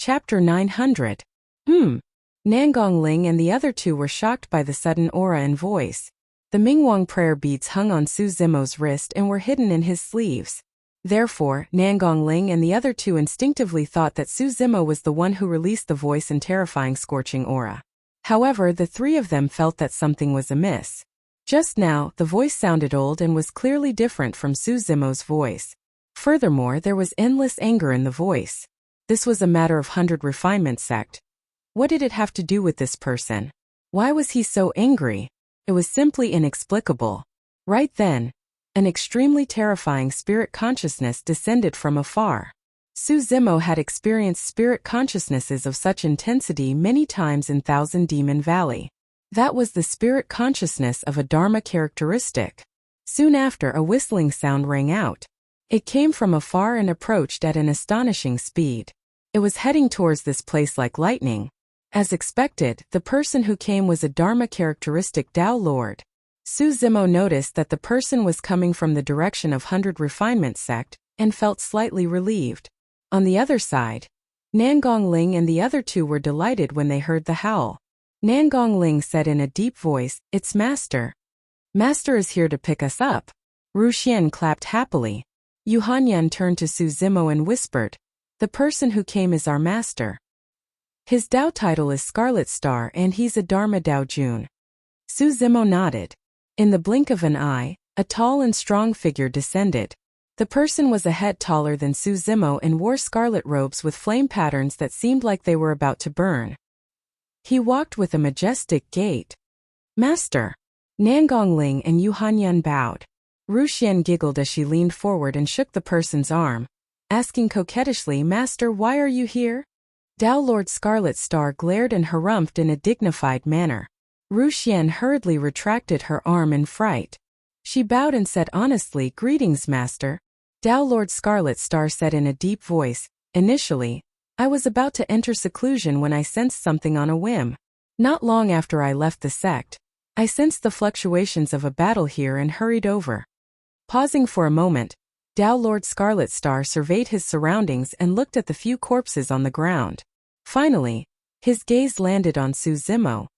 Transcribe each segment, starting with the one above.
Chapter 900. Nangong Ling and the other two were shocked by the sudden aura and voice. The Mingwang prayer beads hung on Su Zimo's wrist and were hidden in his sleeves. Therefore, Nangong Ling and the other two instinctively thought that Su Zimo was the one who released the voice and terrifying scorching aura. However, the three of them felt that something was amiss. Just now, the voice sounded old and was clearly different from Su Zimo's voice. Furthermore, there was endless anger in the voice. This was a matter of 100 refinement sect. What did it have to do with this person? Why was he so angry? It was simply inexplicable. Right then, an extremely terrifying spirit consciousness descended from afar. Su Zimo had experienced spirit consciousnesses of such intensity many times in Thousand Demon Valley. That was the spirit consciousness of a Dharma characteristic. Soon after, a whistling sound rang out. It came from afar and approached at an astonishing speed. It was heading towards this place like lightning. As expected, the person who came was a Dharma characteristic Tao Lord. Su Zimo noticed that the person was coming from the direction of 100 Refinement Sect, and felt slightly relieved. On the other side, Nangong Ling and the other two were delighted when they heard the howl. Nangong Ling said in a deep voice, "It's Master. Master is here to pick us up." Ruxian clapped happily. Yu Hanyan turned to Su Zimo and whispered, "The person who came is our master. His Dao title is Scarlet Star and he's a Dharma Dao Jun." Su Zimo nodded. In the blink of an eye, a tall and strong figure descended. The person was a head taller than Su Zimo and wore scarlet robes with flame patterns that seemed like they were about to burn. He walked with a majestic gait. "Master." Nangong Ling and Yu Hanyan bowed. Ruxian giggled as she leaned forward and shook the person's arm, asking coquettishly, "Master, why are you here?" Tao Lord Scarlet Star glared and harumphed in a dignified manner. Ruxian hurriedly retracted her arm in fright. She bowed and said honestly, "Greetings, Master." Tao Lord Scarlet Star said in a deep voice, "Initially, I was about to enter seclusion when I sensed something on a whim. Not long after I left the sect, I sensed the fluctuations of a battle here and hurried over." Pausing for a moment, Tao Lord Scarlet Star surveyed his surroundings and looked at the few corpses on the ground. Finally, his gaze landed on Su Zimo.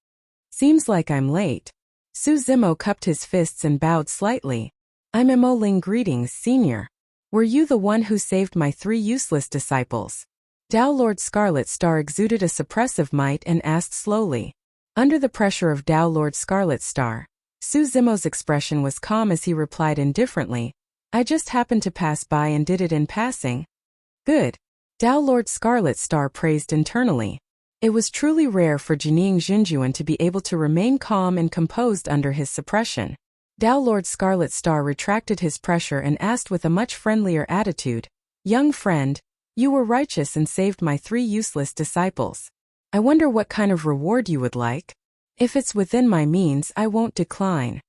"Seems like I'm late." Su Zimo cupped his fists and bowed slightly. "I'm Mo Ling. Greetings, Senior. Were you the one who saved my 3 useless disciples?" Tao Lord Scarlet Star exuded a suppressive might and asked slowly. Under the pressure of Tao Lord Scarlet Star, Su Zimo's expression was calm as he replied indifferently, "I just happened to pass by and did it in passing." "Good." Tao Lord Scarlet Star praised internally. It was truly rare for Jining Junjuan to be able to remain calm and composed under his suppression. Tao Lord Scarlet Star retracted his pressure and asked with a much friendlier attitude, "Young friend, you were righteous and saved my 3 useless disciples. I wonder what kind of reward you would like? If it's within my means, I won't decline."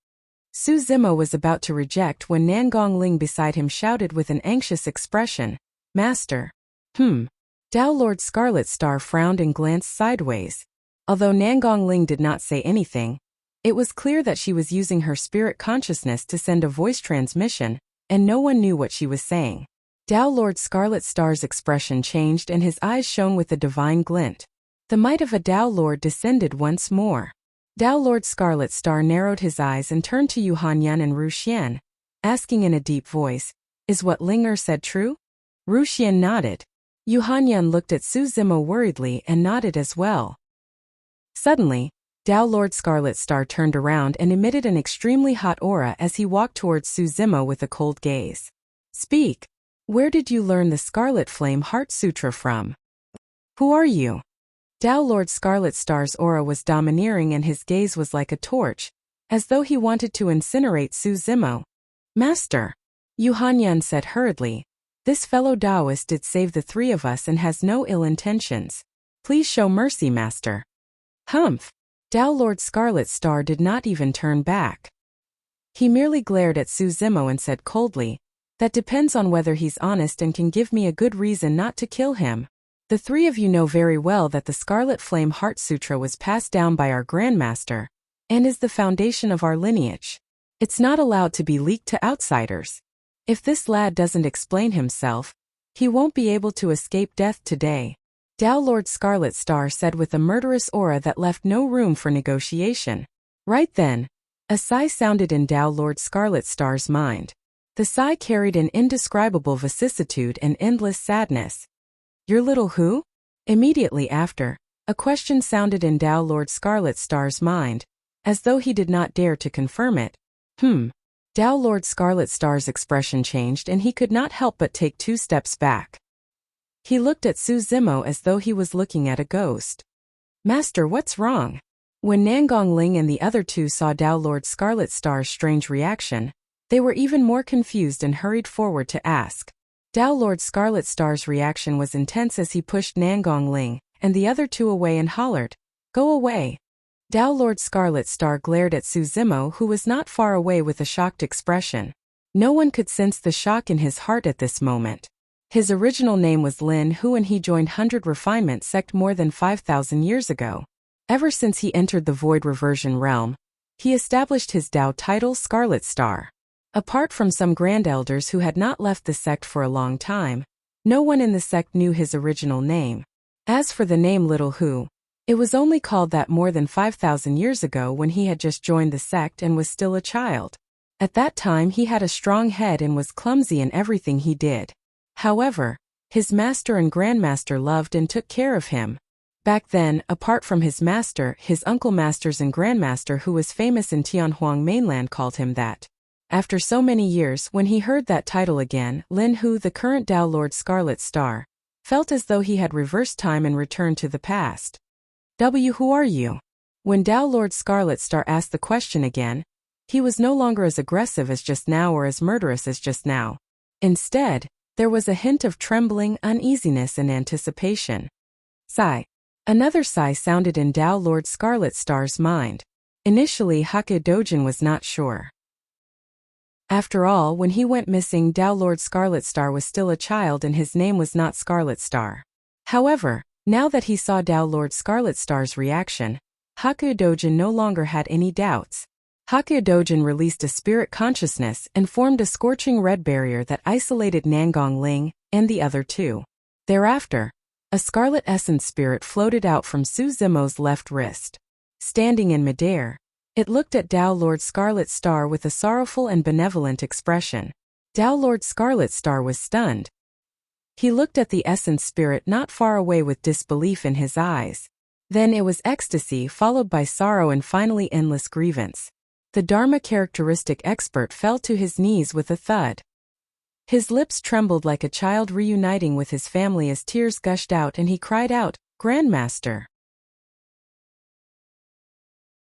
Su Zimo was about to reject when Nangong Ling beside him shouted with an anxious expression, "Master." Tao Lord Scarlet Star frowned and glanced sideways. Although Nangong Ling did not say anything, it was clear that she was using her spirit consciousness to send a voice transmission, and no one knew what she was saying. Tao Lord Scarlet Star's expression changed and his eyes shone with a divine glint. The might of a Tao Lord descended once more. Tao Lord Scarlet Star narrowed his eyes and turned to Yu Hanyan and Ruxian, asking in a deep voice, "Is what Linger said true?" Ruxian nodded. Yu Hanyan looked at Su Zimo worriedly and nodded as well. Suddenly, Tao Lord Scarlet Star turned around and emitted an extremely hot aura as he walked towards Su Zimo with a cold gaze. "Speak. Where did you learn the Scarlet Flame Heart Sutra from? Who are you?" Tao Lord Scarlet Star's aura was domineering and his gaze was like a torch, as though he wanted to incinerate Su Zimo. "Master," Yu Hanyan said hurriedly, "this fellow Taoist did save the 3 of us and has no ill intentions. Please show mercy, Master." "Humph." Tao Lord Scarlet Star did not even turn back. He merely glared at Su Zimo and said coldly, "That depends on whether he's honest and can give me a good reason not to kill him. The 3 of you know very well that the Scarlet Flame Heart Sutra was passed down by our Grandmaster, and is the foundation of our lineage. It's not allowed to be leaked to outsiders. If this lad doesn't explain himself, he won't be able to escape death today." Tao Lord Scarlet Star said with a murderous aura that left no room for negotiation. Right then, a sigh sounded in Tao Lord Scarlet Star's mind. The sigh carried an indescribable vicissitude and endless sadness. Your little who? Immediately after, a question sounded in Tao Lord Scarlet Star's mind, as though he did not dare to confirm it. Tao Lord Scarlet Star's expression changed and he could not help but take 2 steps back. He looked at Su Zimo as though he was looking at a ghost. Master, what's wrong? When Nangong Ling and the other 2 saw Tao Lord Scarlet Star's strange reaction, they were even more confused and hurried forward to ask. Tao Lord Scarlet Star's reaction was intense as he pushed Nangong Ling and the other 2 away and hollered, "Go away." Tao Lord Scarlet Star glared at Su Zimo, who was not far away, with a shocked expression. No one could sense the shock in his heart at this moment. His original name was Lin Hu and he joined 100 Refinement Sect more than 5,000 years ago. Ever since he entered the Void Reversion realm, he established his Tao title Scarlet Star. Apart from some Grand Elders who had not left the sect for a long time, no one in the sect knew his original name. As for the name Little Hu, it was only called that more than 5,000 years ago when he had just joined the sect and was still a child. At that time he had a strong head and was clumsy in everything he did. However, his master and grandmaster loved and took care of him. Back then, apart from his master, his uncle masters and grandmaster, who was famous in Tianhuang mainland, called him that. After so many years, when he heard that title again, Lin Hu, the current Tao Lord Scarlet Star, felt as though he had reversed time and returned to the past. Who are you? When Tao Lord Scarlet Star asked the question again, he was no longer as aggressive as just now or as murderous as just now. Instead, there was a hint of trembling, uneasiness and anticipation. Sigh. Another sigh sounded in Tao Lord Scarlet Star's mind. Initially, Hakka Dojin was not sure. After all, when he went missing, Tao Lord Scarlet Star was still a child and his name was not Scarlet Star. However, now that he saw Tao Lord Scarlet Star's reaction, Hakka Dojin no longer had any doubts. Hakka Dojin released a spirit consciousness and formed a scorching red barrier that isolated Nangong Ling and the other 2. Thereafter, a scarlet essence spirit floated out from Su Zimo's left wrist. Standing in midair, it looked at Tao Lord Scarlet Star with a sorrowful and benevolent expression. Tao Lord Scarlet Star was stunned. He looked at the essence spirit not far away with disbelief in his eyes. Then it was ecstasy followed by sorrow and finally endless grievance. The Dharma characteristic expert fell to his knees with a thud. His lips trembled like a child reuniting with his family as tears gushed out and he cried out, "Grandmaster!"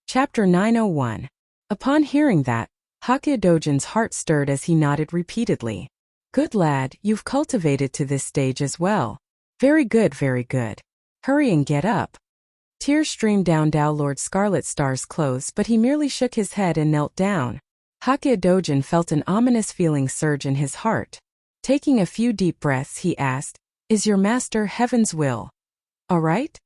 Chapter 901. Upon hearing that, Hakka Dojin's heart stirred as he nodded repeatedly. Good lad, you've cultivated to this stage as well. Very good, very good. Hurry and get up. Tears streamed down Tao Lord Scarlet Star's clothes, but he merely shook his head and knelt down. Hakka Dojin felt an ominous feeling surge in his heart. Taking a few deep breaths, he asked, "Is your master Heaven's Will all right?"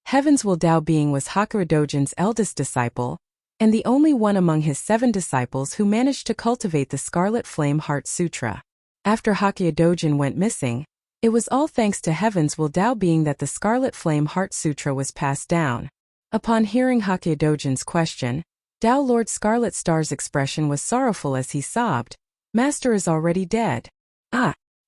Heaven's Will Tao being was Hakka Dojin's eldest disciple, and the only one among his 7 disciples who managed to cultivate the Scarlet Flame Heart Sutra. After Hakka Dojin went missing, it was all thanks to Heaven's Will Tao being that the Scarlet Flame Heart Sutra was passed down. Upon hearing Hakka Dojin's question, Tao Lord Scarlet Star's expression was sorrowful as he sobbed, "Master is already dead."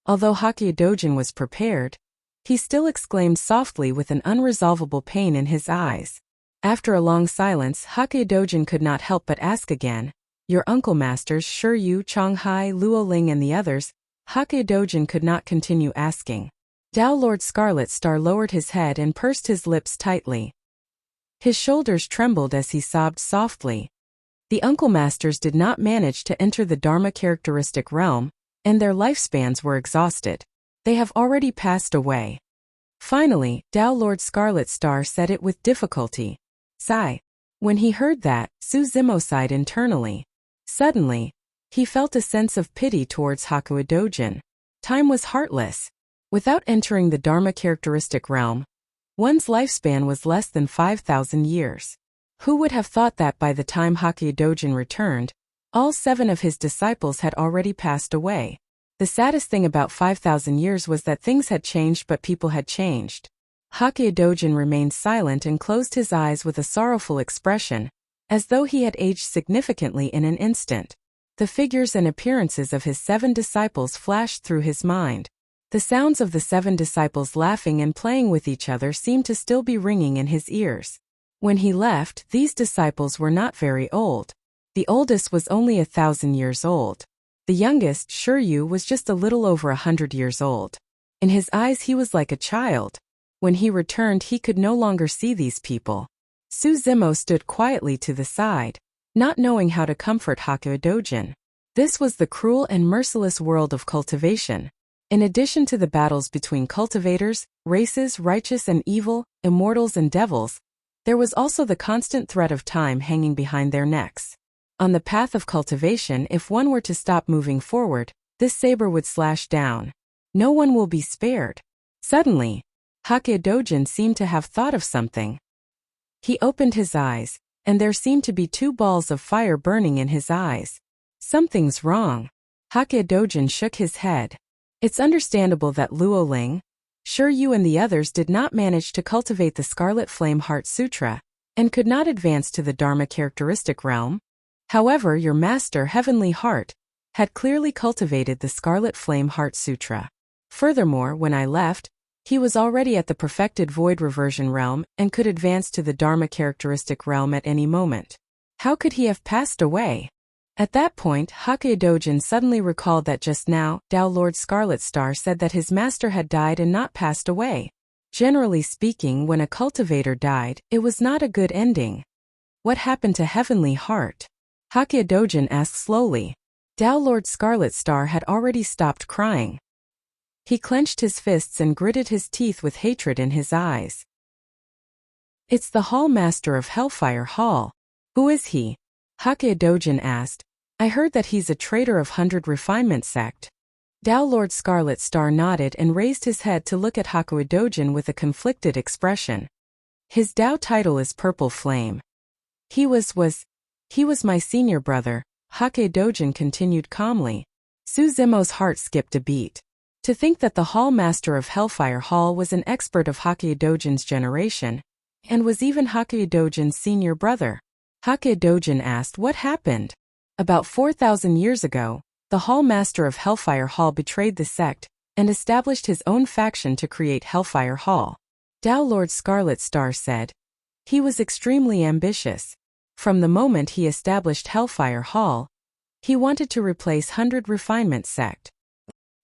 Although Hakka Dojin was prepared, he still exclaimed softly with an unresolvable pain in his eyes. After a long silence, Hakka Dojin could not help but ask again, "Your uncle masters Shi Yu, Chonghai, Luoling and the others?" Hakka Dojin could not continue asking. Tao Lord Scarlet Star lowered his head and pursed his lips tightly. His shoulders trembled as he sobbed softly. The uncle masters did not manage to enter the Dharma characteristic realm, and their lifespans were exhausted. They have already passed away. Finally, Tao Lord Scarlet Star said it with difficulty. Sigh. When he heard that, Su Zimo sighed internally. Suddenly, he felt a sense of pity towards Hakka Dojin. Time was heartless. Without entering the Dharma characteristic realm, one's lifespan was less than 5,000 years. Who would have thought that by the time Hakka Dojin returned, all 7 of his disciples had already passed away? The saddest thing about 5,000 years was that things had changed but people had changed. Hakuya Dojin remained silent and closed his eyes with a sorrowful expression, as though he had aged significantly in an instant. The figures and appearances of his 7 disciples flashed through his mind. The sounds of the 7 disciples laughing and playing with each other seemed to still be ringing in his ears. When he left, these disciples were not very old. The oldest was only 1,000 years old. The youngest, Shiryu, was just a little over 100 years old. In his eyes he was like a child. When he returned he could no longer see these people. Suzumo stood quietly to the side, not knowing how to comfort Hakuya Dojin. This was the cruel and merciless world of cultivation. In addition to the battles between cultivators, races righteous and evil, immortals and devils, there was also the constant threat of time hanging behind their necks. On the path of cultivation, if one were to stop moving forward, this saber would slash down. No one will be spared. Suddenly, Hakuya Dojin seemed to have thought of something. He opened his eyes, and there seemed to be 2 balls of fire burning in his eyes. Something's wrong. Hakuya Dojin shook his head. It's understandable that Luo Ling, Shiryu and the others did not manage to cultivate the Scarlet Flame Heart Sutra, and could not advance to the Dharma characteristic realm. However, your master, Heavenly Heart, had clearly cultivated the Scarlet Flame Heart Sutra. Furthermore, when I left, he was already at the perfected Void Reversion realm and could advance to the Dharma characteristic realm at any moment. How could he have passed away? At that point, Hakuya Dojin suddenly recalled that just now, Tao Lord Scarlet Star said that his master had died and not passed away. Generally speaking, when a cultivator died, it was not a good ending. What happened to Heavenly Heart? Hakuya Dojin asked slowly. Tao Lord Scarlet Star had already stopped crying. He clenched his fists and gritted his teeth with hatred in his eyes. It's the Hall Master of Hellfire Hall. Who is he? Hakuya Dojin asked. I heard that he's a traitor of 100 Refinement sect. Tao Lord Scarlet Star nodded and raised his head to look at Hakuya Dojin with a conflicted expression. His Tao title is Purple Flame. He was my senior brother, Hakuya Dojin continued calmly. Suzumo's heart skipped a beat. To think that the Hall Master of Hellfire Hall was an expert of Hakuya Dojin's generation, and was even Hakuya Dojin's senior brother. Hakuya Dojin asked what happened. About 4,000 years ago, the Hall Master of Hellfire Hall betrayed the sect, and established his own faction to create Hellfire Hall. Tao Lord Scarlet Star said. He was extremely ambitious. From the moment he established Hellfire Hall, he wanted to replace 100 Refinement sect.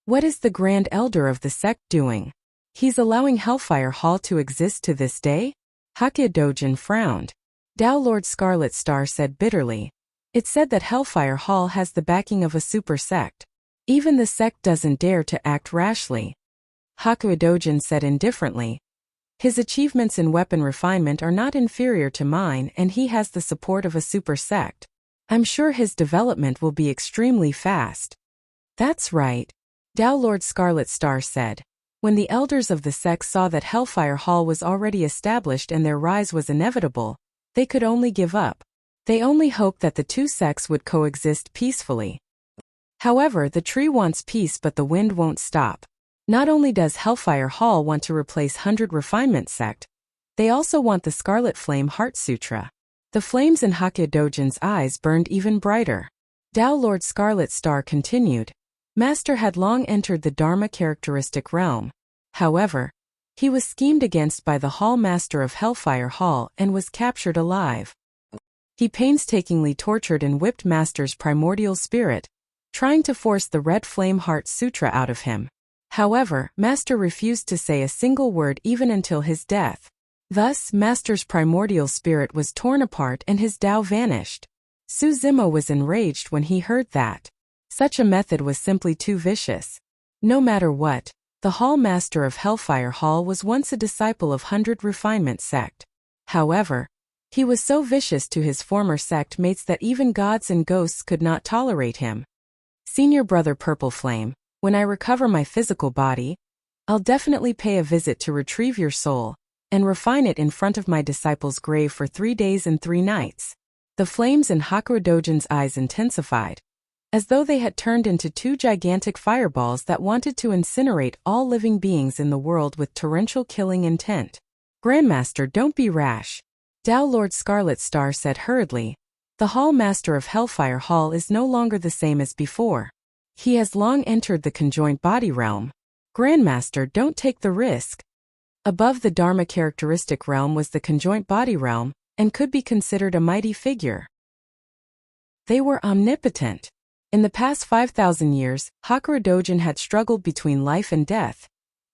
What is the Grand Elder of the sect doing? He's allowing Hellfire Hall to exist to this day? Hakuya Dojin frowned. Tao Lord Scarlet Star said bitterly. It's said that Hellfire Hall has the backing of a super sect. Even the sect doesn't dare to act rashly. Hakuya Dojin said indifferently. His achievements in weapon refinement are not inferior to mine, and he has the support of a super sect. I'm sure his development will be extremely fast. That's right. Tao Lord Scarlet Star said. When the elders of the sect saw that Hellfire Hall was already established and their rise was inevitable, they could only give up. They only hoped that the 2 sects would coexist peacefully. However, the tree wants peace but the wind won't stop. Not only does Hellfire Hall want to replace 100 Refinement sect, they also want the Scarlet Flame Heart Sutra. The flames in Hakuya Dojin's eyes burned even brighter. Tao Lord Scarlet Star continued. Master had long entered the Dharma characteristic realm. However, he was schemed against by the Hall Master of Hellfire Hall and was captured alive. He painstakingly tortured and whipped Master's primordial spirit, trying to force the Red Flame Heart Sutra out of him. However, Master refused to say a single word even until his death. Thus, Master's primordial spirit was torn apart and his Tao vanished. Suzumo was enraged when he heard that. Such a method was simply too vicious. No matter what, the Hall Master of Hellfire Hall was once a disciple of 100 Refinement sect. However, he was so vicious to his former sect mates that even gods and ghosts could not tolerate him. Senior Brother Purple Flame, when I recover my physical body, I'll definitely pay a visit to retrieve your soul, and refine it in front of my disciple's grave for 3 days and 3 nights. The flames in Hakuya Dojin's eyes intensified, as though they had turned into 2 gigantic fireballs that wanted to incinerate all living beings in the world with torrential killing intent. Grandmaster, don't be rash. Tao Lord Scarlet Star said hurriedly. The Hall Master of Hellfire Hall is no longer the same as before. He has long entered the conjoined body realm. Grandmaster, don't take the risk. Above the Dharma characteristic realm was the conjoined body realm, and could be considered a mighty figure. They were omnipotent. In the past 5,000 years, Hakura Dojin had struggled between life and death.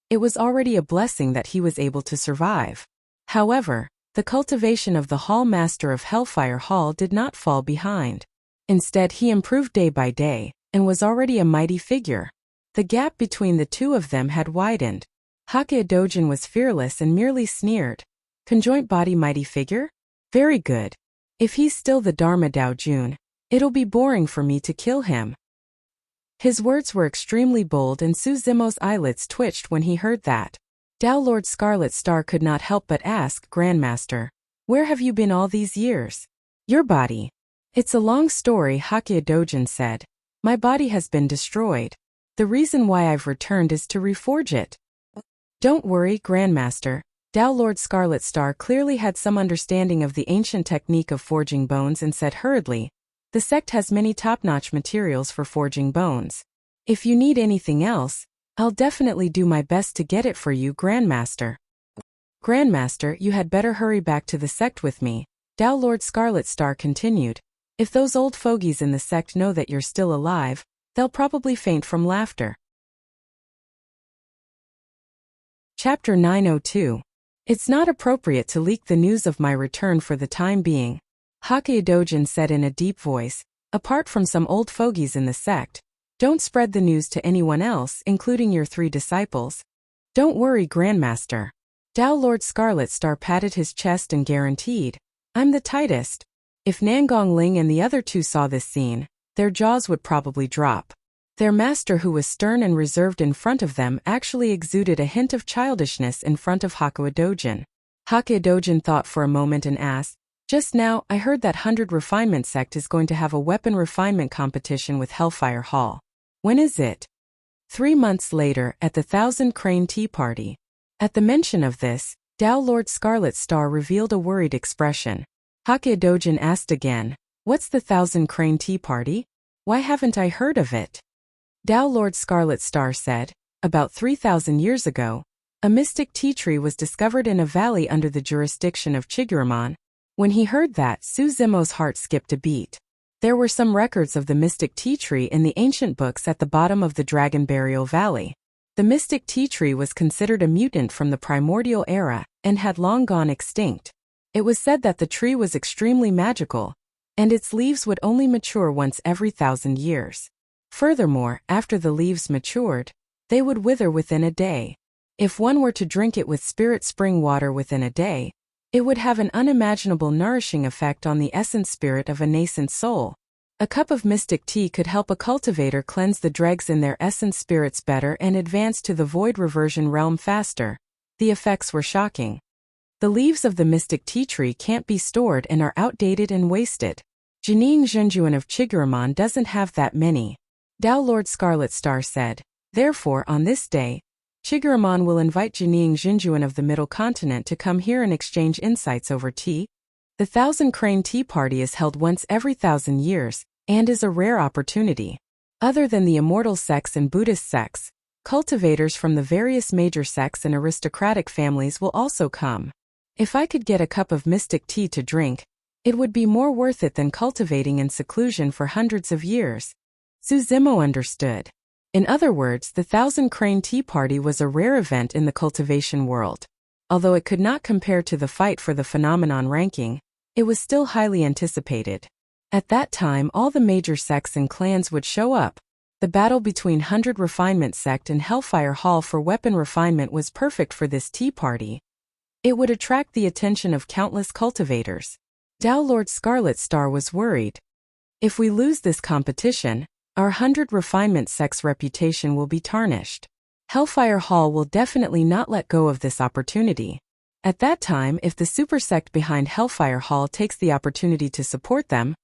It was already a blessing that he was able to survive. However, the cultivation of the Hall Master of Hellfire Hall did not fall behind. Instead, he improved day by day, and was already a mighty figure. The gap between the two of them had widened. Hakura Dojin was fearless and merely sneered. Conjoint body mighty figure? Very good. If he's still the Dharma Dao Jun, it'll be boring for me to kill him. His words were extremely bold, and Su Zimo's eyelids twitched when he heard that. Tao Lord Scarlet Star could not help but ask, Grandmaster, where have you been all these years? Your body. It's a long story, Hakura Dojin said. My body has been destroyed. The reason why I've returned is to reforge it. Don't worry, Grandmaster. Tao Lord Scarlet Star clearly had some understanding of the ancient technique of forging bones and said hurriedly, the sect has many top-notch materials for forging bones. If you need anything else, I'll definitely do my best to get it for you, Grandmaster. Grandmaster, you had better hurry back to the sect with me, Tao Lord Scarlet Star continued. If those old fogies in the sect know that you're still alive, they'll probably faint from laughter. Chapter 902. It's not appropriate to leak the news of my return for the time being, Hakura Dojin said in a deep voice. Apart from some old fogies in the sect, don't spread the news to anyone else, including your 3 disciples. Don't worry, Grandmaster. Tao Lord Scarlet Star patted his chest and guaranteed, I'm the tightest. If Nangong Ling and the other 2 saw this scene, their jaws would probably drop. Their master, who was stern and reserved in front of them, actually exuded a hint of childishness in front of Hakura Dojin. Hakura Dojin thought for a moment and asked, just now, I heard that 100 Refinement sect is going to have a weapon refinement competition with Hellfire Hall. When is it? 3 months later, at the 1,000 Crane Tea Party. At the mention of this, Tao Lord Scarlet Star revealed a worried expression. Hakura Dojin asked again, what's the 1,000 Crane Tea Party? Why haven't I heard of it? Tao Lord Scarlet Star said, about 3,000 years ago, a mystic tea tree was discovered in a valley under the jurisdiction of Chiguramon. When he heard that, Su Zimo's heart skipped a beat. There were some records of the mystic tea tree in the ancient books at the bottom of the Dragon Burial Valley. The mystic tea tree was considered a mutant from the primordial era, and had long gone extinct. It was said that the tree was extremely magical, and its leaves would only mature once every 1,000 years. Furthermore, after the leaves matured, they would wither within a day. If one were to drink it with spirit spring water within a day, it would have an unimaginable nourishing effect on the essence spirit of a nascent soul. A cup of mystic tea could help a cultivator cleanse the dregs in their essence spirits better and advance to the void reversion realm faster. The effects were shocking. The leaves of the mystic tea tree can't be stored and are outdated and wasted. Jining Zhenjuan of Chiguramon doesn't have that many. Tao Lord Scarlet Star said. Therefore, on this day, Chiguramon will invite Jining Zhenjuan of the Middle Continent to come here and exchange insights over tea. The 1,000 Crane Tea Party is held once every 1,000 years, and is a rare opportunity. Other than the immortal sects and Buddhist sects, cultivators from the various major sects and aristocratic families will also come. If I could get a cup of mystic tea to drink, it would be more worth it than cultivating in seclusion for hundreds of years. Su Zimo understood. In other words, the 1,000 Crane Tea Party was a rare event in the cultivation world. Although it could not compare to the fight for the phenomenon ranking, it was still highly anticipated. At that time, all the major sects and clans would show up. The battle between 100 Refinement sect and Hellfire Hall for weapon refinement was perfect for this tea party. It would attract the attention of countless cultivators. Tao Lord Scarlet Star was worried. If we lose this competition, our 100 Refinement sect's reputation will be tarnished. Hellfire Hall will definitely not let go of this opportunity. At that time, if the super sect behind Hellfire Hall takes the opportunity to support them,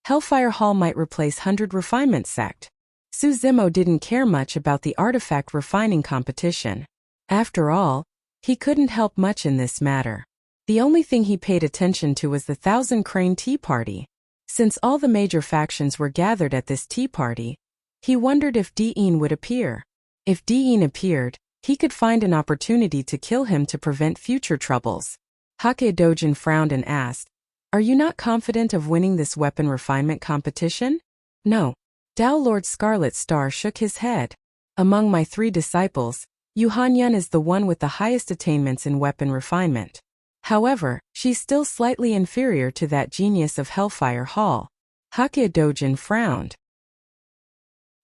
Hellfire Hall might replace 100 Refinement sect. Su Zimo didn't care much about the artifact refining competition. After all, He couldn't help much in this matter. The only thing he paid attention to was the Thousand Crane Tea Party. Since all the major factions were gathered at this tea party, he wondered if Dean would appear. If Dean appeared, he could find an opportunity to kill him to prevent future troubles. Hake Dojin frowned and asked, "Are you not confident of winning this weapon refinement competition?" "No." Dao Lord Scarlet Star shook his head. "Among my 3 disciples, Yu Hanyun is the one with the highest attainments in weapon refinement. However, she's still slightly inferior to that genius of Hellfire Hall." Hake Dojin frowned.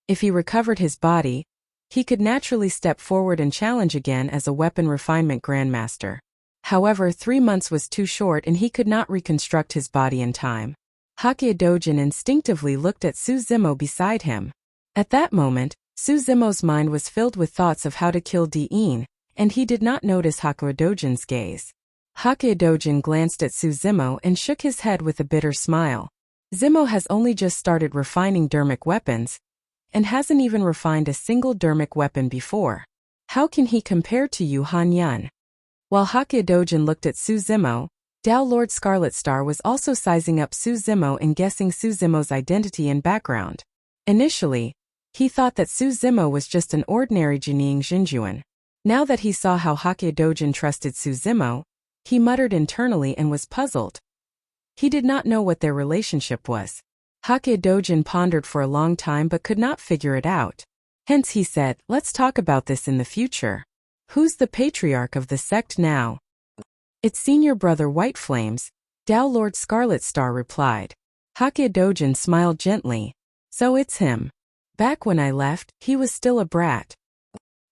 If he recovered his body, he could naturally step forward and challenge again as a weapon refinement grandmaster. However, 3 months was too short and he could not reconstruct his body in time. Hake Dojin instinctively looked at Su Zimo beside him. At that moment, Su Zimo's mind was filled with thoughts of how to kill Dean, and he did not notice Hake Dojin's gaze. Hake Dojin glanced at Su Zimo and shook his head with a bitter smile. Zimo has only just started refining dermic weapons, and hasn't even refined a single dermic weapon before. How can he compare to Yu Hanyun? While Hake Dojin looked at Su Zimo, Dao Lord Scarlet Star was also sizing up Su Zimo and guessing Su Zimo's identity and background. Initially, he thought that Su Zimo was just an ordinary Jining Xinjuan. Now that he saw how Hake Dojin trusted Su Zimo, he muttered internally and was puzzled. He did not know what their relationship was. Hake Dojin pondered for a long time but could not figure it out. Hence he said, "Let's talk about this in the future." "Who's the patriarch of the sect now?" "It's senior brother White Flames," Dao Lord Scarlet Star replied. Hake Dojin smiled gently. "So it's him. Back when I left, he was still a brat.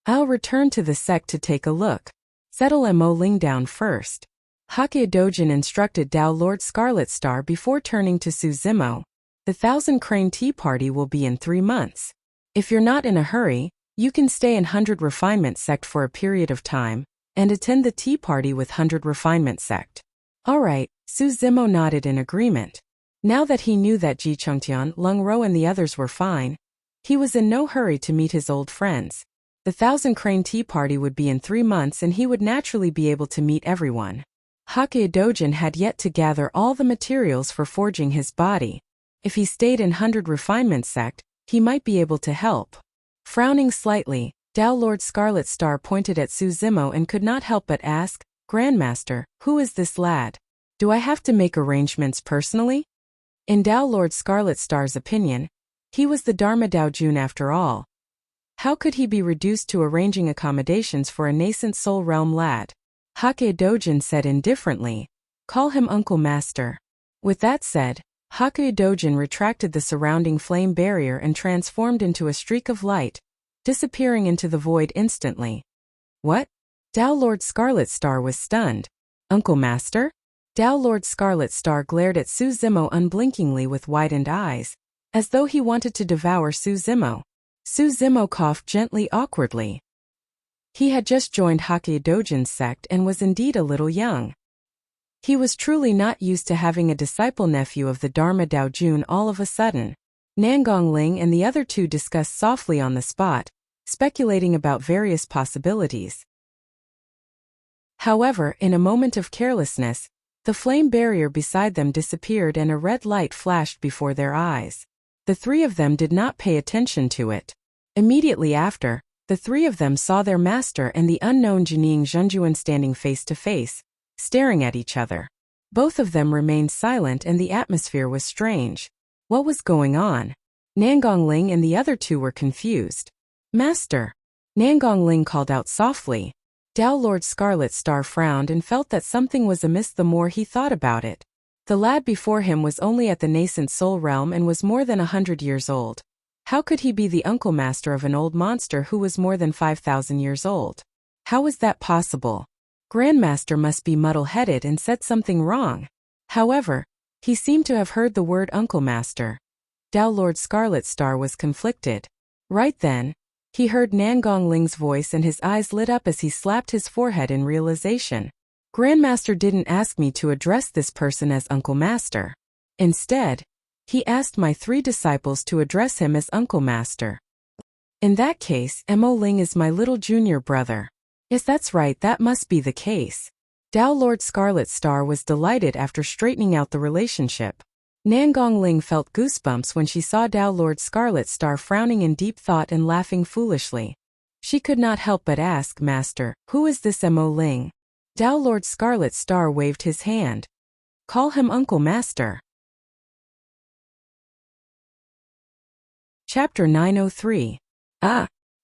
I'll return to the sect to take a look. Settle Mo Ling down first." Hake Dojin instructed Dao Lord Scarlet Star before turning to Su Zimo. "The Thousand Crane Tea Party will be in 3 months. If you're not in a hurry, you can stay in 100 Refinement Sect for a period of time, and attend the tea party with 100 Refinement Sect." "All right," Su Zimo nodded in agreement. Now that he knew that Ji Chengtian, Lung Ro and the others were fine, he was in no hurry to meet his old friends. The Thousand Crane Tea Party would be in 3 months and he would naturally be able to meet everyone. Hake Dojin had yet to gather all the materials for forging his body. If he stayed in 100 Refinement Sect, he might be able to help. Frowning slightly, Dao Lord Scarlet Star pointed at Su Zimo and could not help but ask, "Grandmaster, who is this lad? Do I have to make arrangements personally?" In Dao Lord Scarlet Star's opinion, he was the Dharma Dao Jun after all. How could he be reduced to arranging accommodations for a nascent soul realm lad? Hake Dojin said indifferently, "Call him Uncle Master." With that said, Hake Dojin retracted the surrounding flame barrier and transformed into a streak of light, disappearing into the void instantly. "What?" Dao Lord Scarlet Star was stunned. "Uncle Master?" Dao Lord Scarlet Star glared at Su Zimo unblinkingly with widened eyes, as though he wanted to devour Su Zimo. Su Zimo coughed gently awkwardly. He had just joined Hake Dojin's sect and was indeed a little young. He was truly not used to having a disciple nephew of the Dharma Dao Jun all of a sudden. Nangong Ling and the other 2 discussed softly on the spot, speculating about various possibilities. However, in a moment of carelessness, the flame barrier beside them disappeared and a red light flashed before their eyes. The 3 of them did not pay attention to it. Immediately after, the 3 of them saw their master and the unknown Jining Zhenjuan standing face to face, staring at each other. Both of them remained silent and the atmosphere was strange. What was going on? Nangong Ling and the other 2 were confused. "Master!" Nangong Ling called out softly. Dao Lord Scarlet Star frowned and felt that something was amiss the more he thought about it. The lad before him was only at the nascent soul realm and was more than 100 years old. How could he be the uncle master of an old monster who was more than 5,000 years old? How was that possible? Grandmaster must be muddle-headed and said something wrong. However, he seemed to have heard the word Uncle Master. Dao Lord Scarlet Star was conflicted. Right then, he heard Nangong Ling's voice and his eyes lit up as he slapped his forehead in realization. Grandmaster didn't ask me to address this person as Uncle Master. Instead, he asked my 3 disciples to address him as Uncle Master. In that case, Mo Ling is my little junior brother. Yes, that's right, that must be the case. Tao Lord Scarlet Star was delighted after straightening out the relationship. Nangong Ling felt goosebumps when she saw Tao Lord Scarlet Star frowning in deep thought and laughing foolishly. She could not help but ask, Master, who is this Mo Ling? Tao Lord Scarlet Star waved his hand. Call him Uncle Master. Chapter 903.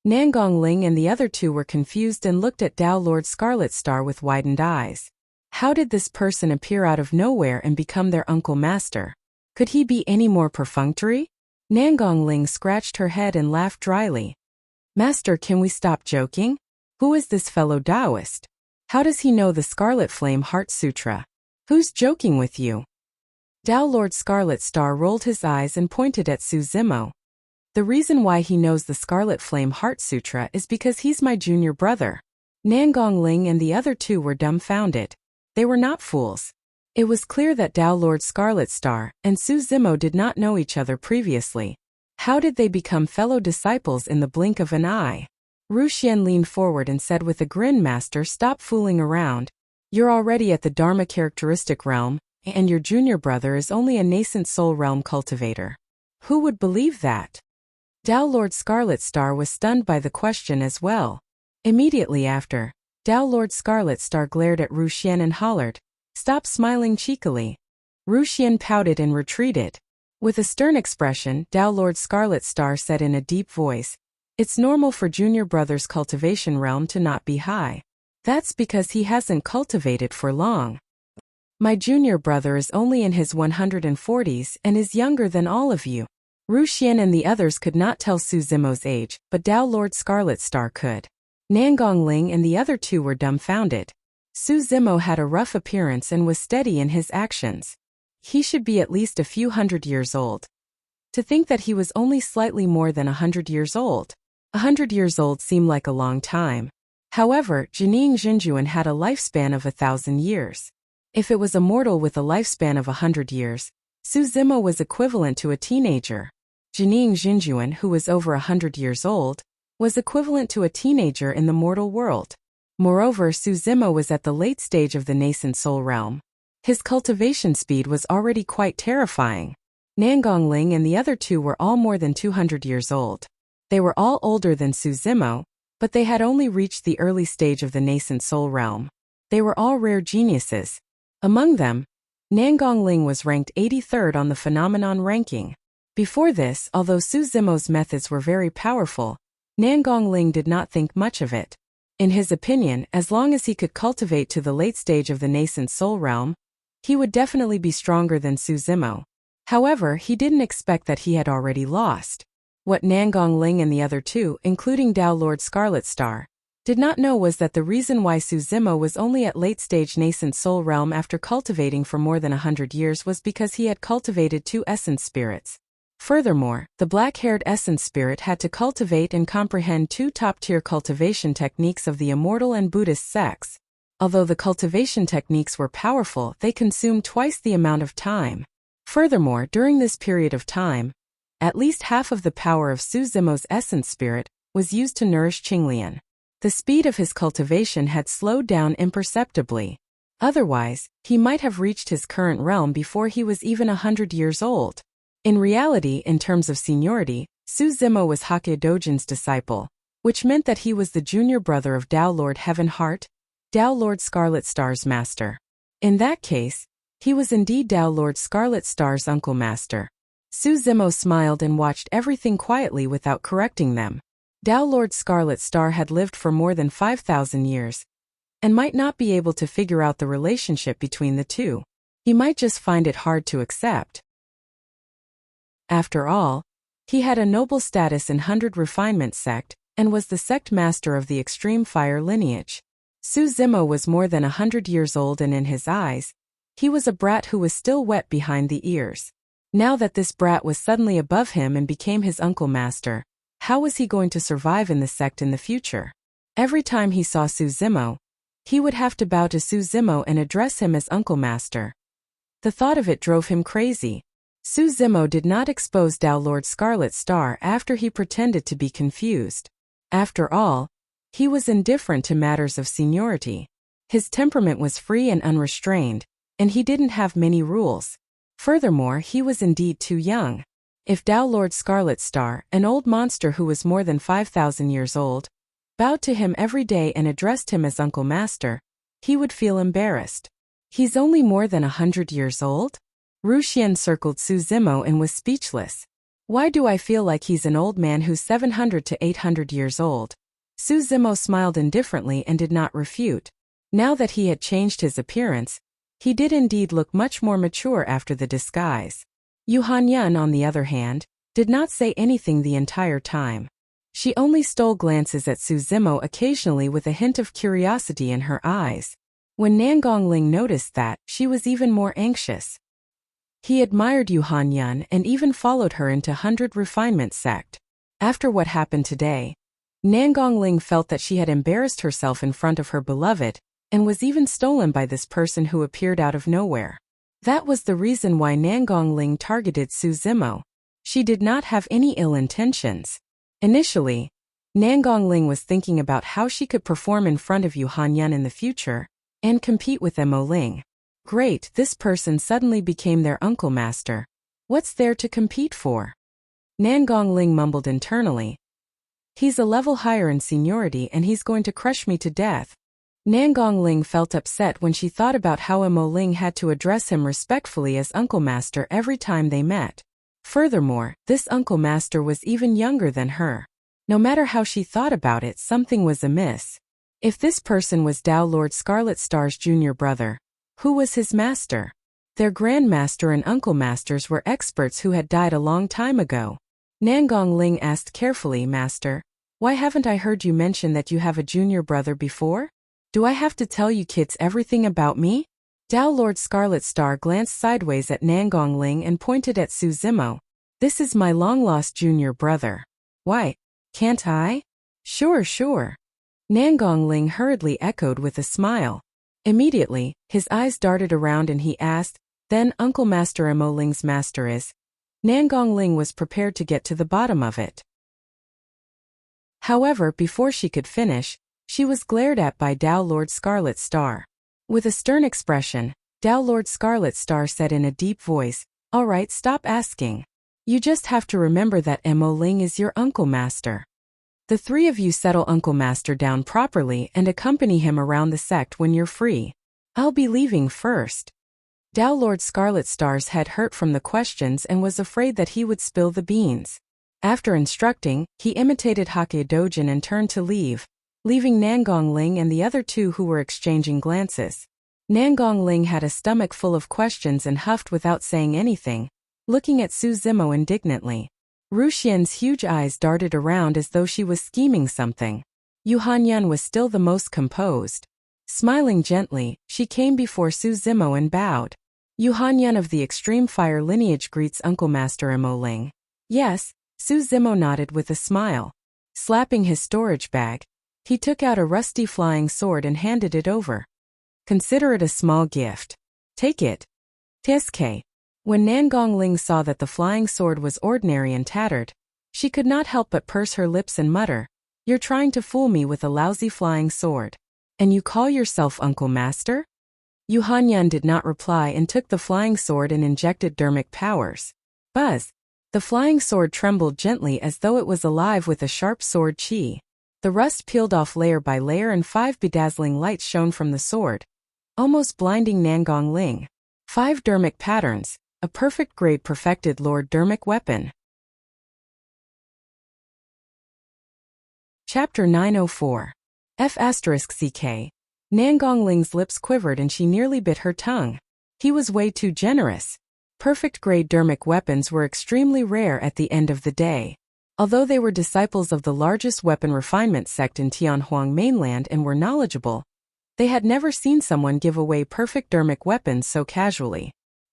Nangong Ling and the other two were confused and looked at Tao Lord Scarlet Star with widened eyes. How did this person appear out of nowhere and become their Uncle Master? Could he be any more perfunctory? Nangong Ling scratched her head and laughed dryly. Master, can we stop joking? Who is this fellow Taoist? How does he know the Scarlet Flame Heart Sutra? Who's joking with you? Tao Lord Scarlet Star rolled his eyes and pointed at Su Zimo. The reason why he knows the Scarlet Flame Heart Sutra is because he's my junior brother. Nangong Ling and the other two were dumbfounded. They were not fools. It was clear that Tao Lord Scarlet Star and Su Zimo did not know each other previously. How did they become fellow disciples in the blink of an eye? Wuxia leaned forward and said with a grin, Master, stop fooling around. You're already at the Dharma characteristic realm, and your junior brother is only a nascent soul realm cultivator. Who would believe that? Tao Lord Scarlet Star was stunned by the question as well. Immediately after, Tao Lord Scarlet Star glared at Wuxia and hollered, Stop smiling cheekily. Wuxia pouted and retreated. With a stern expression, Tao Lord Scarlet Star said in a deep voice, It's normal for junior brother's cultivation realm to not be high. That's because he hasn't cultivated for long. My junior brother is only in his 140s and is younger than all of you. Wuxia and the others could not tell Su Zimo's age, but Tao Lord Scarlet Star could. Nangong Ling and the other two were dumbfounded. Su Zimo had a rough appearance and was steady in his actions. He should be at least a few hundred years old. To think that he was only slightly more than 100 years old. 100 years old seemed like a long time. However, Jining Jinjuan had a lifespan of 1,000 years. If it was a mortal with a lifespan of 100 years, Su Zimo was equivalent to a teenager. Jining Jinjuan, who was over 100 years old, was equivalent to a teenager in the mortal world. Moreover, Su Zimo was at the late stage of the nascent soul realm. His cultivation speed was already quite terrifying. Nangong Ling and the other two were all more than 200 years old. They were all older than Su Zimo, but they had only reached the early stage of the nascent soul realm. They were all rare geniuses. Among them, Nangong Ling was ranked 83rd on the phenomenon ranking. Before this, although Su Zimo's methods were very powerful, Nangong Ling did not think much of it. In his opinion, as long as he could cultivate to the late stage of the nascent soul realm, he would definitely be stronger than Su Zimo. However, he didn't expect that he had already lost. What Nangong Ling and the other two, including Tao Lord Scarlet Star, did not know was that the reason why Su Zimo was only at late-stage nascent soul realm after cultivating for more than 100 years was because he had cultivated 2 essence spirits. Furthermore, the black-haired essence spirit had to cultivate and comprehend 2 top-tier cultivation techniques of the immortal and Buddhist sects. Although the cultivation techniques were powerful, they consumed twice the amount of time. Furthermore, during this period of time, at least half of the power of Su Zimo's essence spirit was used to nourish Qinglian. The speed of his cultivation had slowed down imperceptibly. Otherwise, he might have reached his current realm before he was even 100 years old. In reality, in terms of seniority, Su Zimo was Hake Dojin's disciple, which meant that he was the junior brother of Tao Lord Heaven Heart, Tao Lord Scarlet Star's master. In that case, he was indeed Tao Lord Scarlet Star's uncle master. Su Zimo smiled and watched everything quietly without correcting them. Tao Lord Scarlet Star had lived for more than 5,000 years, and might not be able to figure out the relationship between the two. He might just find it hard to accept. After all, he had a noble status in 100 Refinement sect, and was the sect master of the Extreme Fire lineage. Su Zimo was more than 100 years old, and in his eyes, he was a brat who was still wet behind the ears. Now that this brat was suddenly above him and became his uncle master, how was he going to survive in the sect in the future? Every time he saw Su Zimo, he would have to bow to Su Zimo and address him as uncle master. The thought of it drove him crazy. Su Zimo did not expose Tao Lord Scarlet Star after he pretended to be confused. After all, He was indifferent to matters of seniority. His temperament was free and unrestrained, and he didn't have many rules. Furthermore, he was indeed too young. If Tao Lord Scarlet Star, an old monster who was more than 5,000 years old, bowed to him every day and addressed him as Uncle Master, he would feel embarrassed. He's only more than 100 years old? Ruxian circled Su Zimo and was speechless. Why do I feel like he's an old man who's 700 to 800 years old? Su Zimo smiled indifferently and did not refute. Now that he had changed his appearance, he did indeed look much more mature after the disguise. Yu Hanyun, on the other hand, did not say anything the entire time. She only stole glances at Su Zimo occasionally with a hint of curiosity in her eyes. When Nangongling noticed that, she was even more anxious. He admired Yu Hanyun and even followed her into 100 Refinement sect. After what happened today, Nangongling felt that she had embarrassed herself in front of her beloved, and was even stolen by this person who appeared out of nowhere. That was the reason why Nangongling targeted Su Zimo. She did not have any ill intentions. Initially, Nangongling was thinking about how she could perform in front of Yu Hanyun in the future, and compete with Mo Ling. Great, this person suddenly became their Uncle Master. What's there to compete for? Nangongling mumbled internally. He's a level higher in seniority and he's going to crush me to death. Nangongling felt upset when she thought about how Mo Ling had to address him respectfully as Uncle Master every time they met. Furthermore, this Uncle Master was even younger than her. No matter how she thought about it, something was amiss. If this person was Tao Lord Scarlet Star's junior brother, who was his master? Their grandmaster and uncle masters were experts who had died a long time ago. Nangongling asked carefully, Master, why haven't I heard you mention that you have a junior brother before? Do I have to tell you kids everything about me? Tao Lord Scarlet Star glanced sideways at Nangongling and pointed at Su Zimo. This is my long-lost junior brother. Why, can't I? Sure. Nangongling hurriedly echoed with a smile. Immediately, his eyes darted around and he asked, then Uncle Master Mo Ling's master is? Nangongling was prepared to get to the bottom of it. However, before she could finish, she was glared at by Tao Lord Scarlet Star. With a stern expression, Tao Lord Scarlet Star said in a deep voice, all right, stop asking. You just have to remember that Mo Ling is your Uncle Master. The three of you settle Uncle Master down properly and accompany him around the sect when you're free. I'll be leaving first. Tao Lord Scarlet Star's head hurt from the questions and was afraid that he would spill the beans. After instructing, he imitated Hake Dojin and turned to leave, leaving Nangongling and the other two who were exchanging glances. Nangongling had a stomach full of questions and huffed without saying anything, looking at Su Zimo indignantly. Ruxian's huge eyes darted around as though she was scheming something. Yu Hanyun was still the most composed. Smiling gently, she came before Su Zimo and bowed. Yu Hanyun of the Extreme Fire lineage greets Uncle Master Mo Ling. Yes, Su Zimo nodded with a smile. Slapping his storage bag, he took out a rusty flying sword and handed it over. Consider it a small gift. Take it. TSK. When Nangongling saw that the flying sword was ordinary and tattered, she could not help but purse her lips and mutter, you're trying to fool me with a lousy flying sword. And you call yourself Uncle Master? Yu Hanyun did not reply and took the flying sword and injected dermic powers. Buzz! The flying sword trembled gently as though it was alive with a sharp sword chi. The rust peeled off layer by layer and 5 bedazzling lights shone from the sword, almost blinding Nangongling. 5 dermic patterns. A perfect grade perfected Lord Dermic weapon. Chapter 904. F***CK. Nangongling's lips quivered and she nearly bit her tongue. He was way too generous. Perfect grade dermic weapons were extremely rare at the end of the day. Although they were disciples of the largest weapon refinement sect in Tianhuang mainland and were knowledgeable, they had never seen someone give away perfect dermic weapons so casually.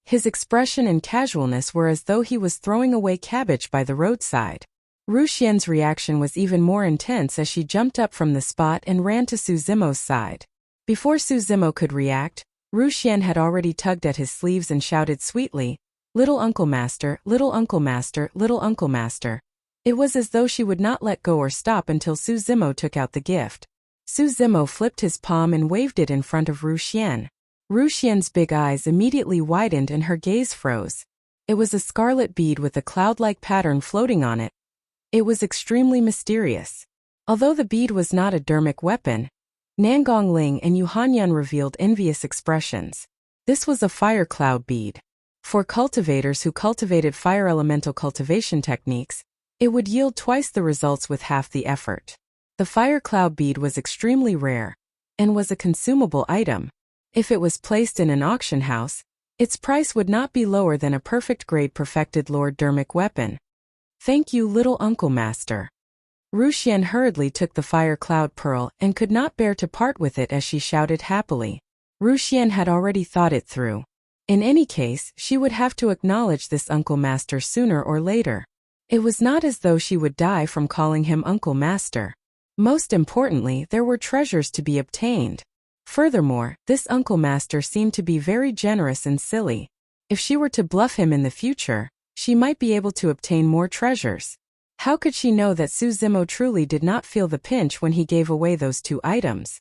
His expression and casualness were as though he was throwing away cabbage by the roadside. Ruxian's reaction was even more intense as she jumped up from the spot and ran to Su Zimo's side. Before Su Zimo could react, Ruxian had already tugged at his sleeves and shouted sweetly, Little Uncle Master, Little Uncle Master, Little Uncle Master. It was as though she would not let go or stop until Su Zimo took out the gift. Su Zimo flipped his palm and waved it in front of Wuxian. Wuxian's big eyes immediately widened and her gaze froze. It was a scarlet bead with a cloud-like pattern floating on it. It was extremely mysterious. Although the bead was not a dermic weapon, Nangong Ling and Yu Hanyan revealed envious expressions. This was a fire cloud bead. For cultivators who cultivated fire elemental cultivation techniques, it would yield twice the results with half the effort. The fire cloud bead was extremely rare and was a consumable item. If it was placed in an auction house, its price would not be lower than a perfect grade perfected Lord dermic weapon. Thank you, little uncle master. Wuxian hurriedly took the fire cloud pearl and could not bear to part with it as she shouted happily. Wuxian had already thought it through. In any case, she would have to acknowledge this uncle master sooner or later. It was not as though she would die from calling him uncle master. Most importantly, there were treasures to be obtained. Furthermore, this uncle master seemed to be very generous and silly. If she were to bluff him in the future, she might be able to obtain more treasures. How could she know that Su Zimo truly did not feel the pinch when he gave away those 2 items?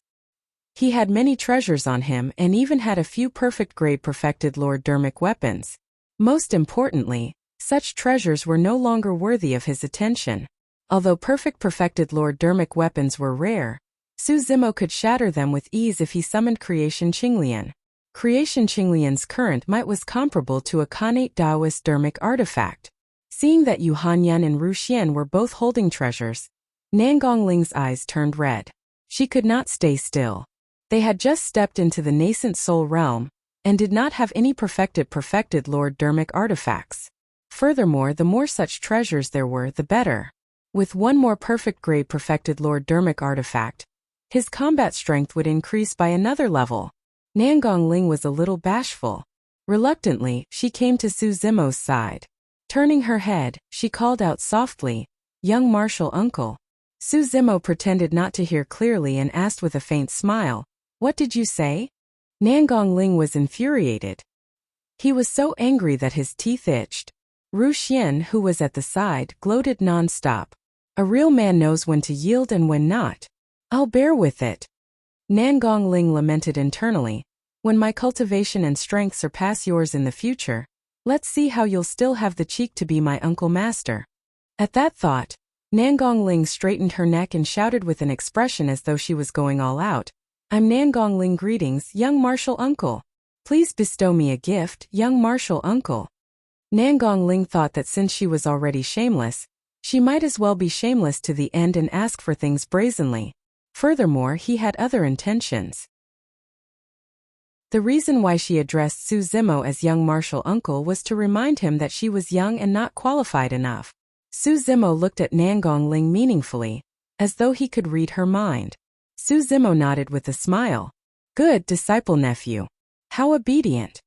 He had many treasures on him and even had a few perfect-grade perfected Lord dermic weapons. Most importantly, such treasures were no longer worthy of his attention. Although perfected Lord dermic weapons were rare, Su Zimo could shatter them with ease if he summoned Creation Qinglian. Creation Qinglian's current might was comparable to a Khanate Taoist dermic artifact. Seeing that Yu Hanyan and Wuxian were both holding treasures, Nangong Ling's eyes turned red. She could not stay still. They had just stepped into the nascent soul realm, and did not have any perfected Lord dermic artifacts. Furthermore, the more such treasures there were, the better. With one more perfect-grade perfected Lord dermic artifact, his combat strength would increase by another level. Nangong Ling was a little bashful. Reluctantly, she came to Su Zimo's side. Turning her head, she called out softly, "Young martial uncle." Su Zimo pretended not to hear clearly and asked with a faint smile, "What did you say?" Nangong Ling was infuriated. He was so angry that his teeth itched. Wuxian, who was at the side, gloated non-stop. "A real man knows when to yield and when not. I'll bear with it." Nangong Ling lamented internally, "When my cultivation and strength surpass yours in the future, let's see how you'll still have the cheek to be my uncle master." At that thought, Nangong Ling straightened her neck and shouted with an expression as though she was going all out, "I'm Nangong Ling, greetings, young martial uncle. Please bestow me a gift, young martial uncle." Nangong Ling thought that since she was already shameless, she might as well be shameless to the end and ask for things brazenly. Furthermore, he had other intentions. The reason why she addressed Su Zimo as young martial uncle was to remind him that she was young and not qualified enough. Su Zimo looked at Nangong Ling meaningfully, as though he could read her mind. Su Zimo nodded with a smile. "Good disciple nephew. How obedient."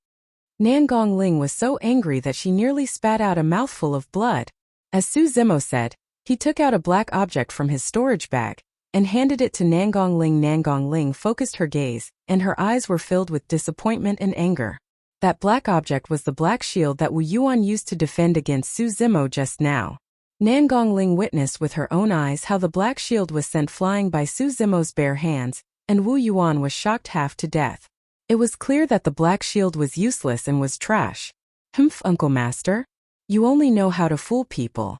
Nangong Ling was so angry that she nearly spat out a mouthful of blood. As Su Zimo said, he took out a black object from his storage bag and handed it to Nangong Ling. Nangong Ling focused her gaze, and her eyes were filled with disappointment and anger. That black object was the black shield that Wu Yuan used to defend against Su Zimo just now. Nangong Ling witnessed with her own eyes how the black shield was sent flying by Su Zimo's bare hands, and Wu Yuan was shocked half to death. It was clear that the black shield was useless and was trash. "Humph, Uncle Master. You only know how to fool people."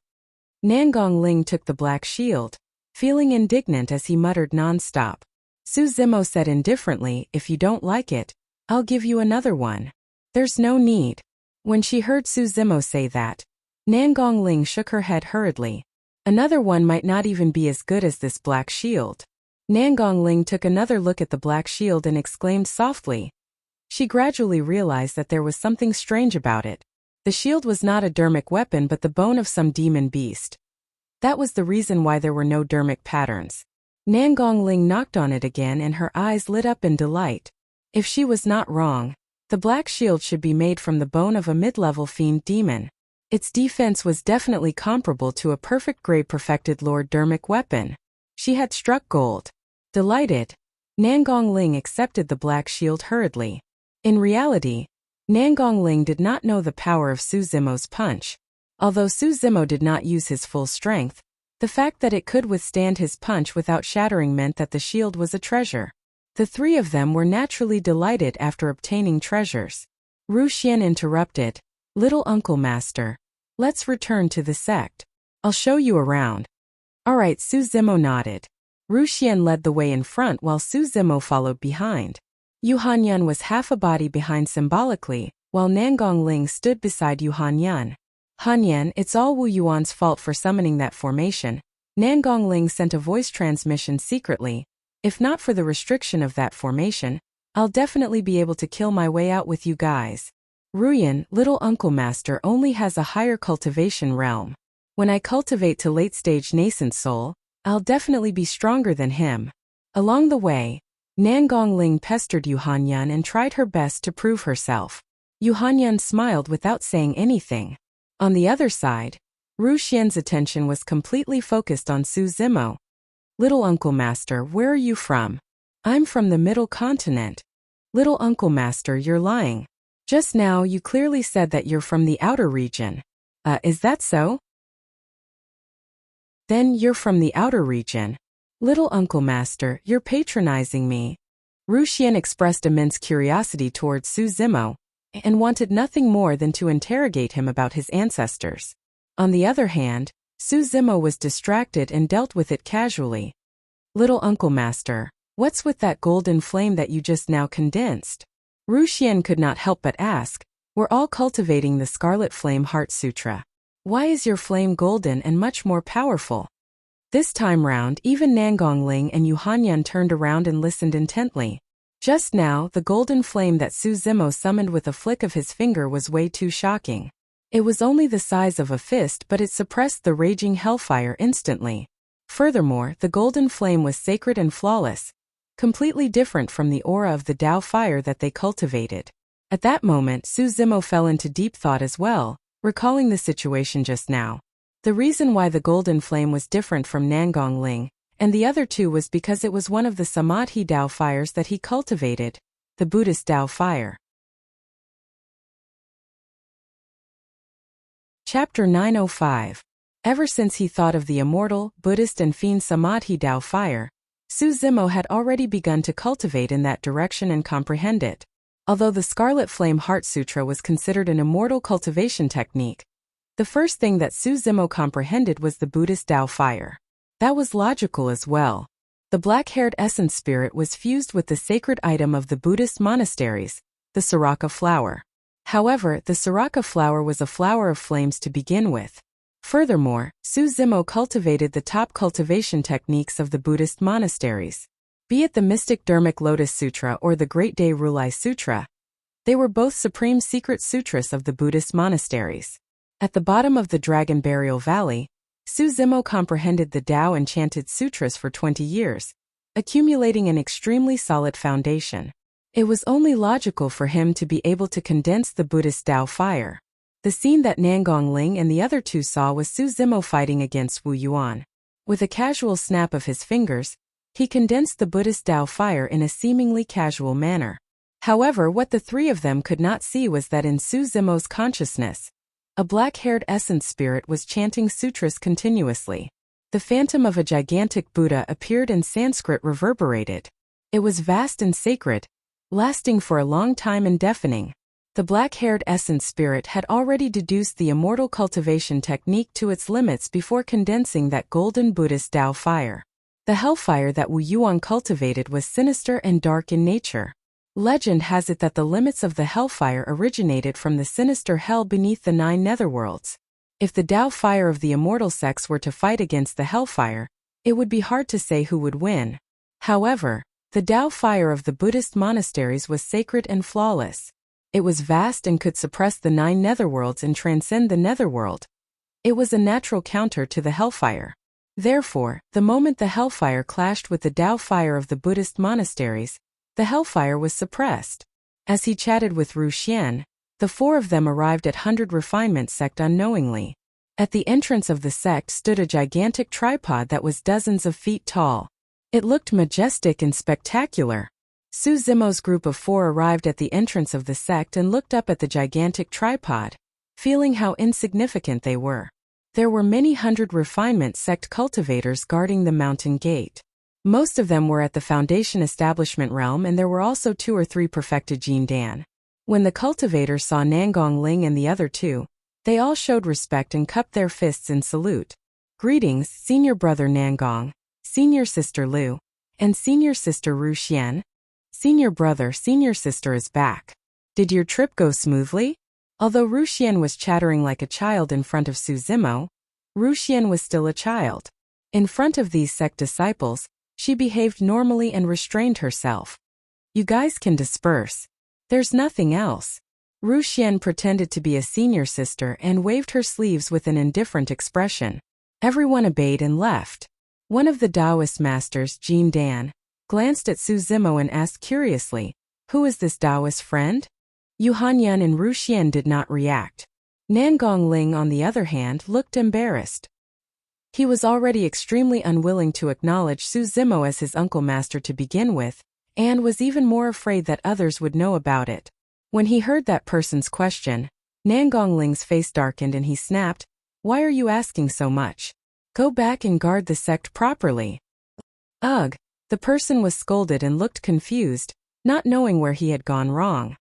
Nangong Ling took the black shield, feeling indignant as he muttered non-stop. Su Zimo said indifferently, "If you don't like it, I'll give you another one." "There's no need." When she heard Su Zimo say that, Nangong Ling shook her head hurriedly. Another one might not even be as good as this black shield. Nangong Ling took another look at the black shield and exclaimed softly. She gradually realized that there was something strange about it. The shield was not a dermic weapon but the bone of some demon beast. That was the reason why there were no dermic patterns. Nangong Ling knocked on it again and her eyes lit up in delight. If she was not wrong, the black shield should be made from the bone of a mid-level fiend demon. Its defense was definitely comparable to a perfect-grade perfected Lord dermic weapon. She had struck gold. Delighted, Nangong Ling accepted the black shield hurriedly. In reality, Nangong Ling did not know the power of Su Zimo's punch. Although Su Zimo did not use his full strength, the fact that it could withstand his punch without shattering meant that the shield was a treasure. The three of them were naturally delighted after obtaining treasures. Wuxia interrupted, "Little Uncle Master, let's return to the sect. I'll show you around." "Alright," Su Zimo nodded. Wuxia led the way in front while Su Zimo followed behind. Yu Hanyan was half a body behind symbolically, while Nangong Ling stood beside Yu Hanyan. "Hanyan, it's all Wu Yuan's fault for summoning that formation." Nangong Ling sent a voice transmission secretly. "If not for the restriction of that formation, I'll definitely be able to kill my way out with you guys. Ruyan, Little Uncle Master only has a higher cultivation realm. When I cultivate to late-stage nascent soul, I'll definitely be stronger than him." Along the way, Nangong Ling pestered Yu Hanyan and tried her best to prove herself. Yu Hanyan smiled without saying anything. On the other side, Wuxia's attention was completely focused on Su Zimo. "Little Uncle Master, where are you from?" "I'm from the Middle Continent." "Little Uncle Master, you're lying. Just now you clearly said that you're from the outer region." Is that so?" "Then you're from the outer region." "Little Uncle Master, you're patronizing me." Wuxia expressed immense curiosity towards Su Zimo, and wanted nothing more than to interrogate him about his ancestors. On the other hand, Su Zimo was distracted and dealt with it casually. "Little Uncle Master, what's with that golden flame that you just now condensed?" Wuxia could not help but ask. "We're all cultivating the Scarlet Flame Heart Sutra. Why is your flame golden and much more powerful?" This time round, even Nangong Ling and Yu Hanyan turned around and listened intently. Just now, the golden flame that Su Zimo summoned with a flick of his finger was way too shocking. It was only the size of a fist, but it suppressed the raging hellfire instantly. Furthermore, the golden flame was sacred and flawless, completely different from the aura of the Tao fire that they cultivated. At that moment, Su Zimo fell into deep thought as well, recalling the situation just now. The reason why the golden flame was different from Nangong Ling and the other two was because it was one of the Samadhi Tao fires that he cultivated, the Buddhist Tao fire. Chapter 905. Ever since he thought of the immortal, Buddhist and fiend Samadhi Tao fire, Su Zimo had already begun to cultivate in that direction and comprehend it. Although the Scarlet Flame Heart Sutra was considered an immortal cultivation technique, the first thing that Su Zimo comprehended was the Buddhist Tao fire. That was logical as well. The black-haired essence spirit was fused with the sacred item of the Buddhist monasteries, the Siraka flower. However, the Siraka flower was a flower of flames to begin with. Furthermore, Su Zimo cultivated the top cultivation techniques of the Buddhist monasteries. Be it the Mystic Dharmic Lotus Sutra or the Great Day Rulai Sutra, they were both supreme secret sutras of the Buddhist monasteries. At the bottom of the Dragon Burial Valley, Su Zimo comprehended the Tao Enchanted Sutras for 20 years, accumulating an extremely solid foundation. It was only logical for him to be able to condense the Buddhist Tao fire. The scene that Nangong Ling and the other two saw was Su Zimo fighting against Wu Yuan. With a casual snap of his fingers, he condensed the Buddhist Tao fire in a seemingly casual manner. However, what the three of them could not see was that in Su Zimo's consciousness, a black-haired essence spirit was chanting sutras continuously. The phantom of a gigantic Buddha appeared and Sanskrit reverberated. It was vast and sacred, lasting for a long time and deafening. The black-haired essence spirit had already deduced the immortal cultivation technique to its limits before condensing that golden Buddhist Tao fire. The hellfire that Wu Yuan cultivated was sinister and dark in nature. Legend has it that the limits of the hellfire originated from the sinister hell beneath the 9 netherworlds. If the Tao fire of the immortal sects were to fight against the hellfire, it would be hard to say who would win. However, the Tao fire of the Buddhist monasteries was sacred and flawless. It was vast and could suppress the 9 netherworlds and transcend the netherworld. It was a natural counter to the hellfire. Therefore, the moment the hellfire clashed with the Tao fire of the Buddhist monasteries, the hellfire was suppressed. As he chatted with Wuxia, the four of them arrived at 100 Refinement sect unknowingly. At the entrance of the sect stood a gigantic tripod that was dozens of feet tall. It looked majestic and spectacular. Su Zimo's group of 4 arrived at the entrance of the sect and looked up at the gigantic tripod. feeling how insignificant they were. There were many hundred refinement sect cultivators guarding the mountain gate. Most of them were at the Foundation establishment realm, and there were also 2 or 3 perfected Jin Dan. When the cultivators saw Nangong Ling and the other 2, they all showed respect and cupped their fists in salute. Greetings, Senior Brother Nangong, Senior Sister Liu, and Senior Sister Ru Xian. Senior Brother, Senior Sister is back. Did your trip go smoothly? Although Ru Xian was chattering like a child in front of Su Zimo, Ru Xian was still a child. In front of these sect disciples, she behaved normally and restrained herself. You guys can disperse. There's nothing else. Ru Xian pretended to be a senior sister and waved her sleeves with an indifferent expression. Everyone obeyed and left. One of the Taoist masters, Jin Dan, glanced at Su Zimo and asked curiously, "Who is this Taoist friend?" Yu Hanyan and Ru Xian did not react. Nangong Ling, on the other hand, looked embarrassed. He was already extremely unwilling to acknowledge Su Zimo as his uncle master to begin with, and was even more afraid that others would know about it. When he heard that person's question, Nangong Ling's face darkened and he snapped, "Why are you asking so much? Go back and guard the sect properly." Ugh, the person was scolded and looked confused, not knowing where he had gone wrong.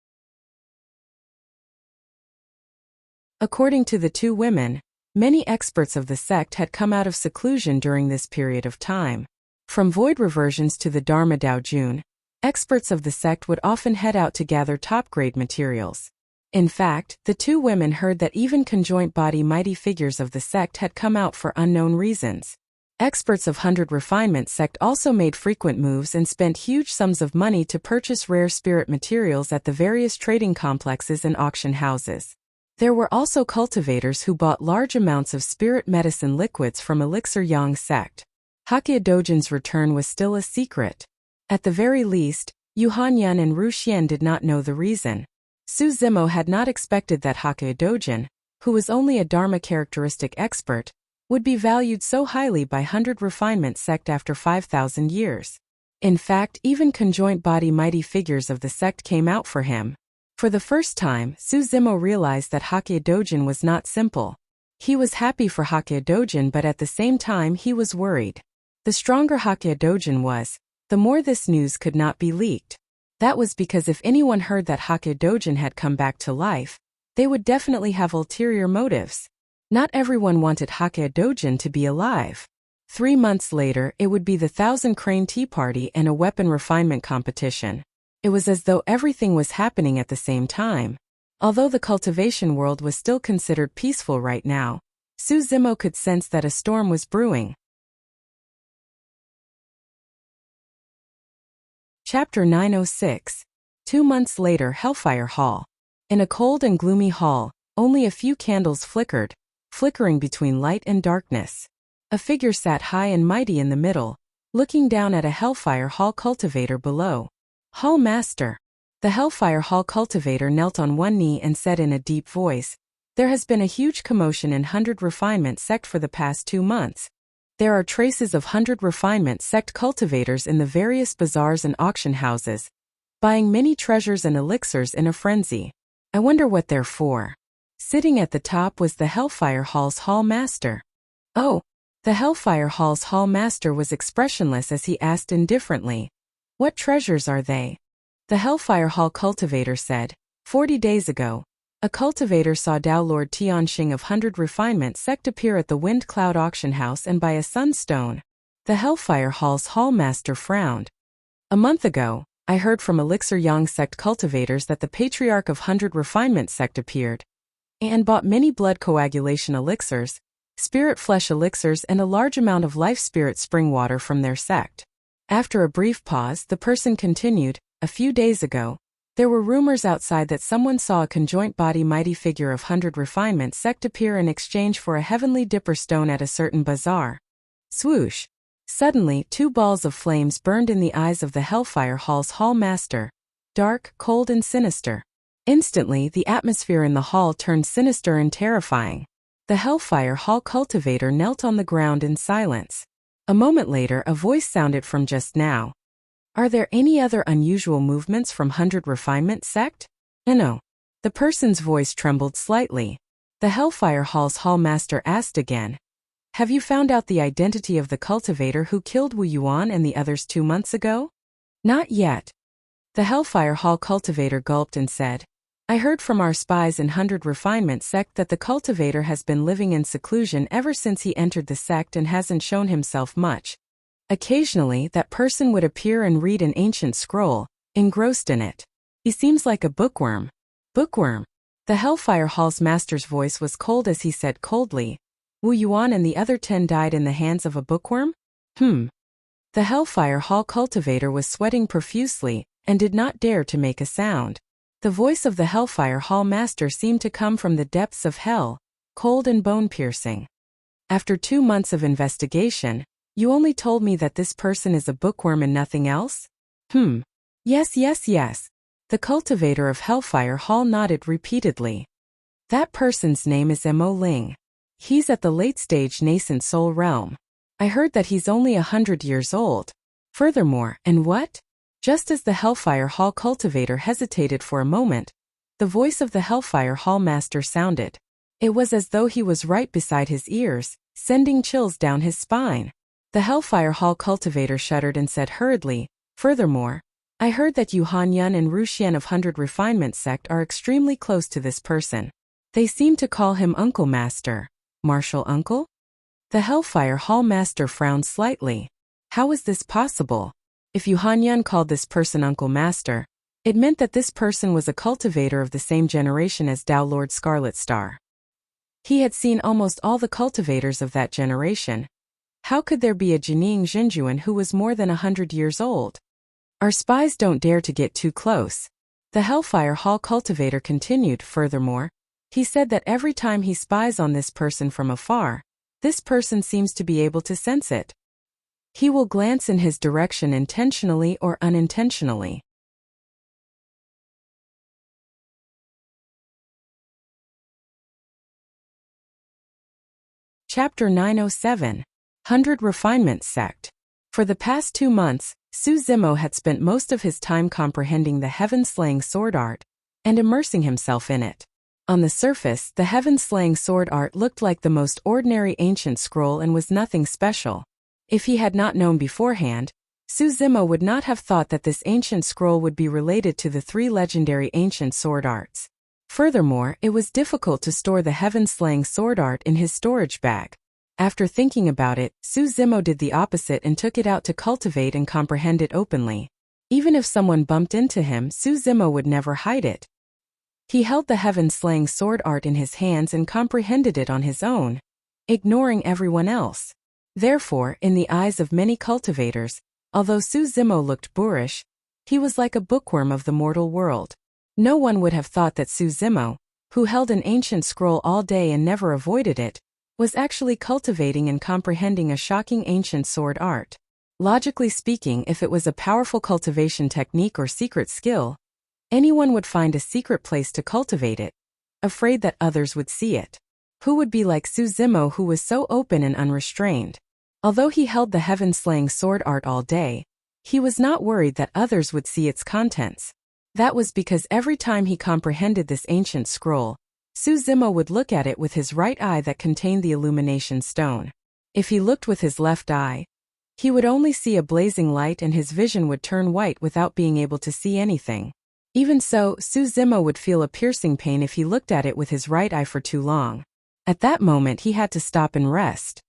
According to the 2 women, many experts of the sect had come out of seclusion during this period of time. From void reversions to the Dharma Dao Jun, experts of the sect would often head out to gather top-grade materials. In fact, the 2 women heard that even conjoint body mighty figures of the sect had come out for unknown reasons. Experts of 100 Refinement sect also made frequent moves and spent huge sums of money to purchase rare spirit materials at the various trading complexes and auction houses. There were also cultivators who bought large amounts of spirit medicine liquids from Elixir Yang sect. Hakea Dojin's return was still a secret. At the very least, Yu Hanyan and Ru Xian did not know the reason. Su Zimo had not expected that Hakea Dojin, who was only a Dharma characteristic expert, would be valued so highly by 100 Refinement sect after 5,000 years. In fact, even conjoint body mighty figures of the sect came out for him. For the first time, Su Zimo realized that Hakea Dojin was not simple. He was happy for Hakea Dojin, but at the same time he was worried. The stronger Hakea Dojin was, the more this news could not be leaked. That was because if anyone heard that Hakea Dojin had come back to life, they would definitely have ulterior motives. Not everyone wanted Hakea Dojin to be alive. 3 months later, it would be the 1,000 Crane Tea Party and a weapon refinement competition. It was as though everything was happening at the same time. Although the cultivation world was still considered peaceful right now, Su Zimo could sense that a storm was brewing. Chapter 906. 2 months later, Hellfire Hall. In a cold and gloomy hall, only a few candles flickered, flickering between light and darkness. A figure sat high and mighty in the middle, looking down at a Hellfire Hall cultivator below. Hall Master. The Hellfire Hall cultivator knelt on one knee and said in a deep voice, "There has been a huge commotion in 100 Refinement sect for the past 2 months. There are traces of 100 Refinement sect cultivators in the various bazaars and auction houses, buying many treasures and elixirs in a frenzy. I wonder what they're for." Sitting at the top was the Hellfire Hall's Hall Master. Oh, the Hellfire Hall's Hall Master was expressionless as he asked indifferently, "What treasures are they?" The Hellfire Hall cultivator said, 40 days ago, a cultivator saw Dao Lord Tianxing of 100 Refinement sect appear at the Wind Cloud auction house and buy a sunstone." The Hellfire Hall's Hall Master frowned. "A month ago, I heard from Elixir Yang sect cultivators that the Patriarch of 100 Refinement sect appeared and bought many blood coagulation elixirs, spirit flesh elixirs, and a large amount of life spirit spring water from their sect." After a brief pause, the person continued, "A few days ago, there were rumors outside that someone saw a conjoint body mighty figure of 100 Refinement sect appear in exchange for a heavenly dipper stone at a certain bazaar." Swoosh! Suddenly, 2 balls of flames burned in the eyes of the Hellfire Hall's Hall Master, dark, cold, and sinister. Instantly, the atmosphere in the hall turned sinister and terrifying. The Hellfire Hall cultivator knelt on the ground in silence. A moment later, a voice sounded from just now. "Are there any other unusual movements from 100 Refinement sect?" No. The person's voice trembled slightly. The Hellfire Hall's Hallmaster asked again. Have you found out the identity of the cultivator who killed Wu Yuan and the others 2 months ago? Not yet. The Hellfire Hall cultivator gulped and said, I heard from our spies in 100 Refinement sect that the cultivator has been living in seclusion ever since he entered the sect and hasn't shown himself much. Occasionally, that person would appear and read an ancient scroll, engrossed in it. He seems like a bookworm. Bookworm? The Hellfire Hall's master's voice was cold as he said coldly, Wu Yuan and the other 10 died in the hands of a bookworm? The Hellfire Hall cultivator was sweating profusely and did not dare to make a sound. The voice of the Hellfire Hall master seemed to come from the depths of hell, cold and bone-piercing. After 2 months of investigation, you only told me that this person is a bookworm and nothing else? Yes. The cultivator of Hellfire Hall nodded repeatedly. That person's name is Mo Ling. He's at the late-stage nascent soul realm. I heard that he's only 100 years old. Furthermore, and what? Just as the Hellfire Hall cultivator hesitated for a moment, the voice of the Hellfire Hall master sounded. It was as though he was right beside his ears, sending chills down his spine. The Hellfire Hall cultivator shuddered and said hurriedly, Furthermore, I heard that Yu Hanyun and Ruxian of 100 Refinement sect are extremely close to this person. They seem to call him Uncle Master. Martial Uncle? The Hellfire Hall master frowned slightly. How is this possible? If Yu Hanyun called this person Uncle Master, it meant that this person was a cultivator of the same generation as Tao Lord Scarlet Star. He had seen almost all the cultivators of that generation. How could there be a Jining Xinjuan who was more than 100 years old? Our spies don't dare to get too close. The Hellfire Hall cultivator continued. Furthermore, he said that every time he spies on this person from afar, this person seems to be able to sense it. He will glance in his direction intentionally or unintentionally. Chapter 907. 100 Refinement Sect. For the past 2 months, Su Zimo had spent most of his time comprehending the heaven-slaying sword art and immersing himself in it. On the surface, the heaven-slaying sword art looked like the most ordinary ancient scroll and was nothing special. If he had not known beforehand, Su Zimo would not have thought that this ancient scroll would be related to the 3 legendary ancient sword arts. Furthermore, it was difficult to store the heaven-slaying sword art in his storage bag. After thinking about it, Su Zimo did the opposite and took it out to cultivate and comprehend it openly. Even if someone bumped into him, Su Zimo would never hide it. He held the heaven-slaying sword art in his hands and comprehended it on his own, ignoring everyone else. Therefore, in the eyes of many cultivators, although Su Zimo looked boorish, he was like a bookworm of the mortal world. No one would have thought that Su Zimo, who held an ancient scroll all day and never avoided it, was actually cultivating and comprehending a shocking ancient sword art. Logically speaking, if it was a powerful cultivation technique or secret skill, anyone would find a secret place to cultivate it, afraid that others would see it. Who would be like Su Zimo, who was so open and unrestrained? Although he held the heaven-slaying sword art all day, he was not worried that others would see its contents. That was because every time he comprehended this ancient scroll, Su Zimo would look at it with his right eye that contained the illumination stone. If he looked with his left eye, he would only see a blazing light and his vision would turn white without being able to see anything. Even so, Su Zimo would feel a piercing pain if he looked at it with his right eye for too long. At that moment he had to stop and rest.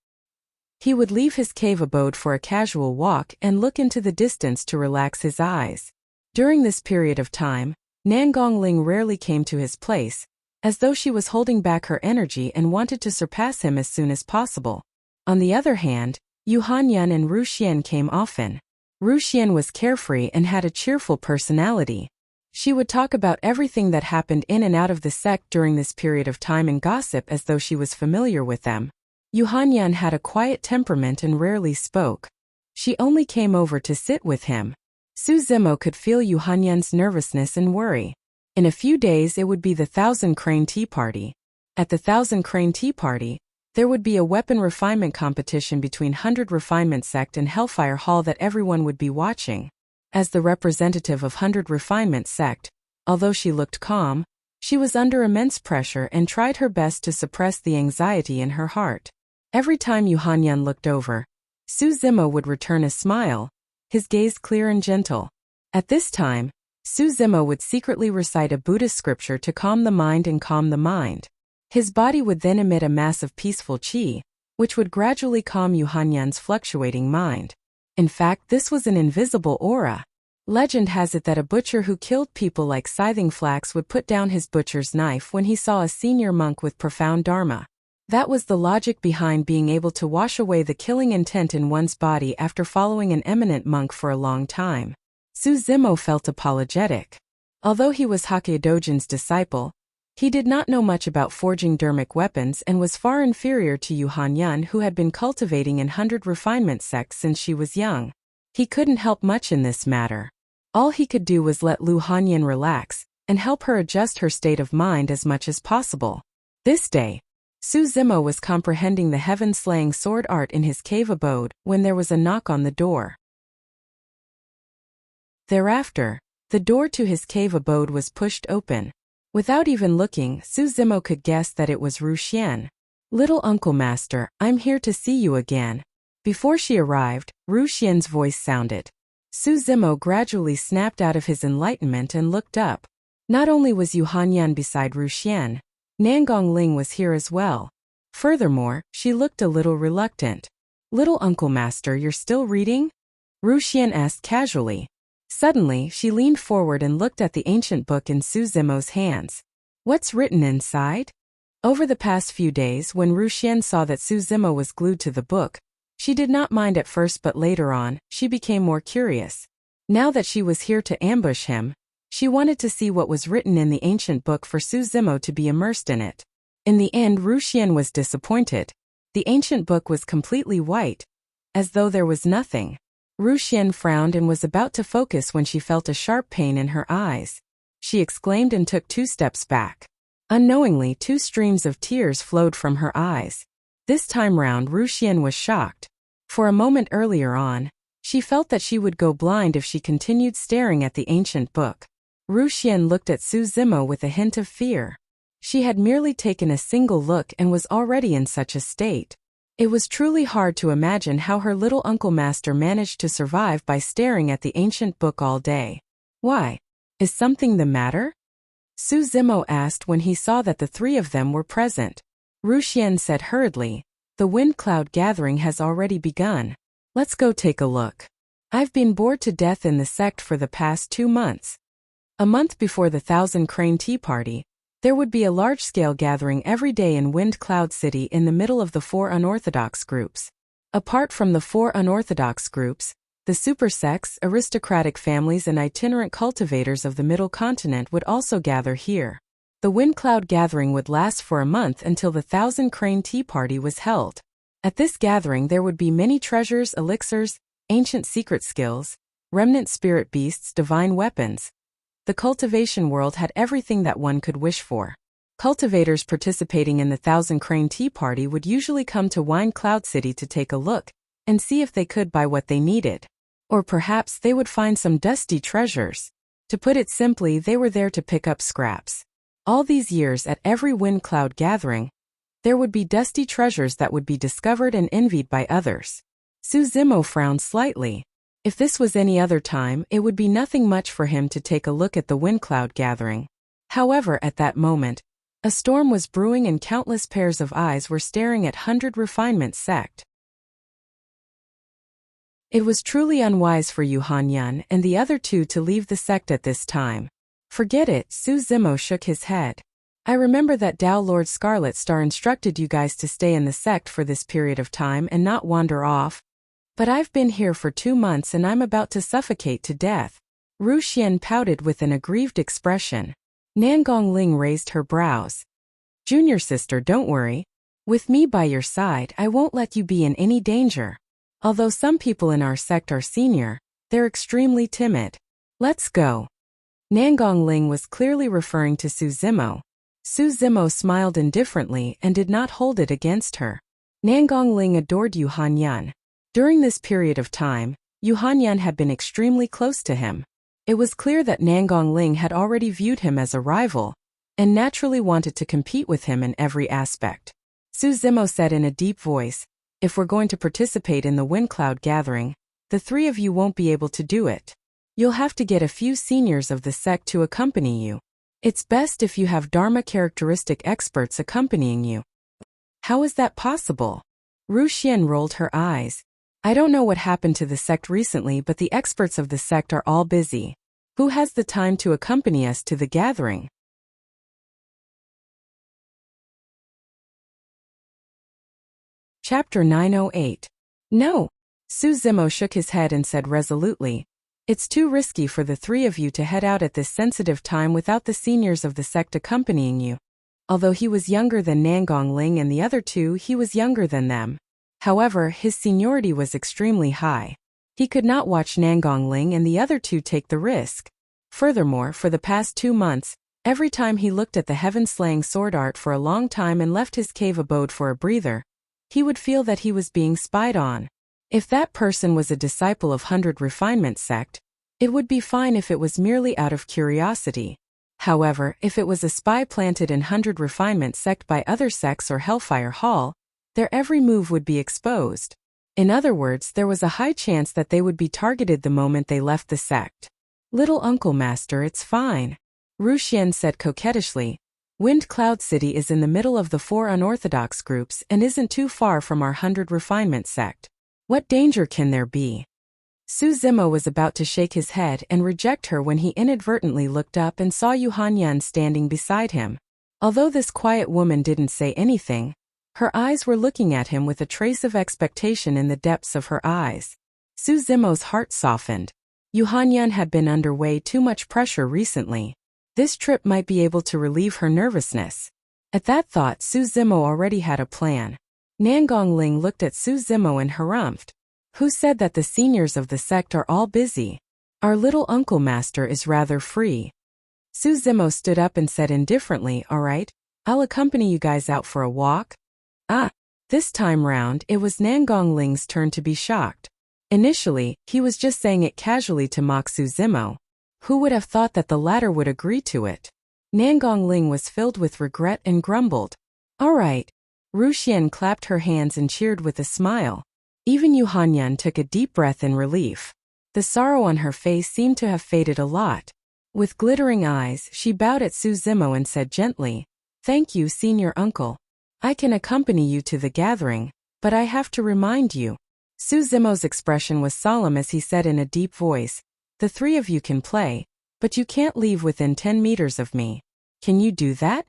He would leave his cave abode for a casual walk and look into the distance to relax his eyes. During this period of time, Nangong Ling rarely came to his place, as though she was holding back her energy and wanted to surpass him as soon as possible. On the other hand, Yu Hanyun and Ruxian came often. Ruxian was carefree and had a cheerful personality. She would talk about everything that happened in and out of the sect during this period of time and gossip as though she was familiar with them. Yu Hanyun had a quiet temperament and rarely spoke. She only came over to sit with him. Su Zimo could feel Yu Hanyun's nervousness and worry. In a few days it would be the 1,000 Crane Tea Party. At the 1,000 Crane Tea Party, there would be a weapon refinement competition between 100 Refinement Sect and Hellfire Hall that everyone would be watching. As the representative of 100 Refinement Sect, although she looked calm, She was under immense pressure and tried her best to suppress the anxiety in her heart. Every time Yu Hanyan looked over, Su Zimo would return a smile, his gaze clear and gentle. At this time, Su Zimo would secretly recite a Buddhist scripture to calm the mind and calm the mind. His body would then emit a mass of peaceful qi, which would gradually calm Yu Hanyan's fluctuating mind. In fact, this was an invisible aura. Legend has it that a butcher who killed people like Scything Flax would put down his butcher's knife when he saw a senior monk with profound dharma. That was the logic behind being able to wash away the killing intent in one's body after following an eminent monk for a long time. Su Zimo felt apologetic. Although he was Hakuya Dojin's disciple, he did not know much about forging dharmic weapons and was far inferior to Yu Hanyan, who had been cultivating in 100 refinement sects since she was young. He couldn't help much in this matter. All he could do was let Lu Hanyan relax and help her adjust her state of mind as much as possible. This day, Su Zimo was comprehending the heaven-slaying sword art in his cave abode when there was a knock on the door. Thereafter, the door to his cave abode was pushed open. Without even looking, Su Zimo could guess that it was Ruxian. "Little Uncle Master, I'm here to see you again." Before she arrived, Ruxian's voice sounded. Su Zimo gradually snapped out of his enlightenment and looked up. Not only was Yu Hanyan beside Ruxian, Nangong Ling was here as well. Furthermore, she looked a little reluctant. "Little Uncle Master, you're still reading?" Ruxian asked casually. Suddenly, she leaned forward and looked at the ancient book in Su Zimo's hands. "What's written inside?" Over the past few days, when Ruxian saw that Su Zimo was glued to the book, she did not mind at first, but later on, she became more curious. Now that she was here to ambush him, she wanted to see what was written in the ancient book for Su Zimo to be immersed in it. In the end, Ruxian was disappointed. The ancient book was completely white, as though there was nothing. Ruxian frowned and was about to focus when she felt a sharp pain in her eyes. She exclaimed and took 2 steps back. Unknowingly, 2 streams of tears flowed from her eyes. This time round, Ruxian was shocked. For a moment earlier on, she felt that she would go blind if she continued staring at the ancient book. Ruxian looked at Su Zimo with a hint of fear. She had merely taken a single look and was already in such a state. It was truly hard to imagine how her little Uncle Master managed to survive by staring at the ancient book all day. "Why? Is something the matter?" Su Zimo asked when he saw that the 3 of them were present. Ruxian said hurriedly, "The wind cloud gathering has already begun. Let's go take a look. I've been bored to death in the sect for the past 2 months." A month before the 1,000 Crane Tea Party, there would be a large-scale gathering every day in Wind Cloud City in the middle of the 4 unorthodox groups. Apart from the 4 unorthodox groups, the super sects, aristocratic families and itinerant cultivators of the Middle Continent would also gather here. The Wind Cloud gathering would last for a month until the 1,000 Crane Tea Party was held. At this gathering there would be many treasures, elixirs, ancient secret skills, remnant spirit beasts, divine weapons. The cultivation world had everything that one could wish for. Cultivators participating in the 1,000 Crane Tea Party would usually come to Wind Cloud City to take a look and see if they could buy what they needed. Or perhaps they would find some dusty treasures. To put it simply, they were there to pick up scraps. All these years at every Wind Cloud gathering, there would be dusty treasures that would be discovered and envied by others. Su Zimo frowned slightly. If this was any other time, it would be nothing much for him to take a look at the Wind Cloud gathering. However, at that moment, a storm was brewing and countless pairs of eyes were staring at 100 Refinement sect. It was truly unwise for Yu Hanyan and the other 2 to leave the sect at this time. "Forget it," Su Zimo shook his head. "I remember that Tao Lord Scarlet Star instructed you guys to stay in the sect for this period of time and not wander off. But I've been here for 2 months and I'm about to suffocate to death." Ruxian pouted with an aggrieved expression. Nangong Ling raised her brows. "Junior sister, don't worry. With me by your side, I won't let you be in any danger. Although some people in our sect are senior, they're extremely timid. Let's go." Nangong Ling was clearly referring to Su Zimo. Su Zimo smiled indifferently and did not hold it against her. Nangong Ling adored Yu Hanyan. During this period of time, Yu Hanyan had been extremely close to him. It was clear that Nangong Ling had already viewed him as a rival, and naturally wanted to compete with him in every aspect. Su Zimo said in a deep voice, "If we're going to participate in the Wind Cloud gathering, the three of you won't be able to do it. You'll have to get a few seniors of the sect to accompany you. It's best if you have Dharma characteristic experts accompanying you." "How is that possible?" Ru Xian rolled her eyes. "I don't know what happened to the sect recently, but the experts of the sect are all busy. Who has the time to accompany us to the gathering?" Chapter 908. "No." Su Zimo shook his head and said resolutely, "It's too risky for the three of you to head out at this sensitive time without the seniors of the sect accompanying you." Although he was younger than Nangong Ling and the other two, he was younger than them. However, his seniority was extremely high. He could not watch Nangong Ling and the other two take the risk. Furthermore, for the past 2 months, every time he looked at the heaven-slaying sword art for a long time and left his cave abode for a breather, he would feel that he was being spied on. If that person was a disciple of 100 Refinement sect, it would be fine if it was merely out of curiosity. However, if it was a spy planted in 100 Refinement sect by other sects or Hellfire Hall, their every move would be exposed. In other words, there was a high chance that they would be targeted the moment they left the sect. "Little Uncle Master, it's fine," Ru Xian said coquettishly. "Wind Cloud City is in the middle of the 4 unorthodox groups and isn't too far from our 100 Refinement sect. What danger can there be?" Su Zimo was about to shake his head and reject her when he inadvertently looked up and saw Yu Hanyan standing beside him. Although this quiet woman didn't say anything, her eyes were looking at him with a trace of expectation in the depths of her eyes. Su Zimo's heart softened. Yu Hanyan had been under way too much pressure recently. This trip might be able to relieve her nervousness. At that thought, Su Zimo already had a plan. Nangong Ling looked at Su Zimo and harumphed. "Who said that the seniors of the sect are all busy? Our little Uncle Master is rather free." Su Zimo stood up and said indifferently, "All right, I'll accompany you guys out for a walk." This time round, it was Nangong Ling's turn to be shocked. Initially, he was just saying it casually to mock Su Zimo. Who would have thought that the latter would agree to it? Nangong Ling was filled with regret and grumbled. "All right." Ru Xian clapped her hands and cheered with a smile. Even Yu Hanyan took a deep breath in relief. The sorrow on her face seemed to have faded a lot. With glittering eyes, she bowed at Su Zimo and said gently, "Thank you, senior uncle. I can accompany you to the gathering, but I have to remind you." Su Zimo's expression was solemn as he said in a deep voice, "The three of you can play, but you can't leave within 10 meters of me. Can you do that?"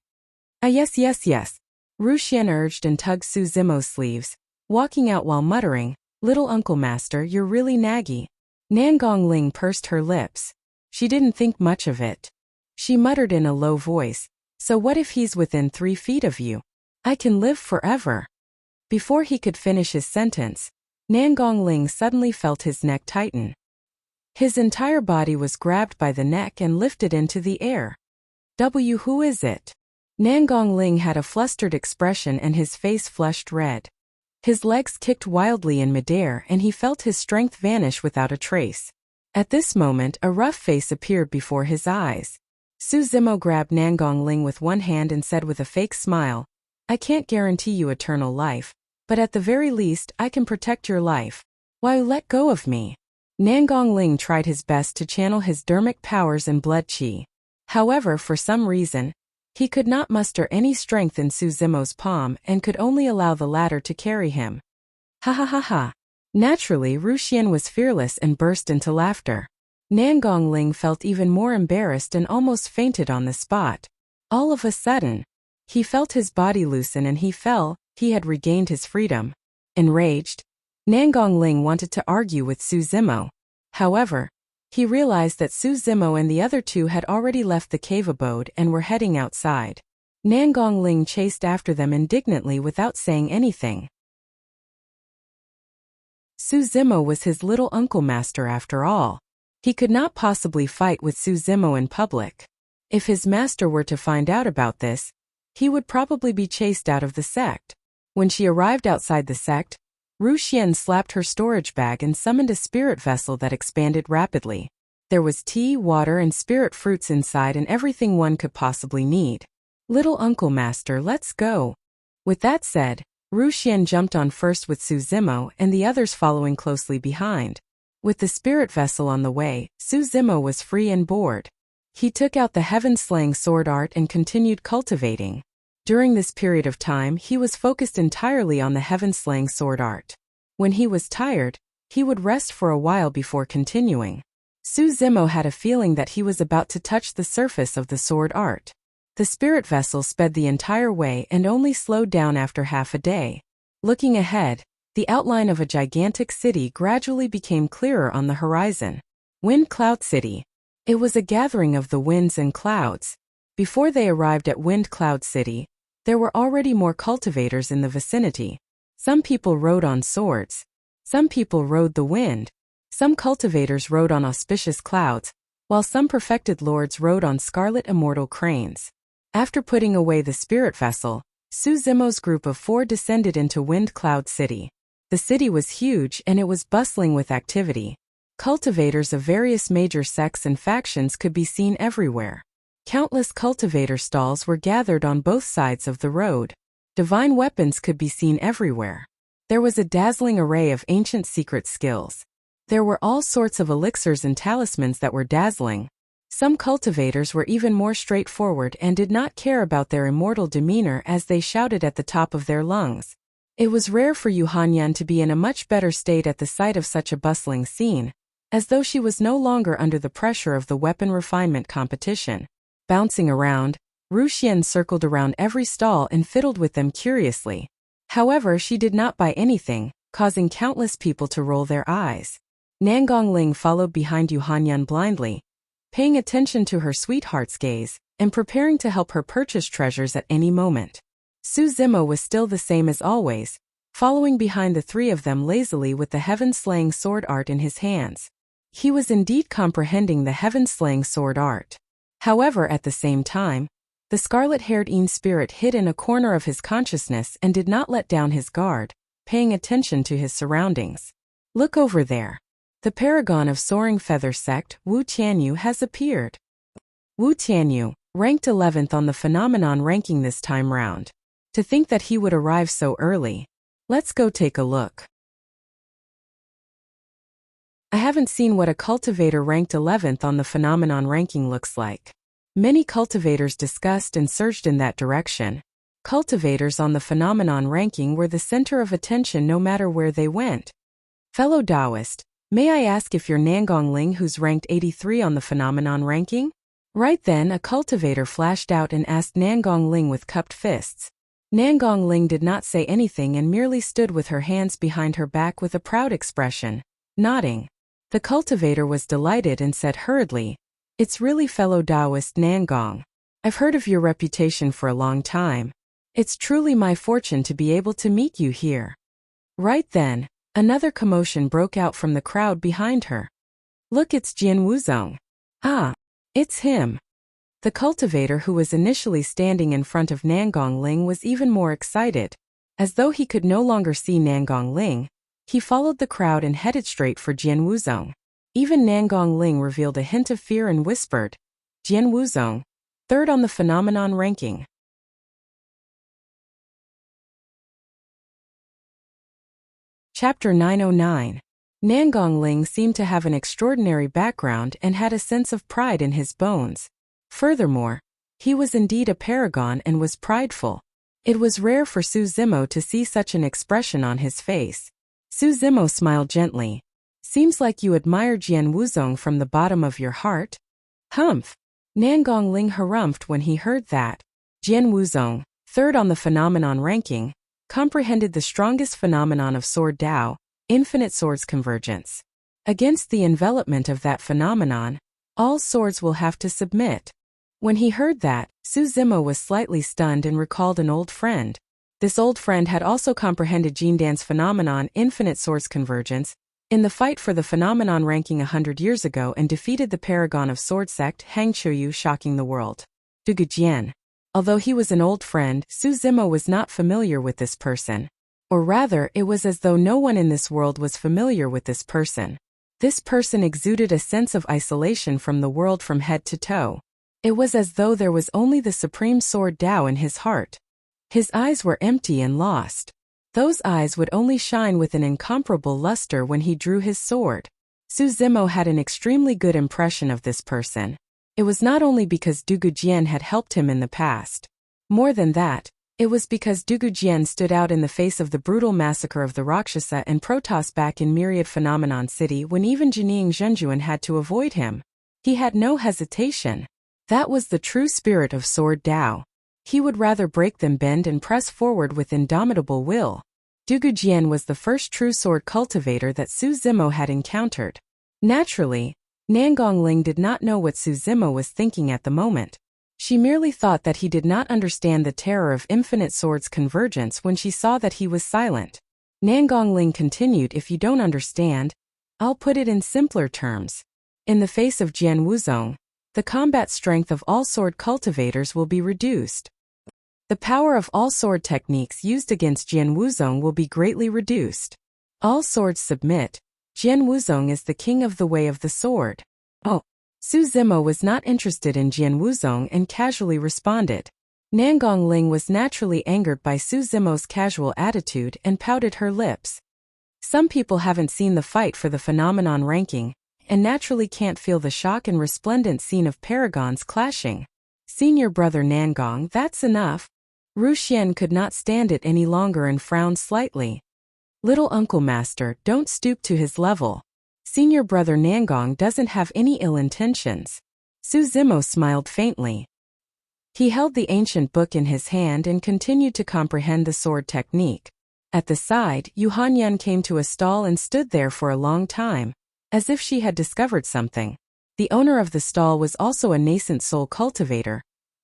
Yes. Ru Xian urged and tugged Su Zimo's sleeves, walking out while muttering, "Little Uncle Master, you're really naggy." Nangong Ling pursed her lips. She didn't think much of it. She muttered in a low voice, "So what if he's within 3 feet of you? I can live forever." Before he could finish his sentence, Nangong Ling suddenly felt his neck tighten. His entire body was grabbed by the neck and lifted into the air. Who is it?" Nangong Ling had a flustered expression and his face flushed red. His legs kicked wildly in midair and he felt his strength vanish without a trace. At this moment, a rough face appeared before his eyes. Su Zimo grabbed Nangong Ling with one hand and said with a fake smile, "I can't guarantee you eternal life, but at the very least I can protect your life. Why let go of me?" Nangong Ling tried his best to channel his dermic powers and blood qi. However, for some reason, he could not muster any strength in Su Zimo's palm and could only allow the latter to carry him. Ha. Naturally, Ru Xian was fearless and burst into laughter. Nangong Ling felt even more embarrassed and almost fainted on the spot. All of a sudden, he felt his body loosen and he fell. He had regained his freedom. Enraged, Nangong Ling wanted to argue with Su Zimo. However, he realized that Su Zimo and the other two had already left the cave abode and were heading outside. Nangong Ling chased after them indignantly without saying anything. Su Zimo was his little Uncle Master after all. He could not possibly fight with Su Zimo in public. If his master were to find out about this, he would probably be chased out of the sect. When she arrived outside the sect, Ru Xian slapped her storage bag and summoned a spirit vessel that expanded rapidly. There was tea, water, and spirit fruits inside and everything one could possibly need. Little Uncle Master, let's go. With that said, Wuxian jumped on first with Su Zimo and the others following closely behind. With the spirit vessel on the way, Su Zimo was free and bored. He took out the heaven-slaying sword art and continued cultivating. During this period of time, he was focused entirely on the heaven-slaying sword art. When he was tired, he would rest for a while before continuing. Su Zimo had a feeling that he was about to touch the surface of the sword art. The spirit vessel sped the entire way and only slowed down after half a day. Looking ahead, the outline of a gigantic city gradually became clearer on the horizon. Wind Cloud City. It was a gathering of the winds and clouds. Before they arrived at Wind Cloud City, there were already more cultivators in the vicinity. Some people rode on swords. Some people rode the wind. Some cultivators rode on auspicious clouds, while some perfected lords rode on scarlet immortal cranes. After putting away the spirit vessel, Su Zimo's group of 4 descended into Wind Cloud City. The city was huge and it was bustling with activity. Cultivators of various major sects and factions could be seen everywhere. Countless cultivator stalls were gathered on both sides of the road. Divine weapons could be seen everywhere. There was a dazzling array of ancient secret skills. There were all sorts of elixirs and talismans that were dazzling. Some cultivators were even more straightforward and did not care about their immortal demeanor as they shouted at the top of their lungs. It was rare for Yu Hanyan to be in a much better state at the sight of such a bustling scene, as though she was no longer under the pressure of the weapon refinement competition. Bouncing around, Wuxian circled around every stall and fiddled with them curiously. However, she did not buy anything, causing countless people to roll their eyes. Ling followed behind Yu Hanyan blindly, paying attention to her sweetheart's gaze, and preparing to help her purchase treasures at any moment. Su Zimo was still the same as always, following behind the 3 of them lazily with the heaven-slaying sword art in his hands. He was indeed comprehending the heaven-slaying sword art. However, at the same time, the scarlet-haired Een spirit hid in a corner of his consciousness and did not let down his guard, paying attention to his surroundings. Look over there. The paragon of soaring feather sect, Wu Tianyu, has appeared. Wu Tianyu, ranked 11th on the phenomenon ranking this time round. To think that he would arrive so early. Let's go take a look. I haven't seen what a cultivator ranked 11th on the phenomenon ranking looks like. Many cultivators discussed and surged in that direction. Cultivators on the phenomenon ranking were the center of attention no matter where they went. Fellow Taoist, may I ask if you're Ling who's ranked 83 on the phenomenon ranking? Right then a cultivator flashed out and asked Ling with cupped fists. Ling did not say anything and merely stood with her hands behind her back with a proud expression, nodding. The cultivator was delighted and said hurriedly, "It's really fellow Taoist Nangong. I've heard of your reputation for a long time. It's truly my fortune to be able to meet you here." Right then, another commotion broke out from the crowd behind her. "Look, it's Jian Wuzong. Ah, it's him." The cultivator who was initially standing in front of Ling was even more excited. As though he could no longer see Ling, he followed the crowd and headed straight for Jian Wuzong. Even Ling revealed a hint of fear and whispered, "Jian Wuzong, 3rd on the phenomenon ranking." Chapter 909. Ling seemed to have an extraordinary background and had a sense of pride in his bones. Furthermore, he was indeed a paragon and was prideful. It was rare for Su Zimo to see such an expression on his face. Su Zimo smiled gently. "Seems like you admire Jian Wuzong from the bottom of your heart." Humph! Ling harumphed when he heard that. Jian Wuzong, 3rd on the phenomenon ranking, comprehended the strongest phenomenon of sword Dao, infinite swords convergence. Against the envelopment of that phenomenon, all swords will have to submit. When he heard that, Su Zimo was slightly stunned and recalled an old friend. This old friend had also comprehended Jindan's phenomenon infinite swords convergence in the fight for the phenomenon ranking 100 years ago and defeated the paragon of sword sect Hang Chuyu, shocking the world. Dugu Jian. Although he was an old friend, Su Zimo was not familiar with this person. Or rather, it was as though no one in this world was familiar with this person. This person exuded a sense of isolation from the world from head to toe. It was as though there was only the supreme sword Tao in his heart. His eyes were empty and lost. Those eyes would only shine with an incomparable luster when he drew his sword. Su Zimo had an extremely good impression of this person. It was not only because Dugu Jian had helped him in the past. More than that, it was because Dugu Jian stood out in the face of the brutal massacre of the Rakshasa and Protoss back in Myriad Phenomenon City when even Jining Zhenjuan had to avoid him. He had no hesitation. That was the true spirit of Sword Tao. He would rather break than bend and press forward with indomitable will. Dugu Jian was the first true sword cultivator that Su Zimo had encountered. Naturally, Nangong Ling did not know what Su Zimo was thinking at the moment. She merely thought that he did not understand the terror of infinite swords convergence when she saw that he was silent. Nangong Ling continued, "If you don't understand, I'll put it in simpler terms. In the face of Jian Wuzong, the combat strength of all sword cultivators will be reduced. The power of all sword techniques used against Jian Wuzong will be greatly reduced. All swords submit. Jian Wuzong is the king of the way of the sword." Oh. Su Zimo was not interested in Jian Wuzong and casually responded. Nangong Ling was naturally angered by Su Zimo's casual attitude and pouted her lips. Some people haven't seen the fight for the phenomenon ranking, and naturally can't feel the shock and resplendent scene of paragons clashing. "Senior brother Nangong, that's enough." Ru Xian could not stand it any longer and frowned slightly. "Little uncle master, don't stoop to his level. Senior brother Nangong doesn't have any ill intentions." Su Zimo smiled faintly. He held the ancient book in his hand and continued to comprehend the sword technique. At the side, Yu Hanyan came to a stall and stood there for a long time, as if she had discovered something. The owner of the stall was also a nascent soul cultivator,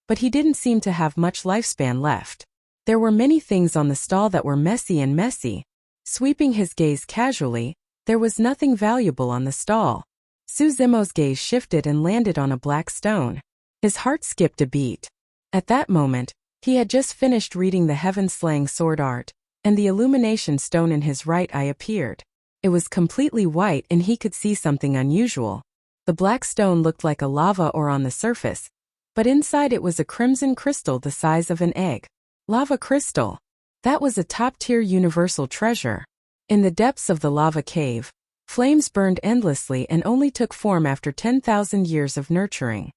but he didn't seem to have much lifespan left. There were many things on the stall that were messy. Sweeping his gaze casually, there was nothing valuable on the stall. Su Zimo's gaze shifted and landed on a black stone. His heart skipped a beat. At that moment, he had just finished reading the heaven-slaying sword art, and the illumination stone in his right eye appeared. It was completely white and he could see something unusual. The black stone looked like a lava ore on the surface, but inside it was a crimson crystal the size of an egg. Lava crystal. That was a top-tier universal treasure. In the depths of the lava cave, flames burned endlessly and only took form after 10,000 years of nurturing.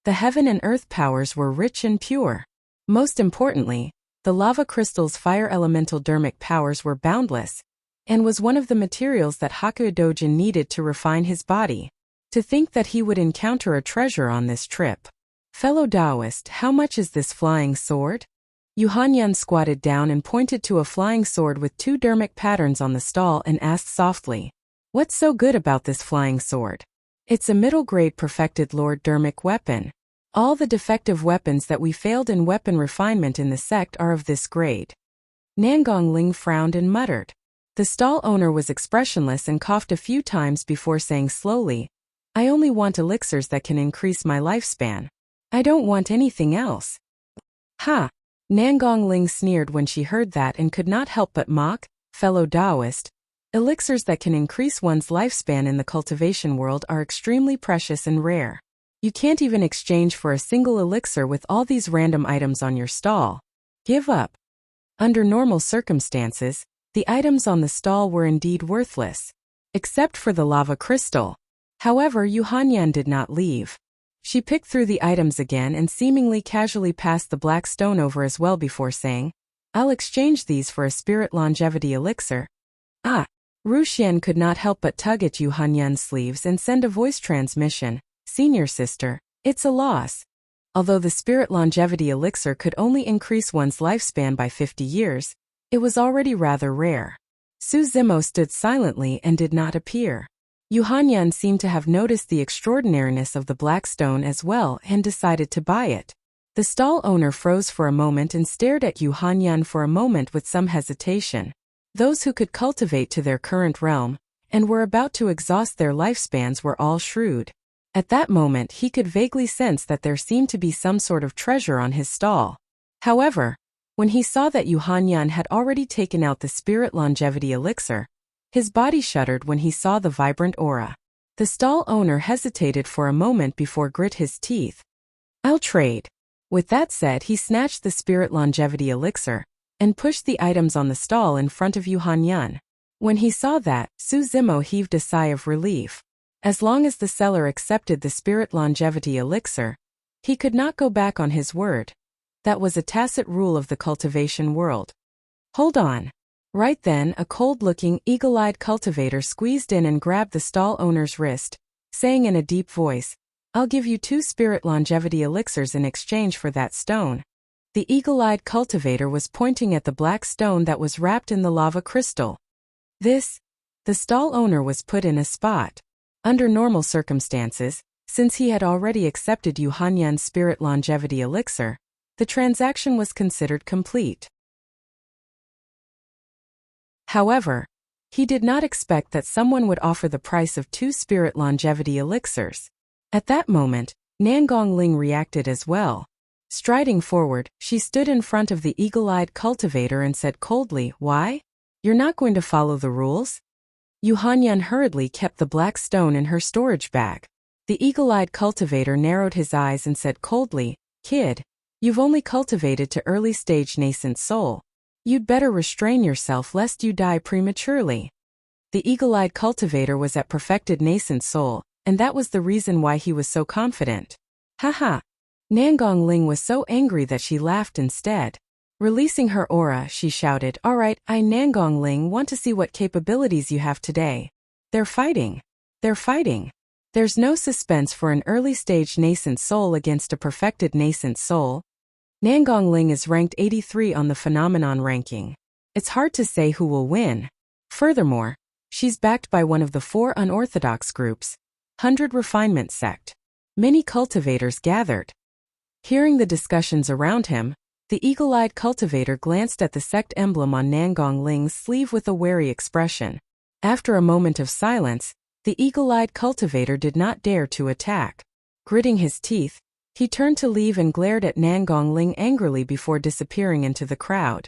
The heaven and earth powers were rich and pure. Most importantly, the lava crystal's fire elemental dermic powers were boundless, and was one of the materials that Haku Dojin needed to refine his body. To think that he would encounter a treasure on this trip. "Fellow Taoist, how much is this flying sword?" Yu Hanyan squatted down and pointed to a flying sword with 2 dermic patterns on the stall and asked softly, "What's so good about this flying sword?" "It's a middle-grade perfected Lord dermic weapon. All the defective weapons that we failed in weapon refinement in the sect are of this grade." Nangong Ling frowned and muttered. The stall owner was expressionless and coughed a few times before saying slowly, "I only want elixirs that can increase my lifespan. I don't want anything else." "Ha!" Nangong Ling sneered when she heard that and could not help but mock. "Fellow Taoist, elixirs that can increase one's lifespan in the cultivation world are extremely precious and rare. You can't even exchange for a single elixir with all these random items on your stall. Give up." Under normal circumstances, the items on the stall were indeed worthless, except for the lava crystal. However, Yu Hanyan did not leave. She picked through the items again and seemingly casually passed the black stone over as well before saying, "I'll exchange these for a spirit longevity elixir." "Ah!" Ru Xian could not help but tug at Yu Hanyan's sleeves and send a voice transmission, "Senior sister, it's a loss." Although the spirit longevity elixir could only increase one's lifespan by 50 years, it was already rather rare. Su Zimo stood silently and did not appear. Yu Hanyan seemed to have noticed the extraordinariness of the black stone as well and decided to buy it. The stall owner froze for a moment and stared at Yu Hanyan for a moment with some hesitation. Those who could cultivate to their current realm, and were about to exhaust their lifespans were all shrewd. At that moment he could vaguely sense that there seemed to be some sort of treasure on his stall. However, when he saw that Yu Hanyan had already taken out the spirit longevity elixir, his body shuddered when he saw the vibrant aura. The stall owner hesitated for a moment before grit his teeth. I'll trade. With that said, he snatched the spirit longevity elixir and pushed the items on the stall in front of Yu Hanyan. When he saw that, Su Zimo heaved a sigh of relief. As long as the seller accepted the spirit longevity elixir, he could not go back on his word. That was a tacit rule of the cultivation world. Hold on. Right then, a cold-looking, eagle-eyed cultivator squeezed in and grabbed the stall owner's wrist, saying in a deep voice, I'll give you 2 spirit longevity elixirs in exchange for that stone. The eagle-eyed cultivator was pointing at the black stone that was wrapped in the lava crystal. The stall owner was put in a spot. Under normal circumstances, since he had already accepted Yu Hanyan's spirit longevity elixir, the transaction was considered complete. However, he did not expect that someone would offer the price of 2 spirit longevity elixirs. At that moment, Nangong Ling reacted as well. Striding forward, she stood in front of the eagle-eyed cultivator and said coldly, Why? You're not going to follow the rules? Yu Hanyan hurriedly kept the black stone in her storage bag. The eagle-eyed cultivator narrowed his eyes and said coldly, Kid, you've only cultivated to early-stage nascent soul. You'd better restrain yourself lest you die prematurely. The eagle-eyed cultivator was at perfected nascent soul, and that was the reason why he was so confident. Haha. Nangong Ling was so angry that she laughed instead. Releasing her aura, she shouted, All right, I Nangong Ling want to see what capabilities you have today. They're fighting. There's no suspense for an early-stage nascent soul against a perfected nascent soul. Nangong Ling is ranked 83 on the phenomenon ranking. It's hard to say who will win. Furthermore, she's backed by one of the 4 unorthodox groups, 100 Refinement Sect. Many cultivators gathered. Hearing the discussions around him, the eagle-eyed cultivator glanced at the sect emblem on Nangong Ling's sleeve with a wary expression. After a moment of silence, the eagle-eyed cultivator did not dare to attack. Gritting his teeth, he turned to leave and glared at Nangong Ling angrily before disappearing into the crowd.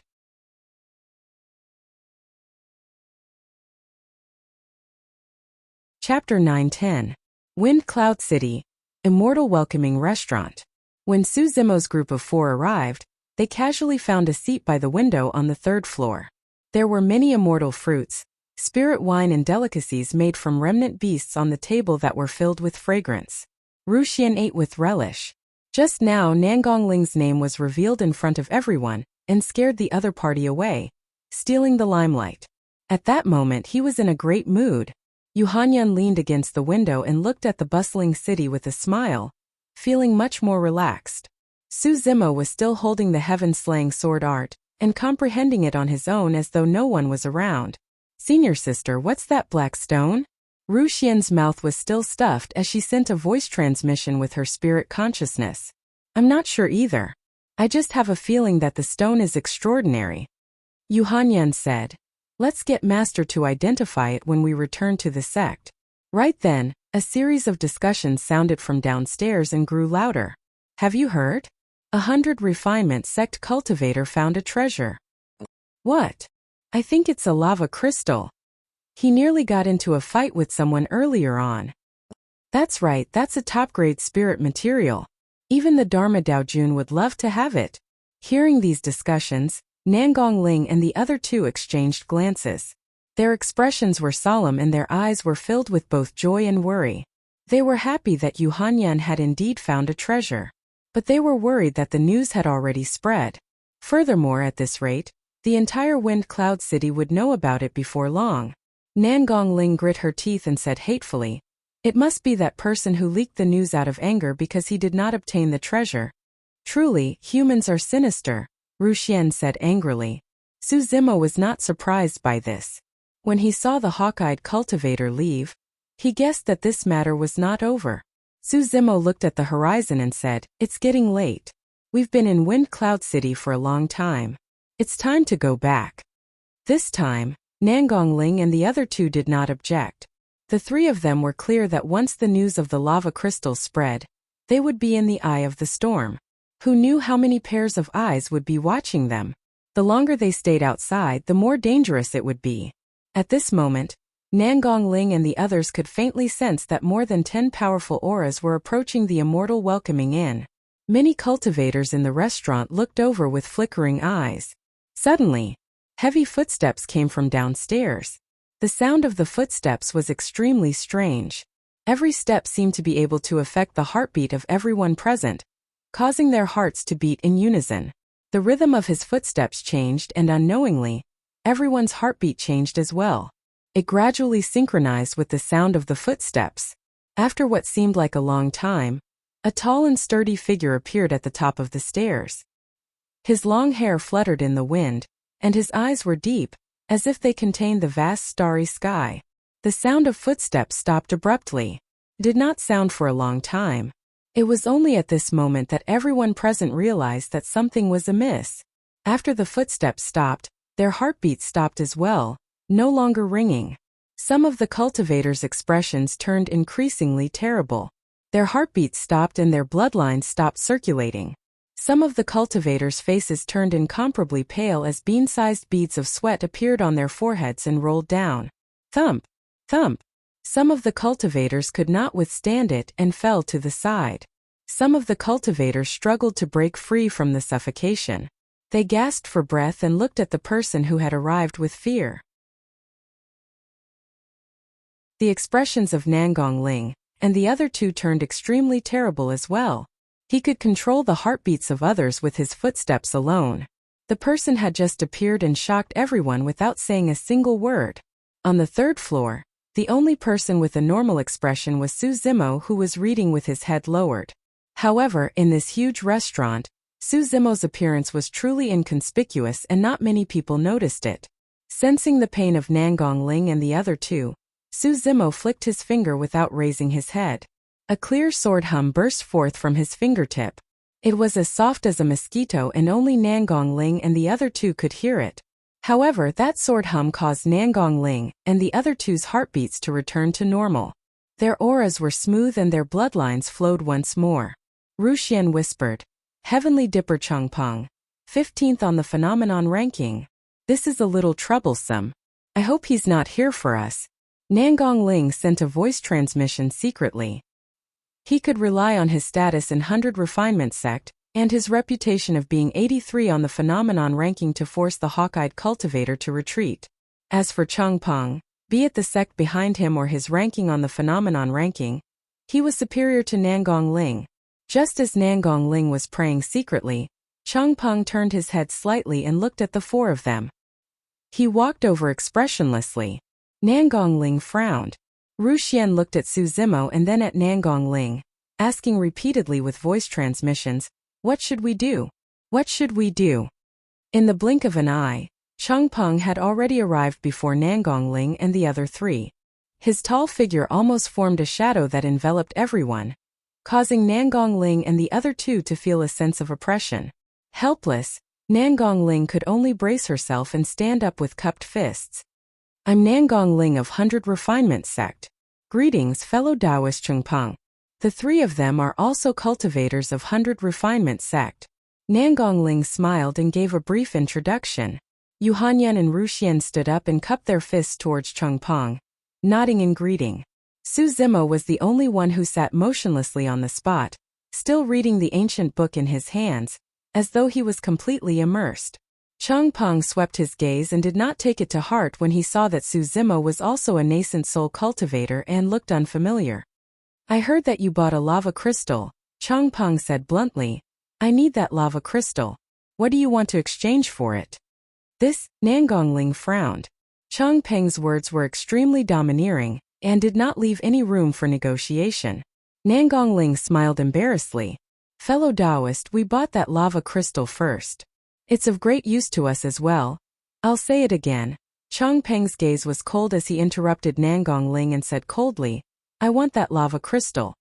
Chapter 9-10. Wind Cloud City, Immortal Welcoming Restaurant. When Su Zimo's group of 4 arrived, they casually found a seat by the window on the 3rd floor. There were many immortal fruits, spirit wine and delicacies made from remnant beasts on the table that were filled with fragrance. Wuxia ate with relish. Just now Nangong Ling's name was revealed in front of everyone, and scared the other party away, stealing the limelight. At that moment he was in a great mood. Yu Hanyan leaned against the window and looked at the bustling city with a smile, feeling much more relaxed. Su Zimo was still holding the heaven-slaying sword art, and comprehending it on his own as though no one was around. Senior sister, what's that black stone? Wuxia's mouth was still stuffed as she sent a voice transmission with her spirit consciousness. I'm not sure either. I just have a feeling that the stone is extraordinary. Yu Hanyan said. Let's get Master to identify it when we return to the sect. Right then, a series of discussions sounded from downstairs and grew louder. Have you heard? 100 Refinement Sect cultivator found a treasure. What? I think it's a lava crystal. He nearly got into a fight with someone earlier on. That's right, that's a top-grade spirit material. Even the Dharma Daojun would love to have it. Hearing these discussions, Nangong Ling and the other 2 exchanged glances. Their expressions were solemn and their eyes were filled with both joy and worry. They were happy that Yu Hanyan had indeed found a treasure. But they were worried that the news had already spread. Furthermore, at this rate, the entire Wind Cloud City would know about it before long. Nangong Ling grit her teeth and said hatefully, It must be that person who leaked the news out of anger because he did not obtain the treasure. Truly, humans are sinister, Wuxia said angrily. Su Zimo was not surprised by this. When he saw the hawk-eyed cultivator leave, he guessed that this matter was not over. Su Zimo looked at the horizon and said, It's getting late. We've been in Wind Cloud City for a long time. It's time to go back. This time, Nangong Ling and the other 2 did not object. The 3 of them were clear that once the news of the lava crystals spread, they would be in the eye of the storm. Who knew how many pairs of eyes would be watching them? The longer they stayed outside, the more dangerous it would be. At this moment, Nangong Ling and the others could faintly sense that more than 10 powerful auras were approaching the immortal welcoming inn. Many cultivators in the restaurant looked over with flickering eyes. Suddenly, heavy footsteps came from downstairs. The sound of the footsteps was extremely strange. Every step seemed to be able to affect the heartbeat of everyone present, causing their hearts to beat in unison. The rhythm of his footsteps changed, and unknowingly, everyone's heartbeat changed as well. It gradually synchronized with the sound of the footsteps. After what seemed like a long time, a tall and sturdy figure appeared at the top of the stairs. His long hair fluttered in the wind, and his eyes were deep, as if they contained the vast starry sky. The sound of footsteps stopped abruptly. It did not sound for a long time. It was only at this moment that everyone present realized that something was amiss. After the footsteps stopped, their heartbeats stopped as well, no longer ringing. Some of the cultivators' expressions turned increasingly terrible. Their heartbeats stopped and their bloodlines stopped circulating. Some of the cultivators' faces turned incomparably pale as bean-sized beads of sweat appeared on their foreheads and rolled down. Thump! Thump! Some of the cultivators could not withstand it and fell to the side. Some of the cultivators struggled to break free from the suffocation. They gasped for breath and looked at the person who had arrived with fear. The expressions of Nangong Ling and the other two turned extremely terrible as well. He could control the heartbeats of others with his footsteps alone. The person had just appeared and shocked everyone without saying a single word. On the third floor, the only person with a normal expression was Su Zimo, who was reading with his head lowered. However, in this huge restaurant, Su Zimo's appearance was truly inconspicuous and not many people noticed it. Sensing the pain of Nangong Ling and the other two, Su Zimo flicked his finger without raising his head. A clear sword hum burst forth from his fingertip. It was as soft as a mosquito and only Nangong Ling and the other two could hear it. However, that sword hum caused Nangong Ling and the other two's heartbeats to return to normal. Their auras were smooth and their bloodlines flowed once more. Wuxia whispered, "Heavenly Dipper Changpeng, 15th on the phenomenon ranking. This is a little troublesome. I hope he's not here for us." Nangong Ling sent a voice transmission secretly. He could rely on his status in 100 Refinement Sect and his reputation of being 83 on the phenomenon ranking to force the hawk-eyed cultivator to retreat. As for Changpeng, be it the sect behind him or his ranking on the phenomenon ranking, he was superior to Nangong Ling. Just as Nangong Ling was praying secretly, Changpeng turned his head slightly and looked at the four of them. He walked over expressionlessly. Nangong Ling frowned. Wuxia looked at Su Zimo and then at Nangong Ling, asking repeatedly with voice transmissions, "What should we do? What should we do?" In the blink of an eye, Changpeng had already arrived before Nangong Ling and the other three. His tall figure almost formed a shadow that enveloped everyone, causing Nangong Ling and the other two to feel a sense of oppression. Helpless, Nangong Ling could only brace herself and stand up with cupped fists. "I'm Nangong Ling of 100 Refinement Sect. Greetings, fellow Taoist Changpeng. The three of them are also cultivators of 100 Refinement Sect." Nangong Ling smiled and gave a brief introduction. Yu Hanyan and Wuxia stood up and cupped their fists towards Changpeng, nodding in greeting. Su Zimo was the only one who sat motionlessly on the spot, still reading the ancient book in his hands, as though he was completely immersed. Changpeng swept his gaze and did not take it to heart when he saw that Su Zimo was also a nascent soul cultivator and looked unfamiliar. "I heard that you bought a lava crystal," Changpeng said bluntly. "I need that lava crystal. What do you want to exchange for it?" This, Nangong Ling frowned. Changpeng's words were extremely domineering and did not leave any room for negotiation. Nangong Ling smiled embarrassedly. "Fellow Taoist, we bought that lava crystal first. It's of great use to us as well. I'll say it again." Changpeng's gaze was cold as he interrupted Nangong Ling and said coldly, "I want that lava crystal.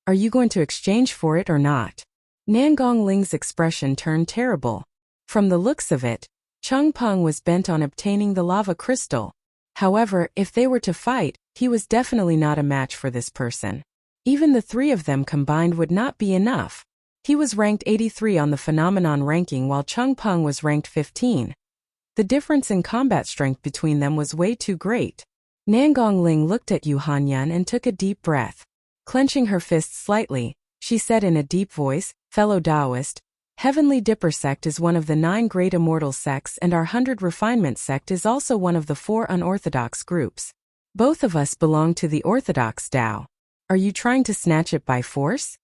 Are you going to exchange for it or not?" Nangong Ling's expression turned terrible. From the looks of it, Changpeng was bent on obtaining the lava crystal. However, if they were to fight, he was definitely not a match for this person. Even the three of them combined would not be enough. He was ranked 83 on the phenomenon ranking while Changpeng was ranked 15. The difference in combat strength between them was way too great. Nangongling looked at Yu Hanyan and took a deep breath. Clenching her fists slightly, she said in a deep voice, "Fellow Taoist, Heavenly Dipper sect is one of the 9 great immortal sects, and our 100 Refinement sect is also one of the 4 unorthodox groups. Both of us belong to the orthodox Tao. Are you trying to snatch it by force?"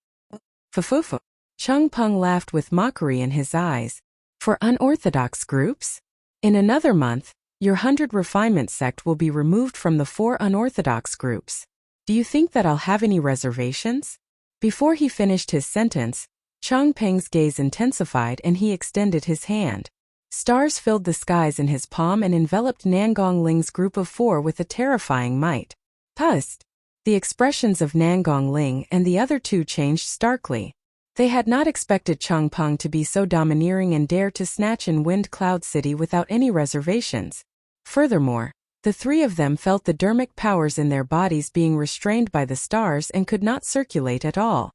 Fufufu. Cheng Peng laughed with mockery in his eyes. "For unorthodox groups? In another month, your 100 Refinement sect will be removed from the 4 unorthodox groups. Do you think that I'll have any reservations?" Before he finished his sentence, Cheng Peng's gaze intensified and he extended his hand. Stars filled the skies in his palm and enveloped Nangongling's group of 4 with a terrifying might. Pust! The expressions of Nangongling and the other 2 changed starkly. They had not expected Cheng Peng to be so domineering and dare to snatch in Wind Cloud City without any reservations. Furthermore, the 3 of them felt the dermic powers in their bodies being restrained by the stars and could not circulate at all.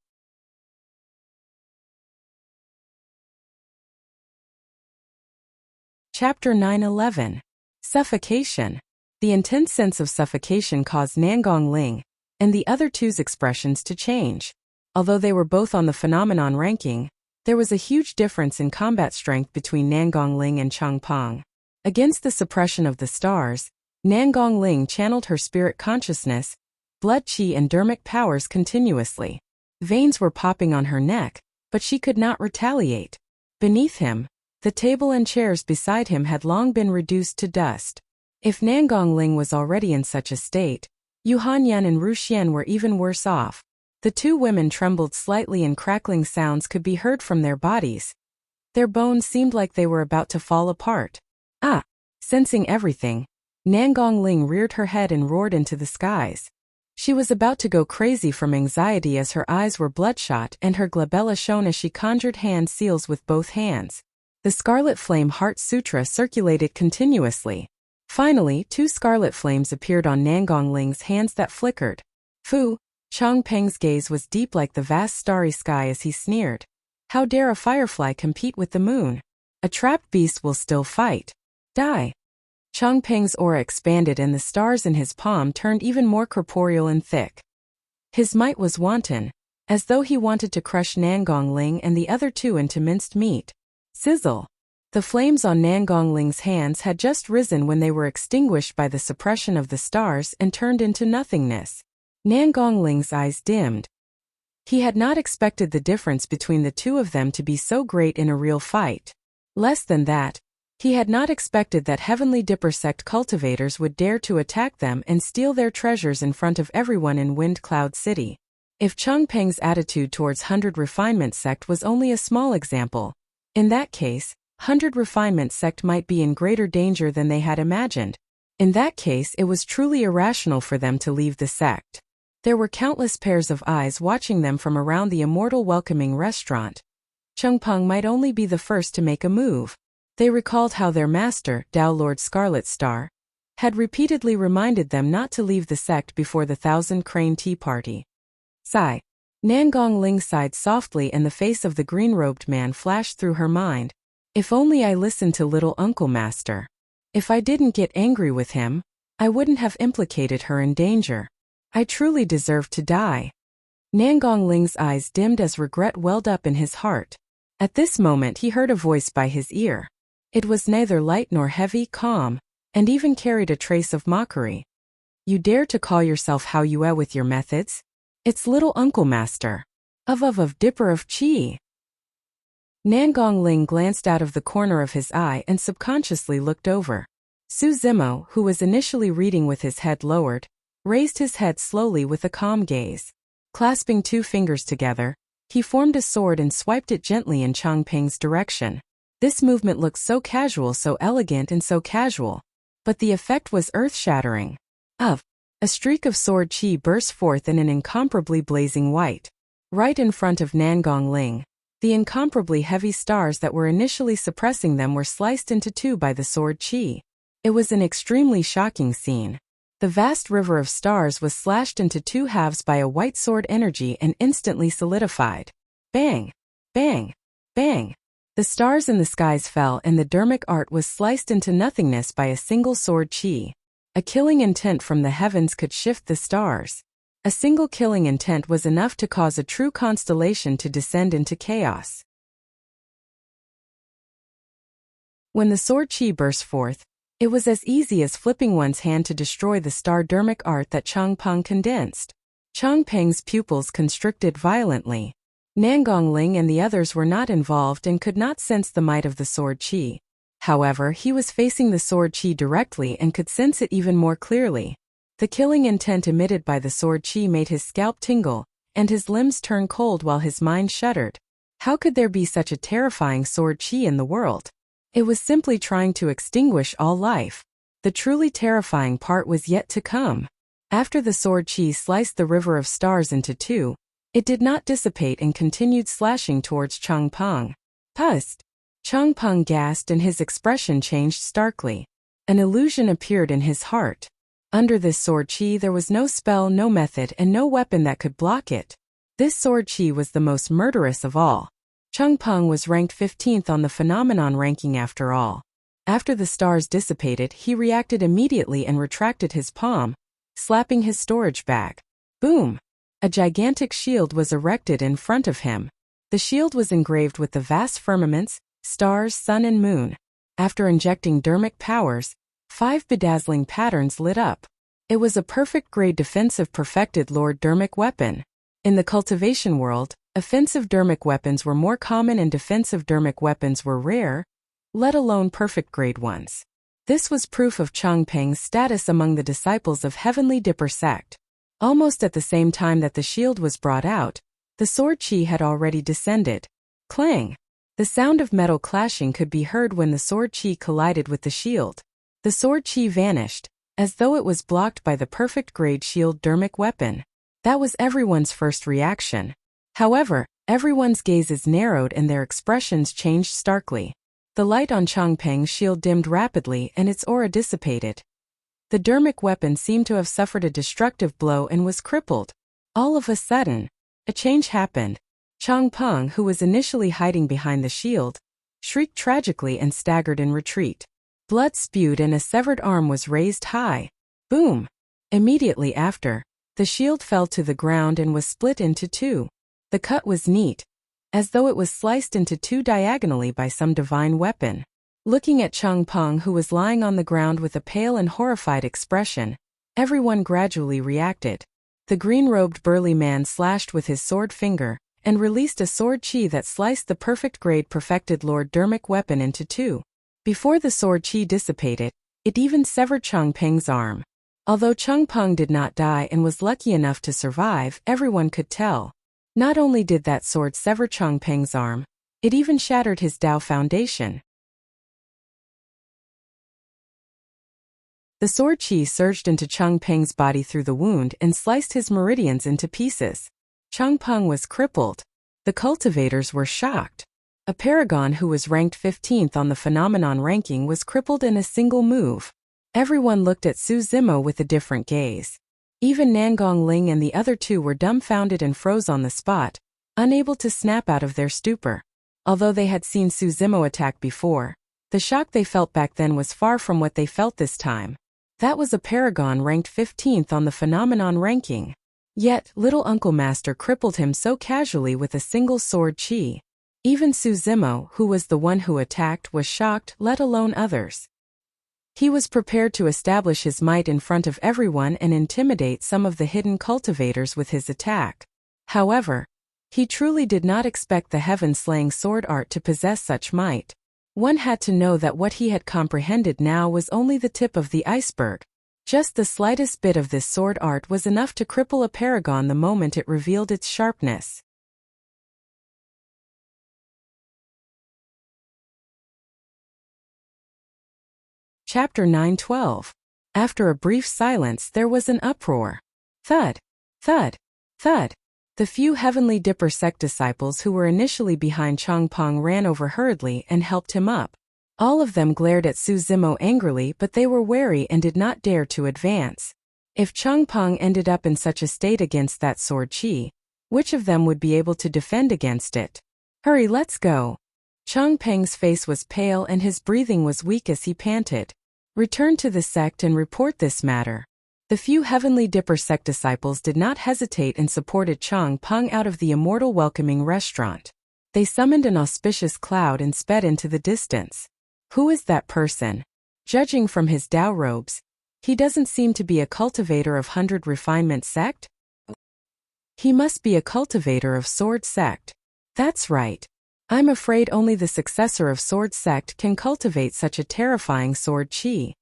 Chapter 9-11. Suffocation. The intense sense of suffocation caused Nangongling and the other 2's expressions to change. Although they were both on the phenomenon ranking, there was a huge difference in combat strength between Nangongling and Cheng Peng. Against the suppression of the stars, Nangongling channeled her spirit consciousness, blood qi and dermic powers continuously. Veins were popping on her neck, but she could not retaliate. Beneath him, the table and chairs beside him had long been reduced to dust. If Nangongling was already in such a state, Yu Hanyan and Ruxian were even worse off. The 2 women trembled slightly and crackling sounds could be heard from their bodies. Their bones seemed like they were about to fall apart. Ah! Sensing everything, Nangongling reared her head and roared into the skies. She was about to go crazy from anxiety as her eyes were bloodshot and her glabella shone as she conjured hand seals with both hands. The Scarlet Flame Heart Sutra circulated continuously. Finally, 2 scarlet flames appeared on Nangongling's hands that flickered. Fu! Cheng Peng's gaze was deep like the vast starry sky as he sneered. How dare a firefly compete with the moon? A trapped beast will still fight. Die! Cheng Peng's aura expanded and the stars in his palm turned even more corporeal and thick. His might was wanton, as though he wanted to crush Nangongling and the other 2 into minced meat. Sizzle! The flames on Nangongling's hands had just risen when they were extinguished by the suppression of the stars and turned into nothingness. Nangongling's eyes dimmed. He had not expected the difference between the 2 of them to be so great in a real fight. Less than that, he had not expected that Heavenly Dipper sect cultivators would dare to attack them and steal their treasures in front of everyone in Wind Cloud City. If Cheng Peng's attitude towards 100 Refinement sect was only a small example, in that case, 100 Refinement sect might be in greater danger than they had imagined. In that case, it was truly irrational for them to leave the sect. There were countless pairs of eyes watching them from around the immortal welcoming restaurant. Cheng Peng might only be the first to make a move. They recalled how their master, Tao Lord Scarlet Star, had repeatedly reminded them not to leave the sect before the 1,000 Crane Tea Party. Sigh. Nangongling sighed softly and the face of the green-robed man flashed through her mind. If only I listened to little Uncle Master. If I didn't get angry with him, I wouldn't have implicated her in danger. I truly deserved to die. Nangongling's eyes dimmed as regret welled up in his heart. At this moment he heard a voice by his ear. It was neither light nor heavy, calm, and even carried a trace of mockery. You dare to call yourself Hao Yue with your methods? It's little Uncle Master. Of Dipper of Qi. Nangongling glanced out of the corner of his eye and subconsciously looked over. Su Zimo, who was initially reading with his head lowered, raised his head slowly with a calm gaze. Clasping 2 fingers together, he formed a sword and swiped it gently in Cheng Peng's direction. This movement looked so casual, so elegant and so casual. But the effect was earth-shattering. A streak of sword qi burst forth in an incomparably blazing white. Right in front of Nangongling, the incomparably heavy stars that were initially suppressing them were sliced into 2 by the sword qi. It was an extremely shocking scene. The vast river of stars was slashed into 2 halves by a white sword energy and instantly solidified. Bang! Bang! Bang! The stars in the skies fell and the dermic art was sliced into nothingness by a single sword chi. A killing intent from the heavens could shift the stars. A single killing intent was enough to cause a true constellation to descend into chaos. When the sword chi burst forth, it was as easy as flipping one's hand to destroy the star dermic art that Changpeng condensed. Changpeng's pupils constricted violently. Nangong Ling and the others were not involved and could not sense the might of the sword chi. However, he was facing the sword chi directly and could sense it even more clearly. The killing intent emitted by the sword chi made his scalp tingle, and his limbs turn cold while his mind shuddered. How could there be such a terrifying sword chi in the world? It was simply trying to extinguish all life. The truly terrifying part was yet to come. After the sword chi sliced the river of stars into two, it did not dissipate and continued slashing towards Changpeng. Pust! Changpeng gasped and his expression changed starkly. An illusion appeared in his heart. Under this sword chi there was no spell, no method, and no weapon that could block it. This sword chi was the most murderous of all. Changpeng was ranked 15th on the phenomenon ranking after all. After the stars dissipated, he reacted immediately and retracted his palm, slapping his storage bag. Boom! A gigantic shield was erected in front of him. The shield was engraved with the vast firmaments, stars, sun and moon. After injecting dermic powers, 5 bedazzling patterns lit up. It was a perfect-grade defensive perfected Lord dermic weapon. In the cultivation world, offensive dermic weapons were more common and defensive dermic weapons were rare, let alone perfect-grade ones. This was proof of Changpeng's status among the disciples of Heavenly Dipper sect. Almost at the same time that the shield was brought out, the sword chi had already descended. Clang! The sound of metal clashing could be heard when the sword chi collided with the shield. The sword chi vanished, as though it was blocked by the perfect-grade shield dermic weapon. That was everyone's first reaction. However, everyone's gazes narrowed and their expressions changed starkly. The light on Changpeng's shield dimmed rapidly and its aura dissipated. The dermic weapon seemed to have suffered a destructive blow and was crippled. All of a sudden, a change happened. Changpeng, who was initially hiding behind the shield, shrieked tragically and staggered in retreat. Blood spewed and a severed arm was raised high. Boom! Immediately after, the shield fell to the ground and was split into two. The cut was neat, as though it was sliced into two diagonally by some divine weapon. Looking at Changpeng, who was lying on the ground with a pale and horrified expression, everyone gradually reacted. The green-robed burly man slashed with his sword finger, and released a sword chi that sliced the perfect-grade perfected Lord dermic weapon into two. Before the sword chi dissipated, it even severed Changpeng's arm. Although Changpeng did not die and was lucky enough to survive, everyone could tell. Not only did that sword sever Changpeng's arm, it even shattered his Dao foundation. The sword chi surged into Changpeng's body through the wound and sliced his meridians into pieces. Changpeng was crippled. The cultivators were shocked. A paragon who was ranked 15th on the phenomenon ranking was crippled in a single move. Everyone looked at Su Zimo with a different gaze. Even Nangong Ling and the other two were dumbfounded and froze on the spot, unable to snap out of their stupor. Although they had seen Su Zimo attack before, the shock they felt back then was far from what they felt this time. That was a paragon ranked 15th on the phenomenon ranking. Yet, Little Uncle Master crippled him so casually with a single sword chi. Even Su Zimo, who was the one who attacked, was shocked, let alone others. He was prepared to establish his might in front of everyone and intimidate some of the hidden cultivators with his attack. However, he truly did not expect the heaven-slaying sword art to possess such might. One had to know that what he had comprehended now was only the tip of the iceberg. Just the slightest bit of this sword art was enough to cripple a paragon the moment it revealed its sharpness. Chapter 9:12. After a brief silence there was an uproar. Thud! Thud! Thud! The few Heavenly Dipper sect disciples who were initially behind Changpeng ran over hurriedly and helped him up. All of them glared at Su Zimo angrily, but they were wary and did not dare to advance. If Changpeng ended up in such a state against that sword chi, which of them would be able to defend against it? Hurry, let's go. Chang Peng's face was pale and his breathing was weak as he panted. Return to the sect and report this matter. The few Heavenly Dipper sect disciples did not hesitate and supported Chang Peng out of the immortal welcoming restaurant. They summoned an auspicious cloud and sped into the distance. Who is that person? Judging from his Dao robes, he doesn't seem to be a cultivator of 100 Refinement sect? He must be a cultivator of Sword sect. That's right. I'm afraid only the successor of Sword sect can cultivate such a terrifying sword chi.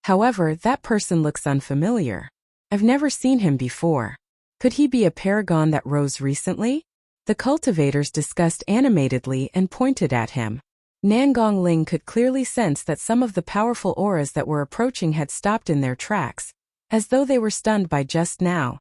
However, that person looks unfamiliar. I've never seen him before. Could he be a paragon that rose recently? The cultivators discussed animatedly and pointed at him. Nangong Ling could clearly sense that some of the powerful auras that were approaching had stopped in their tracks, as though they were stunned by just now.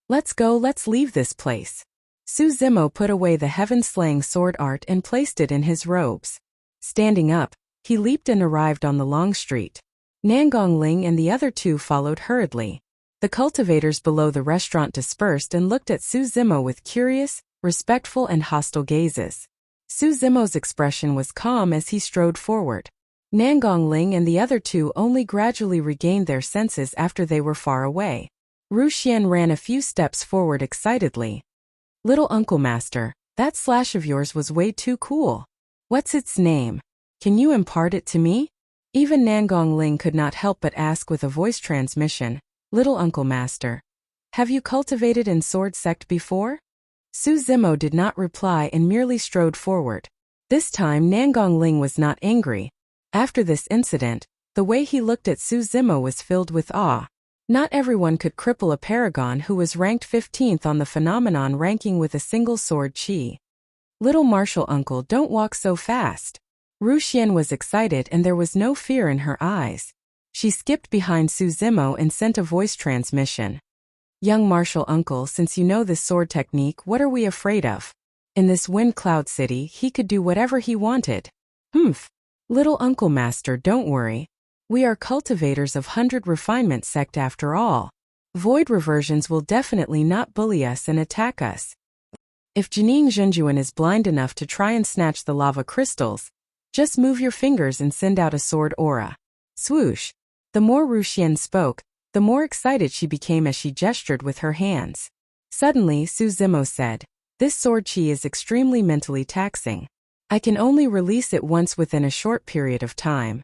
Let's go, let's leave this place. Su Zimo put away the heaven-slaying sword art and placed it in his robes. Standing up, he leaped and arrived on the long street. Nangong Ling and the other two followed hurriedly. The cultivators below the restaurant dispersed and looked at Su Zimo with curious, respectful and hostile gazes. Su Zimo's expression was calm as he strode forward. Nangong Ling and the other two only gradually regained their senses after they were far away. Wuxia ran a few steps forward excitedly. Little Uncle Master, that slash of yours was way too cool. What's its name? Can you impart it to me? Even Nangong Ling could not help but ask with a voice transmission, Little Uncle Master, have you cultivated in Sword sect before? Su Zimo did not reply and merely strode forward. This time Nangong Ling was not angry. After this incident, the way he looked at Su Zimo was filled with awe. Not everyone could cripple a paragon who was ranked 15th on the phenomenon ranking with a single sword chi. Little martial uncle, don't walk so fast. Wuxia was excited and there was no fear in her eyes. She skipped behind Su Zimo and sent a voice transmission. Young martial uncle, since you know this sword technique, what are we afraid of? In this wind cloud city, he could do whatever he wanted. Humph. Little Uncle Master, don't worry. We are cultivators of 100 Refinement sect after all. Void reversions will definitely not bully us and attack us. If Janine Zhenjuan is blind enough to try and snatch the lava crystals, just move your fingers and send out a sword aura. Swoosh. The more Wuxia spoke, the more excited she became as she gestured with her hands. Suddenly, Su Zimo said, this sword chi is extremely mentally taxing. I can only release it once within a short period of time.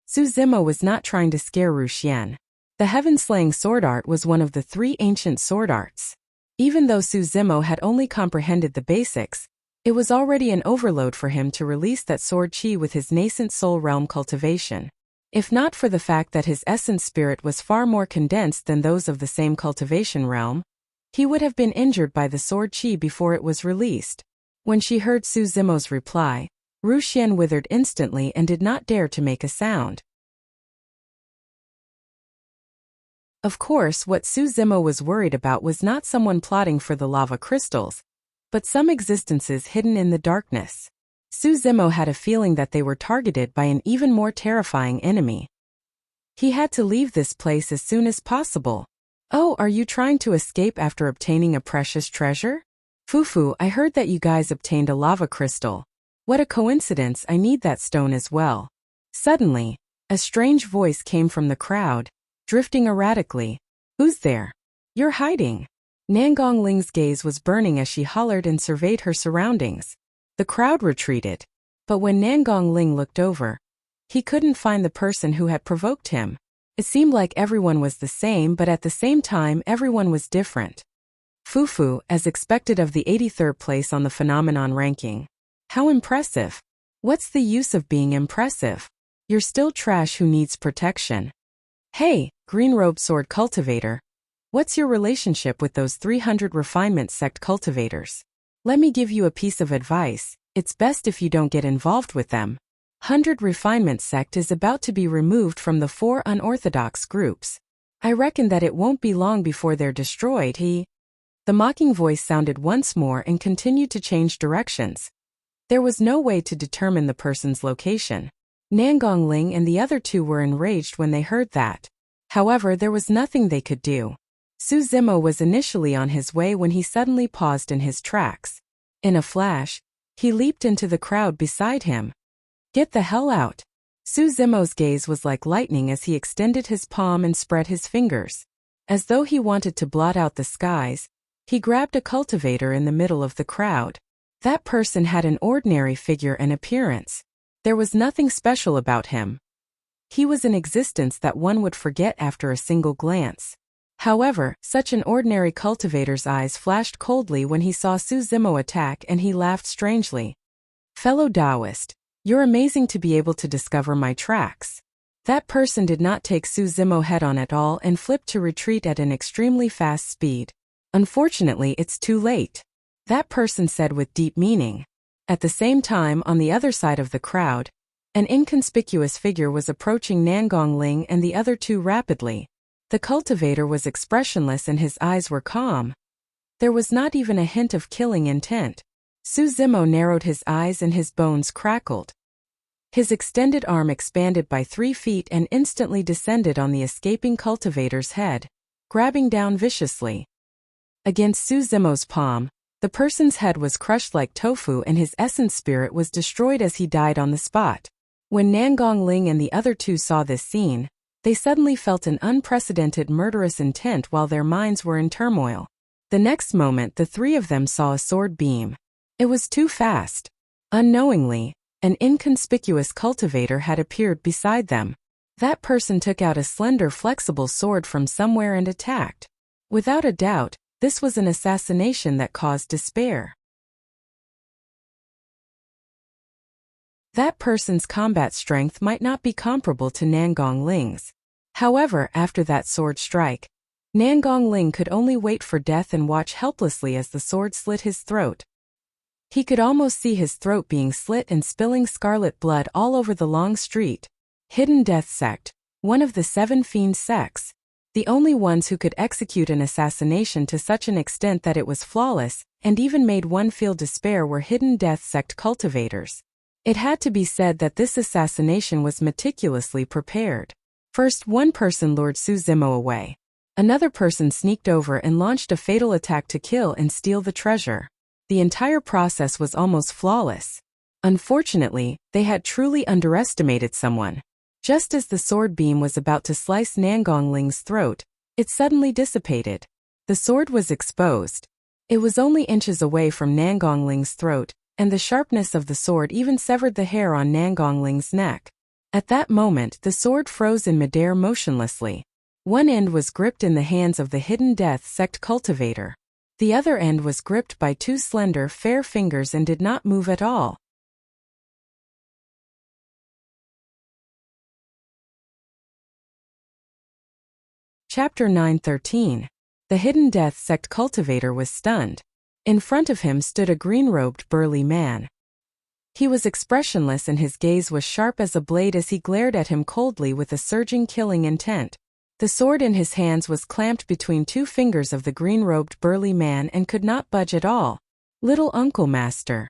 Su Zimo was not trying to scare Wuxia. The heaven-slaying sword art was one of the 3 ancient sword arts. Even though Su Zimo had only comprehended the basics, it was already an overload for him to release that sword chi with his nascent soul realm cultivation. If not for the fact that his essence spirit was far more condensed than those of the same cultivation realm, he would have been injured by the sword chi before it was released. When she heard Su Zimo's reply, Wuxia withered instantly and did not dare to make a sound. Of course, what Su Zimo was worried about was not someone plotting for the lava crystals, but some existences hidden in the darkness. Su Zimo had a feeling that they were targeted by an even more terrifying enemy. He had to leave this place as soon as possible. Oh, are you trying to escape after obtaining a precious treasure? Fufu, I heard that you guys obtained a lava crystal. What a coincidence, I need that stone as well. Suddenly, a strange voice came from the crowd, drifting erratically. Who's there? You're hiding. Nangong Ling's gaze was burning as she hollered and surveyed her surroundings. The crowd retreated. But when Nangong Ling looked over, he couldn't find the person who had provoked him. It seemed like everyone was the same, but at the same time everyone was different. Fufu, as expected of the 83rd place on the phenomenon ranking. How impressive. What's the use of being impressive? You're still trash who needs protection. Hey, green-robed sword cultivator. What's your relationship with those 300 Refinement sect cultivators? Let me give you a piece of advice. It's best if you don't get involved with them. 100 Refinement sect is about to be removed from the 4 unorthodox groups. I reckon that it won't be long before they're destroyed. The mocking voice sounded once more and continued to change directions. There was no way to determine the person's location. Nangong Ling and the other two were enraged when they heard that. However, there was nothing they could do. Su Zimo was initially on his way when he suddenly paused in his tracks. In a flash, He leaped into the crowd beside him. Get the hell out! Su Zimo's gaze was like lightning as he extended his palm and spread his fingers. As though he wanted to blot out the skies, he grabbed a cultivator in the middle of the crowd. That person had an ordinary figure and appearance. There was nothing special about him. He was an existence that one would forget after a single glance. However, such an ordinary cultivator's eyes flashed coldly when he saw Su Zimo attack, and he laughed strangely. Fellow Taoist, you're amazing to be able to discover my tracks. That person did not take Su Zimo head-on at all and flipped to retreat at an extremely fast speed. Unfortunately, it's too late. That person said with deep meaning. At the same time, on the other side of the crowd, an inconspicuous figure was approaching Nangong Ling and the other two rapidly. The cultivator was expressionless and his eyes were calm. There was not even a hint of killing intent. Su Zimo narrowed his eyes and his bones crackled. His extended arm expanded by 3 feet and instantly descended on the escaping cultivator's head, grabbing down viciously. Against Su Zimo's palm, the person's head was crushed like tofu and his essence spirit was destroyed as he died on the spot. When Nangong Ling and the other two saw this scene, they suddenly felt an unprecedented murderous intent while their minds were in turmoil. The next moment the three of them saw a sword beam. It was too fast. Unknowingly, an inconspicuous cultivator had appeared beside them. That person took out a slender flexible sword from somewhere and attacked. Without a doubt, this was an assassination that caused despair. That person's combat strength might not be comparable to Nangong Ling's. However, after that sword strike, Nangong Ling could only wait for death and watch helplessly as the sword slit his throat. He could almost see his throat being slit and spilling scarlet blood all over the long street. Hidden Death Sect, one of the 7 fiend sects, the only ones who could execute an assassination to such an extent that it was flawless, and even made one feel despair, were Hidden Death Sect cultivators. It had to be said that this assassination was meticulously prepared. First, one person lured Su Zimo away. Another person sneaked over and launched a fatal attack to kill and steal the treasure. The entire process was almost flawless. Unfortunately, they had truly underestimated someone. Just as the sword beam was about to slice Nangong Ling's throat, it suddenly dissipated. The sword was exposed. It was only inches away from Nangong Ling's throat, and the sharpness of the sword even severed the hair on Nangong Ling's neck. At that moment, the sword froze in midair motionlessly. One end was gripped in the hands of the Hidden Death Sect cultivator. The other end was gripped by 2 slender, fair fingers and did not move at all. Chapter 9:13. The Hidden Death Sect cultivator was stunned. In front of him stood a green-robed burly man. He was expressionless and his gaze was sharp as a blade as he glared at him coldly with a surging killing intent. The sword in his hands was clamped between 2 fingers of the green-robed burly man and could not budge at all. "Little Uncle Master!"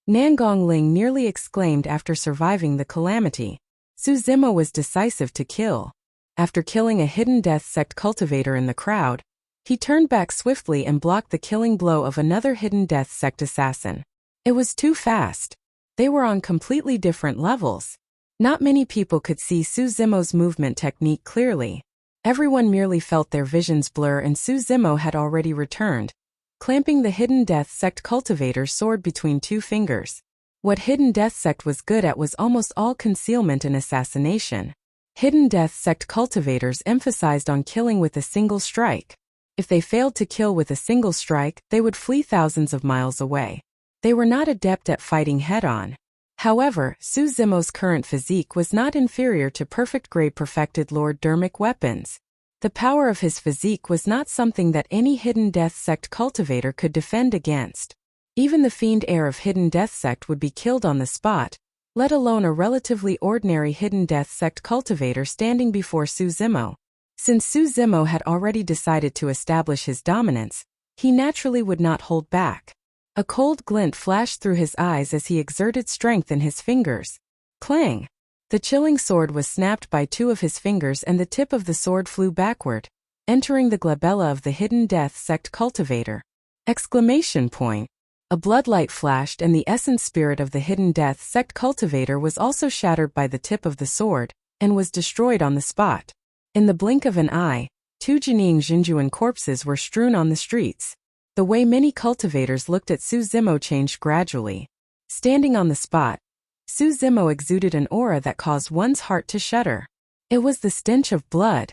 Nangong Ling nearly exclaimed after surviving the calamity. Su Zimo was decisive to kill. After killing a Hidden Death Sect cultivator in the crowd, he turned back swiftly and blocked the killing blow of another Hidden Death Sect assassin. It was too fast. They were on completely different levels. Not many people could see Su Zimo's movement technique clearly. Everyone merely felt their visions blur, and Su Zimo had already returned, clamping the Hidden Death Sect cultivator's sword between 2 fingers. What Hidden Death Sect was good at was almost all concealment and assassination. Hidden Death Sect cultivators emphasized on killing with a single strike. If they failed to kill with a single strike, they would flee thousands of miles away. They were not adept at fighting head-on. However, Su Zimo's current physique was not inferior to perfect-grade perfected Lord Dermic weapons. The power of his physique was not something that any Hidden Death Sect cultivator could defend against. Even the fiend heir of Hidden Death Sect would be killed on the spot, let alone a relatively ordinary Hidden Death Sect cultivator standing before Su Zimo. Since Su Zimo had already decided to establish his dominance, he naturally would not hold back. A cold glint flashed through his eyes as he exerted strength in his fingers. Clang! The chilling sword was snapped by 2 of his fingers and the tip of the sword flew backward, entering the glabella of the Hidden Death Sect cultivator. Exclamation point! A bloodlight flashed and the essence spirit of the hidden death sect cultivator was also shattered by the tip of the sword, and was destroyed on the spot. In the blink of an eye, 2 Jining Jinjuan corpses were strewn on the streets. The way many cultivators looked at Su Zimo changed gradually. Standing on the spot, Su Zimo exuded an aura that caused one's heart to shudder. It was the stench of blood.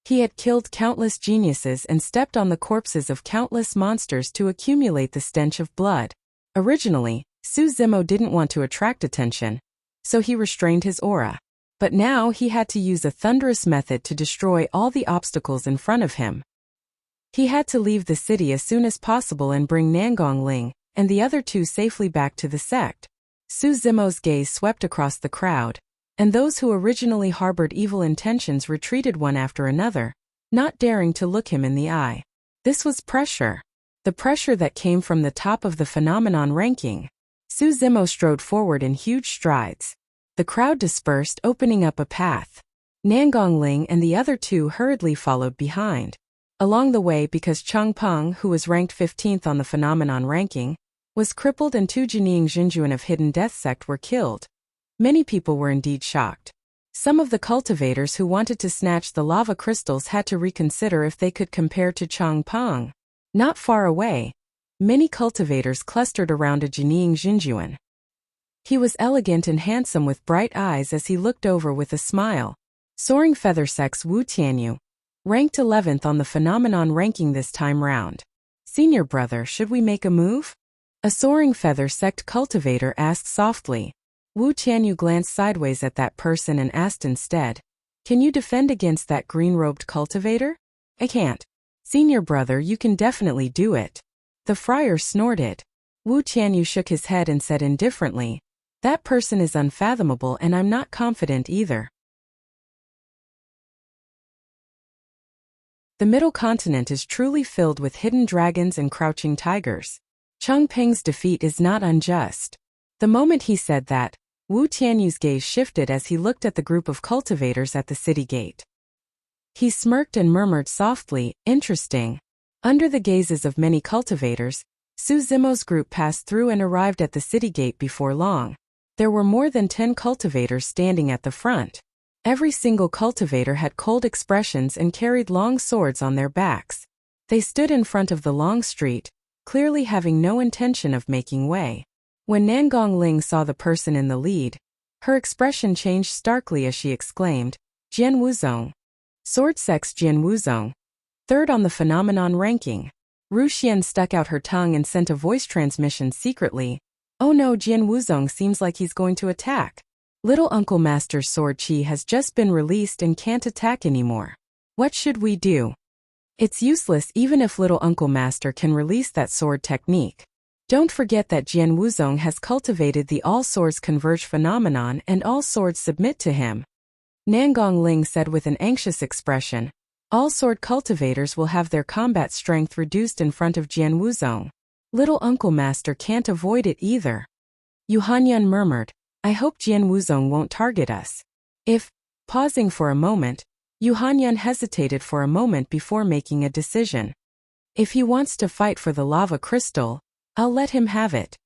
He had killed countless geniuses and stepped on the corpses of countless monsters to accumulate the stench of blood. Originally, Su Zimo didn't want to attract attention, so he restrained his aura. But now he had to use a thunderous method to destroy all the obstacles in front of him. He had to leave the city as soon as possible and bring Nangong Ling and the other 2 safely back to the sect. Su Zimo's gaze swept across the crowd, and those who originally harbored evil intentions retreated one after another, not daring to look him in the eye. This was pressure. The pressure that came from the top of the phenomenon ranking. Su Zimo strode forward in huge strides. The crowd dispersed, opening up a path. Nangong Ling and the other 2 hurriedly followed behind. Along the way, because Chang Peng, who was ranked 15th on the phenomenon ranking, was crippled and 2 Jining Jinjuan of Hidden Death Sect were killed, many people were indeed shocked. Some of the cultivators who wanted to snatch the lava crystals had to reconsider if they could compare to Chang Peng. Not far away, many cultivators clustered around a Jining Jinjuan. He was elegant and handsome with bright eyes as he looked over with a smile. Soaring Feather Sect's Wu Tianyu, ranked 11th on the phenomenon ranking this time round. Senior brother, should we make a move? A Soaring Feather Sect cultivator asked softly. Wu Tianyu glanced sideways at that person and asked instead, "Can you defend against that green-robed cultivator?" "I can't." "Senior brother, you can definitely do it." The friar snorted. Wu Tianyu shook his head and said indifferently, "That person is unfathomable and I'm not confident either." The Middle Continent is truly filled with hidden dragons and crouching tigers. Chang Peng's defeat is not unjust. The moment he said that, Wu Tianyu's gaze shifted as he looked at the group of cultivators at the city gate. He smirked and murmured softly, "Interesting." Under the gazes of many cultivators, Su Zimo's group passed through and arrived at the city gate before long. There were more than 10 cultivators standing at the front. Every single cultivator had cold expressions and carried long swords on their backs. They stood in front of the long street, clearly having no intention of making way. When Nangong Ling saw the person in the lead, her expression changed starkly as she exclaimed, "Jian Wuzong." Sword Sect's Jian Wuzong, 3rd on the phenomenon ranking. Ru Xian stuck out her tongue and sent a voice transmission secretly. "Oh no, Jian Wuzong seems like he's going to attack. Little Uncle Master's sword chi has just been released and can't attack anymore. What should we do?" "It's useless even if Little Uncle Master can release that sword technique. Don't forget that Jian Wuzong has cultivated the all swords converge phenomenon and all swords submit to him." Nangong Ling said with an anxious expression, "All sword cultivators will have their combat strength reduced in front of Jian Wuzong. Little Uncle Master can't avoid it either." Yu Hanyun murmured, "I hope Jian Wuzong won't target us." Pausing for a moment, Yu Hanyun hesitated for a moment before making a decision. "If he wants to fight for the lava crystal, I'll let him have it."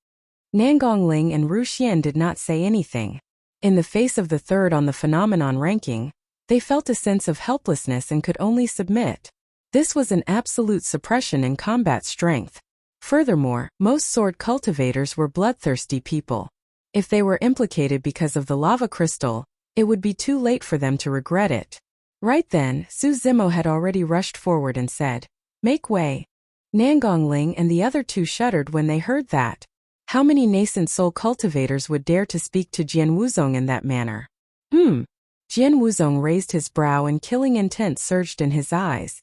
Nangong Ling and Ru Xian did not say anything. In the face of the 3rd on the phenomenon ranking, they felt a sense of helplessness and could only submit. This was an absolute suppression in combat strength. Furthermore, most sword cultivators were bloodthirsty people. If they were implicated because of the lava crystal, it would be too late for them to regret it. Right then, Su Zimo had already rushed forward and said, "Make way." Nangong Ling and the other 2 shuddered when they heard that. How many nascent soul cultivators would dare to speak to Jian Wuzong in that manner? Jian Wuzong raised his brow and killing intent surged in his eyes.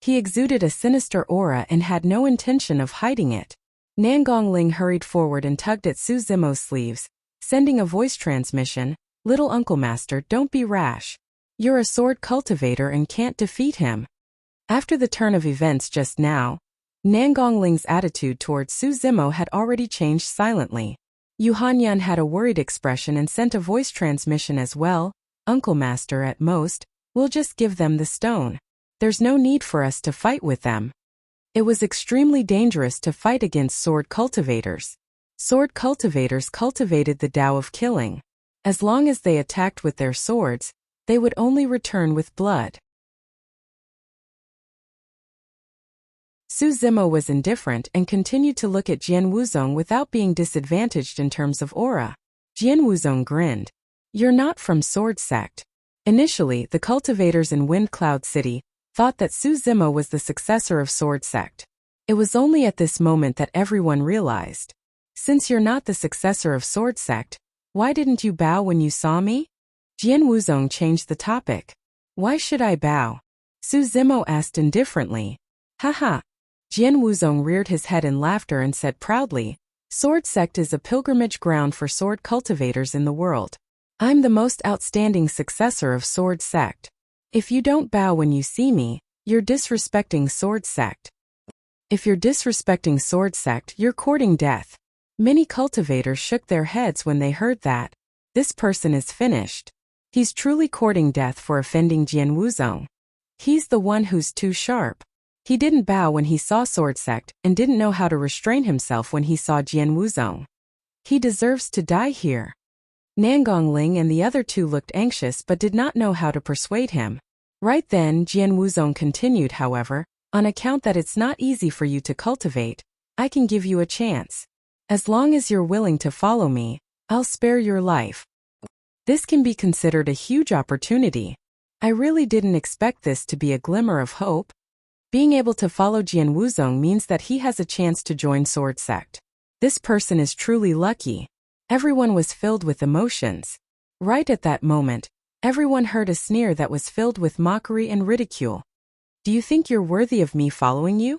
He exuded a sinister aura and had no intention of hiding it. Nangong Ling hurried forward and tugged at Su Zimo's sleeves, sending a voice transmission, "Little Uncle Master, don't be rash. You're a sword cultivator and can't defeat him." After the turn of events just now, Nangong Ling's attitude towards Su Zimo had already changed silently. Yu Hanyun had a worried expression and sent a voice transmission as well, "Uncle Master, at most, we'll just give them the stone. There's no need for us to fight with them." It was extremely dangerous to fight against sword cultivators. Sword cultivators cultivated the Tao of killing. As long as they attacked with their swords, they would only return with blood. Su Zimo was indifferent and continued to look at Jian Wuzong without being disadvantaged in terms of aura. Jian Wuzong grinned. You're not from Sword Sect. Initially, the cultivators in Wind Cloud City thought that Su Zimo was the successor of Sword Sect. It was only at this moment that everyone realized. Since you're not the successor of Sword Sect, why didn't you bow when you saw me? Jian Wuzong changed the topic. Why should I bow? Su Zimo asked indifferently. Haha. Jian Wuzong reared his head in laughter and said proudly, Sword Sect is a pilgrimage ground for sword cultivators in the world. I'm the most outstanding successor of Sword Sect. If you don't bow when you see me, you're disrespecting Sword Sect. If you're disrespecting Sword Sect, you're courting death. Many cultivators shook their heads when they heard that. This person is finished. He's truly courting death for offending Jian Wuzong. He's the one who's too sharp. He didn't bow when he saw Sword Sect and didn't know how to restrain himself when he saw Jian Wuzong. He deserves to die here. Nangong Ling and the other two looked anxious but did not know how to persuade him. Right then, Jian Wuzong continued, however, on account that it's not easy for you to cultivate, I can give you a chance. As long as you're willing to follow me, I'll spare your life. This can be considered a huge opportunity. I really didn't expect this to be a glimmer of hope. Being able to follow Jian Wuzong means that he has a chance to join Sword Sect. This person is truly lucky. Everyone was filled with emotions. Right at that moment, everyone heard a sneer that was filled with mockery and ridicule. Do you think you're worthy of me following you?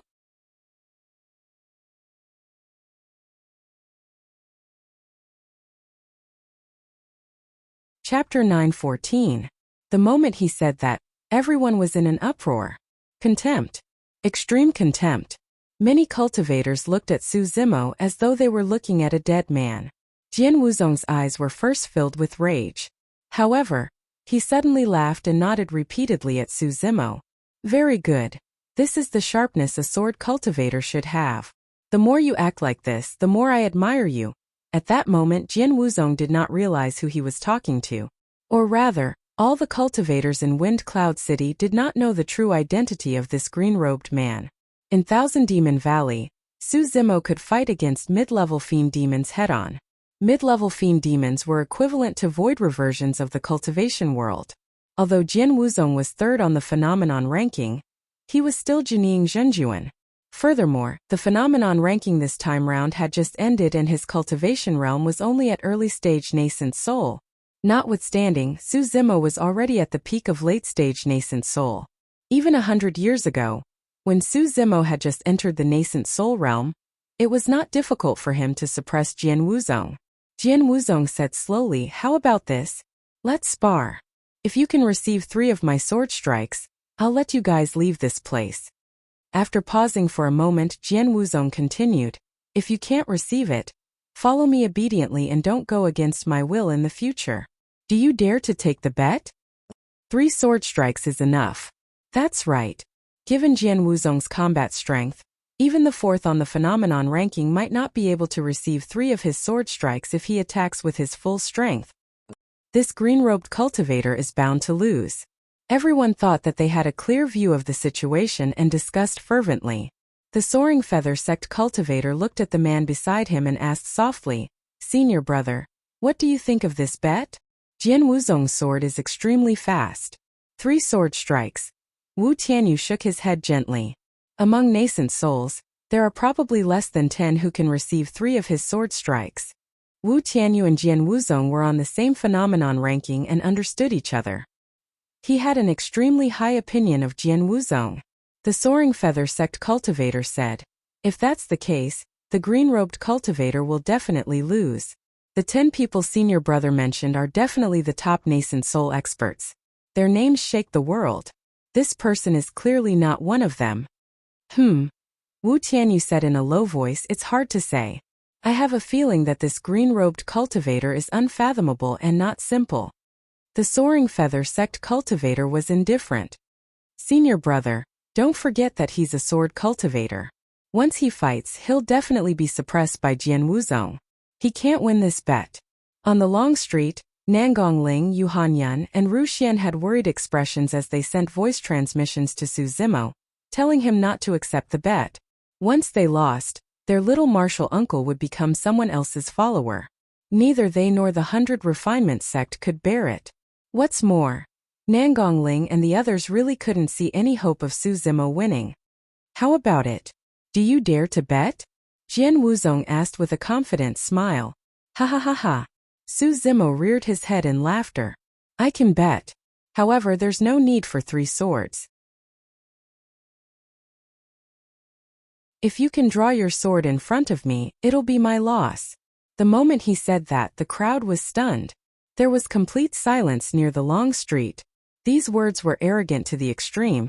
Chapter 9:14. The moment he said that, everyone was in an uproar. Contempt. Extreme contempt. Many cultivators looked at Su Zimo as though they were looking at a dead man. Jian Wuzong's eyes were first filled with rage. However, he suddenly laughed and nodded repeatedly at Su Zimo. Very good. This is the sharpness a sword cultivator should have. The more you act like this, the more I admire you. At that moment, Jian Wuzong did not realize who he was talking to. Or rather, all the cultivators in Wind Cloud City did not know the true identity of this green-robed man. In Thousand Demon Valley, Su Zimo could fight against mid-level fiend demons head-on. Mid-level fiend demons were equivalent to void reversions of the cultivation world. Although Jian Wuzong was third on the phenomenon ranking, he was still Jining Zhenjuan. Furthermore, the phenomenon ranking this time round had just ended and his cultivation realm was only at early-stage nascent soul. Notwithstanding, Su Zimo was already at the peak of late-stage nascent soul. Even 100 years ago, when Su Zimo had just entered the nascent soul realm, it was not difficult for him to suppress Jian Wuzong. Jian Wuzong said slowly, how about this? Let's spar. If you can receive 3 of my sword strikes, I'll let you guys leave this place. After pausing for a moment, Jian Wuzong continued, if you can't receive it, follow me obediently and don't go against my will in the future. Do you dare to take the bet? 3 sword strikes is enough. That's right. Given Jian Wuzong's combat strength, even the 4th on the phenomenon ranking might not be able to receive 3 of his sword strikes if he attacks with his full strength. This green-robed cultivator is bound to lose. Everyone thought that they had a clear view of the situation and discussed fervently. The Soaring Feather Sect cultivator looked at the man beside him and asked softly, Senior brother, what do you think of this bet? Jian Wuzong's sword is extremely fast. 3 sword strikes. Wu Tianyu shook his head gently. Among nascent souls, there are probably less than 10 who can receive 3 of his sword strikes. Wu Tianyu and Jian Wuzong were on the same phenomenon ranking and understood each other. He had an extremely high opinion of Jian Wuzong. The Soaring Feather Sect cultivator said, if that's the case, the green-robed cultivator will definitely lose. The 10 people senior brother mentioned are definitely the top nascent soul experts. Their names shake the world. This person is clearly not one of them. Wu Tianyu said in a low voice, it's hard to say. I have a feeling that this green-robed cultivator is unfathomable and not simple. The Soaring Feather Sect cultivator was indifferent. Senior brother, Don't forget that he's a sword cultivator. Once he fights, he'll definitely be suppressed by Jian Wuzong. He can't win this bet. On the long street, Nangongling, Yu Hanyun, and Ru Xian had worried expressions as they sent voice transmissions to Su Zimo, telling him not to accept the bet. Once they lost, their little martial uncle would become someone else's follower. Neither they nor the 100 Refinement sect could bear it. What's more, Nangongling and the others really couldn't see any hope of Su Zimo winning. How about it? Do you dare to bet? Jian Wuzong asked with a confident smile. Ha ha ha ha. Su Zimo reared his head in laughter. I can bet. However, there's no need for 3 swords. If you can draw your sword in front of me, it'll be my loss. The moment he said that, the crowd was stunned. There was complete silence near the long street. These words were arrogant to the extreme.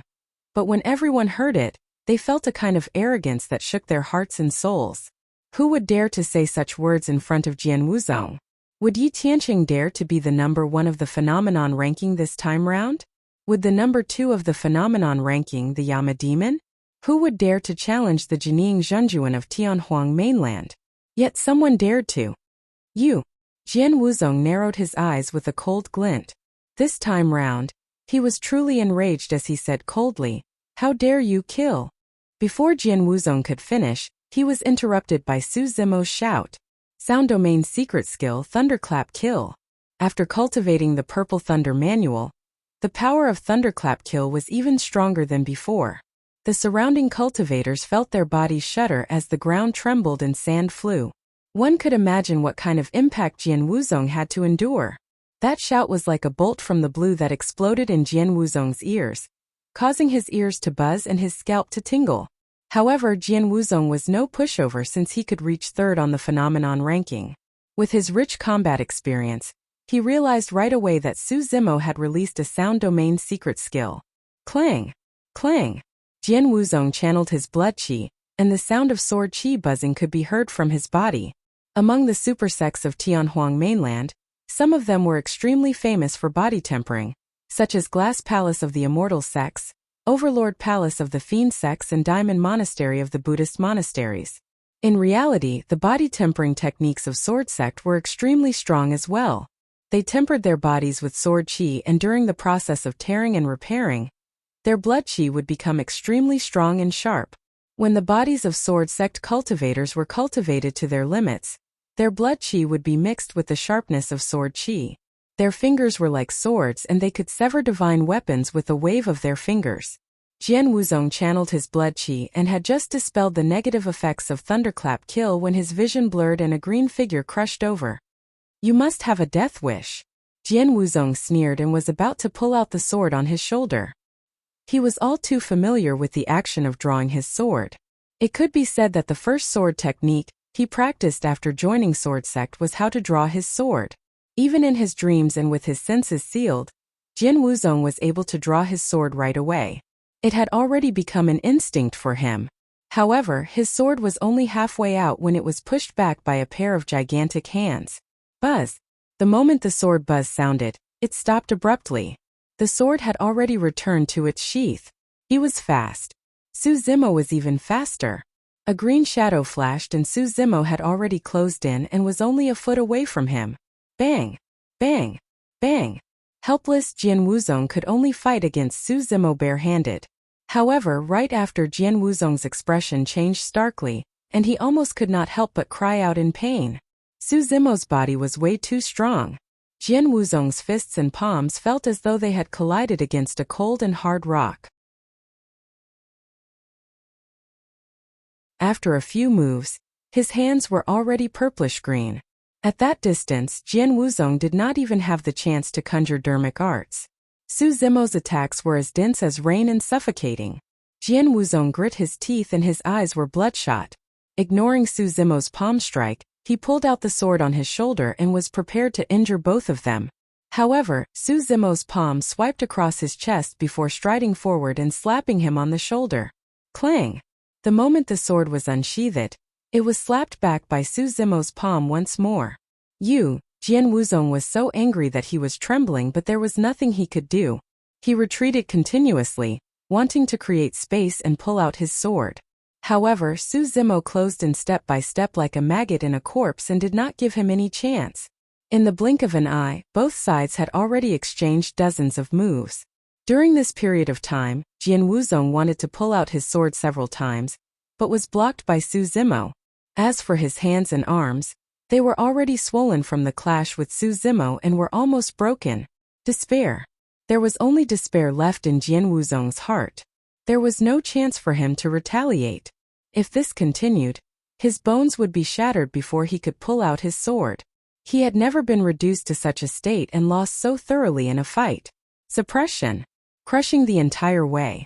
But when everyone heard it, they felt a kind of arrogance that shook their hearts and souls. Who would dare to say such words in front of Jian Wuzong? Would Yi Tianqing dare to be the number 1 of the phenomenon ranking this time round? Would the number 2 of the phenomenon ranking the Yama demon? Who would dare to challenge the Jining Zhenjuan of Tianhuang mainland? Yet someone dared to. You. Jian Wuzong narrowed his eyes with a cold glint. This time round, he was truly enraged as he said coldly, "How dare you kill?" Before Jian Wuzong could finish, he was interrupted by Su Zimo's shout. Sound Domain Secret Skill Thunderclap Kill. After cultivating the Purple Thunder Manual, the power of Thunderclap Kill was even stronger than before. The surrounding cultivators felt their bodies shudder as the ground trembled and sand flew. One could imagine what kind of impact Jian Wuzong had to endure. That shout was like a bolt from the blue that exploded in Jian Wuzong's ears, causing his ears to buzz and his scalp to tingle. However, Jian Wuzong was no pushover since he could reach 3rd on the phenomenon ranking. With his rich combat experience, he realized right away that Su Zimo had released a Sound Domain secret skill. Clang! Clang! Jian Wuzong channeled his blood qi, and the sound of sword qi buzzing could be heard from his body. Among the super sects of Tianhuang mainland, some of them were extremely famous for body tempering, such as Glass Palace of the Immortal Sects, Overlord Palace of the Fiend Sects, and Diamond Monastery of the Buddhist monasteries. In reality, the body tempering techniques of Sword Sect were extremely strong as well. They tempered their bodies with sword qi, and during the process of tearing and repairing, their blood qi would become extremely strong and sharp. When the bodies of Sword Sect cultivators were cultivated to their limits, their blood qi would be mixed with the sharpness of sword qi. Their fingers were like swords and they could sever divine weapons with a wave of their fingers. Jian Wuzong channeled his blood qi and had just dispelled the negative effects of Thunderclap Kill when his vision blurred and a green figure crushed over. You must have a death wish. Jian Wuzong sneered and was about to pull out the sword on his shoulder. He was all too familiar with the action of drawing his sword. It could be said that the first sword technique he practiced after joining Sword Sect was how to draw his sword. Even in his dreams and with his senses sealed, Jian Wuzong was able to draw his sword right away. It had already become an instinct for him. However, his sword was only halfway out when it was pushed back by a pair of gigantic hands. Buzz! The moment the sword buzz sounded, it stopped abruptly. The sword had already returned to its sheath. He was fast. Su Zimo was even faster. A green shadow flashed and Su Zimo had already closed in and was only a foot away from him. Bang! Bang! Bang! Helpless Jian Wuzong could only fight against Su Zimo barehanded. However, right after Jian Wuzong's expression changed starkly, and he almost could not help but cry out in pain. Su Zimo's body was way too strong. Jian Wuzong's fists and palms felt as though they had collided against a cold and hard rock. After a few moves, his hands were already purplish-green. At that distance, Jian Wuzong did not even have the chance to conjure dermic arts. Su Zimo's attacks were as dense as rain and suffocating. Jian Wuzong grit his teeth and his eyes were bloodshot. Ignoring Su Zimo's palm strike, he pulled out the sword on his shoulder and was prepared to injure both of them. However, Su Zimo's palm swiped across his chest before striding forward and slapping him on the shoulder. Clang! The moment the sword was unsheathed, it was slapped back by Su Zimo's palm once more. Jian Wuzong was so angry that he was trembling, but there was nothing he could do. He retreated continuously, wanting to create space and pull out his sword. However, Su Zimo closed in step by step like a maggot in a corpse and did not give him any chance. In the blink of an eye, both sides had already exchanged dozens of moves. During this period of time, Jian Wuzong wanted to pull out his sword several times, but was blocked by Su Zimo. As for his hands and arms, they were already swollen from the clash with Su Zimo and were almost broken. Despair. There was only despair left in Jian Wuzong's heart. There was no chance for him to retaliate. If this continued, his bones would be shattered before he could pull out his sword. He had never been reduced to such a state and lost so thoroughly in a fight. Suppression. Crushing the entire way.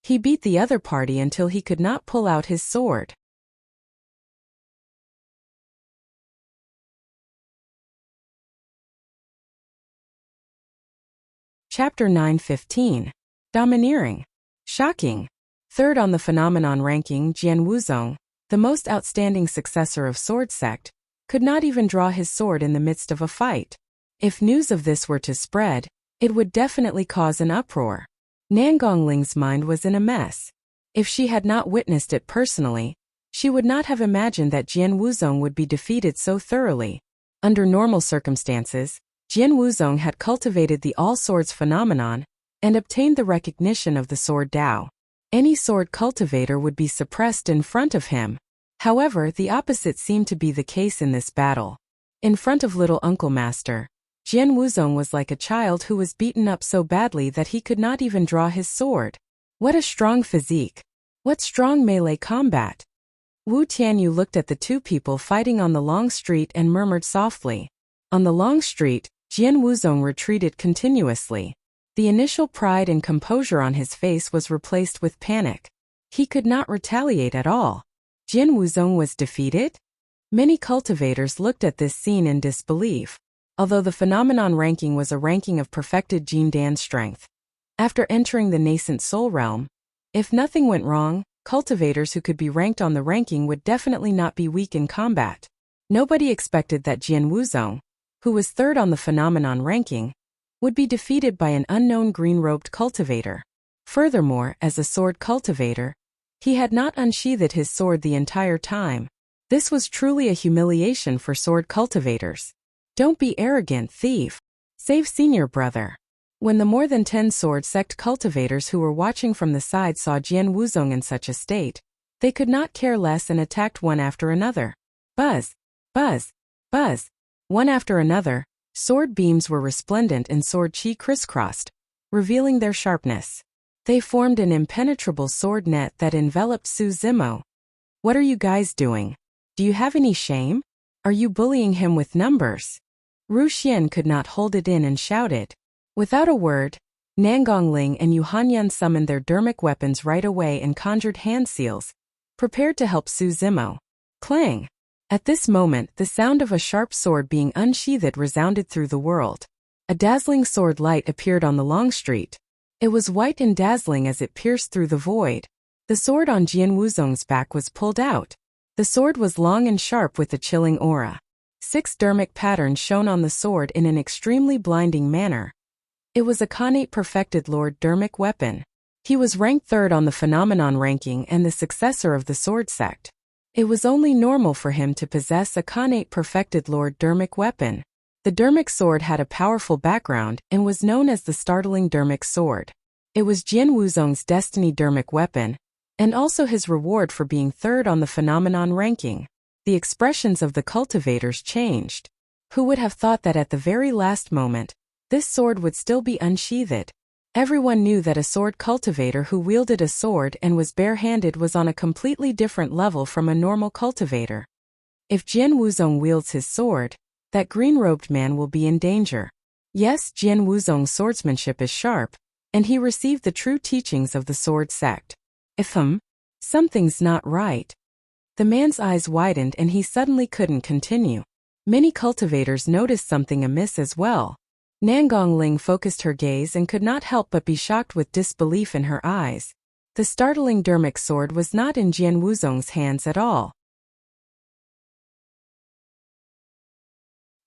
He beat the other party until he could not pull out his sword. Chapter 9:15. Domineering. Shocking. Third on the phenomenon ranking, Jian Wuzong, the most outstanding successor of Sword Sect, could not even draw his sword in the midst of a fight. If news of this were to spread, it would definitely cause an uproar. Nangongling's mind was in a mess. If she had not witnessed it personally, she would not have imagined that Jian Wuzong would be defeated so thoroughly. Under normal circumstances, Jian Wuzong had cultivated the all-swords phenomenon and obtained the recognition of the sword Dao. Any sword cultivator would be suppressed in front of him. However, the opposite seemed to be the case in this battle. In front of Little Uncle Master, Jian Wuzong was like a child who was beaten up so badly that he could not even draw his sword. What a strong physique! What strong melee combat! Wu Tianyu looked at the two people fighting on the long street and murmured softly. On the long street, Jian Wuzong retreated continuously. The initial pride and composure on his face was replaced with panic. He could not retaliate at all. Jian Wuzong was defeated? Many cultivators looked at this scene in disbelief. Although the phenomenon ranking was a ranking of perfected Jin Dan strength. After entering the nascent soul realm, if nothing went wrong, cultivators who could be ranked on the ranking would definitely not be weak in combat. Nobody expected that Jian Wuzong, who was third on the phenomenon ranking, would be defeated by an unknown green-robed cultivator. Furthermore, as a sword cultivator, he had not unsheathed his sword the entire time. This was truly a humiliation for sword cultivators. Don't be arrogant, thief. Save senior brother. When the more than 10 sword sect cultivators who were watching from the side saw Jian Wuzong in such a state, they could not care less and attacked one after another. Buzz, buzz, buzz. One after another, sword beams were resplendent and sword chi crisscrossed, revealing their sharpness. They formed an impenetrable sword net that enveloped Su Zimo. What are you guys doing? Do you have any shame? Are you bullying him with numbers? Ru Xian could not hold it in and shouted. Without a word, Nangongling and Yu Hanyan summoned their dermic weapons right away and conjured hand seals, prepared to help Su Zimo. Clang! At this moment, the sound of a sharp sword being unsheathed resounded through the world. A dazzling sword light appeared on the long street. It was white and dazzling as it pierced through the void. The sword on Jian Wuzong's back was pulled out. The sword was long and sharp with a chilling aura. 6 dermic patterns shone on the sword in an extremely blinding manner. It was a Khanate perfected Lord dermic weapon. He was ranked third on the phenomenon ranking and the successor of the sword sect. It was only normal for him to possess a Khanate perfected Lord dermic weapon. The dermic sword had a powerful background and was known as the startling dermic sword. It was Jian Wuzong's destiny dermic weapon, and also his reward for being third on the phenomenon ranking. The expressions of the cultivators changed. Who would have thought that at the very last moment, this sword would still be unsheathed? Everyone knew that a sword cultivator who wielded a sword and was barehanded was on a completely different level from a normal cultivator. If Jian Wuzong wields his sword, that green-robed man will be in danger. Yes, Jian Wuzong's swordsmanship is sharp, and he received the true teachings of the sword sect. Something's not right. The man's eyes widened and he suddenly couldn't continue. Many cultivators noticed something amiss as well. Nangongling focused her gaze and could not help but be shocked with disbelief in her eyes. The startling dermic sword was not in Jian Wuzong's hands at all.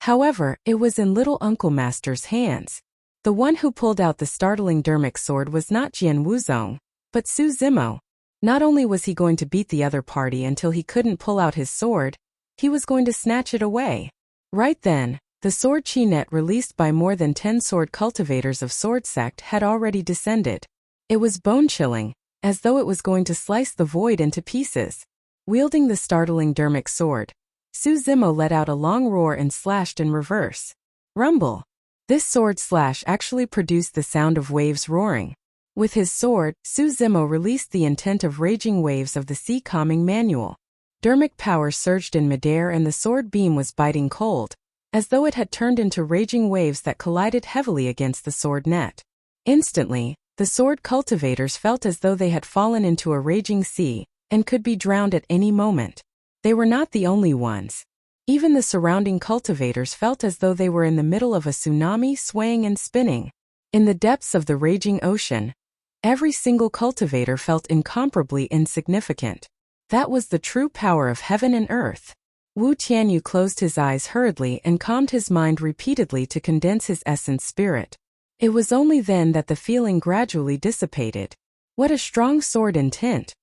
However, it was in Little Uncle Master's hands. The one who pulled out the startling dermic sword was not Jian Wuzong, but Su Zimo. Not only was he going to beat the other party until he couldn't pull out his sword, he was going to snatch it away. Right then, the sword chi net released by more than 10 sword cultivators of Sword Sect had already descended. It was bone-chilling, as though it was going to slice the void into pieces. Wielding the startling dermic sword, Su Zimo let out a long roar and slashed in reverse. Rumble! This sword slash actually produced the sound of waves roaring. With his sword, Su Zimo released the intent of raging waves of the sea calming manual. Dermic power surged in midair and the sword beam was biting cold, as though it had turned into raging waves that collided heavily against the sword net. Instantly, the sword cultivators felt as though they had fallen into a raging sea, and could be drowned at any moment. They were not the only ones. Even the surrounding cultivators felt as though they were in the middle of a tsunami swaying and spinning. In the depths of the raging ocean, every single cultivator felt incomparably insignificant. That was the true power of heaven and earth. Wu Tianyu closed his eyes hurriedly and calmed his mind repeatedly to condense his essence spirit. It was only then that the feeling gradually dissipated. What a strong sword intent!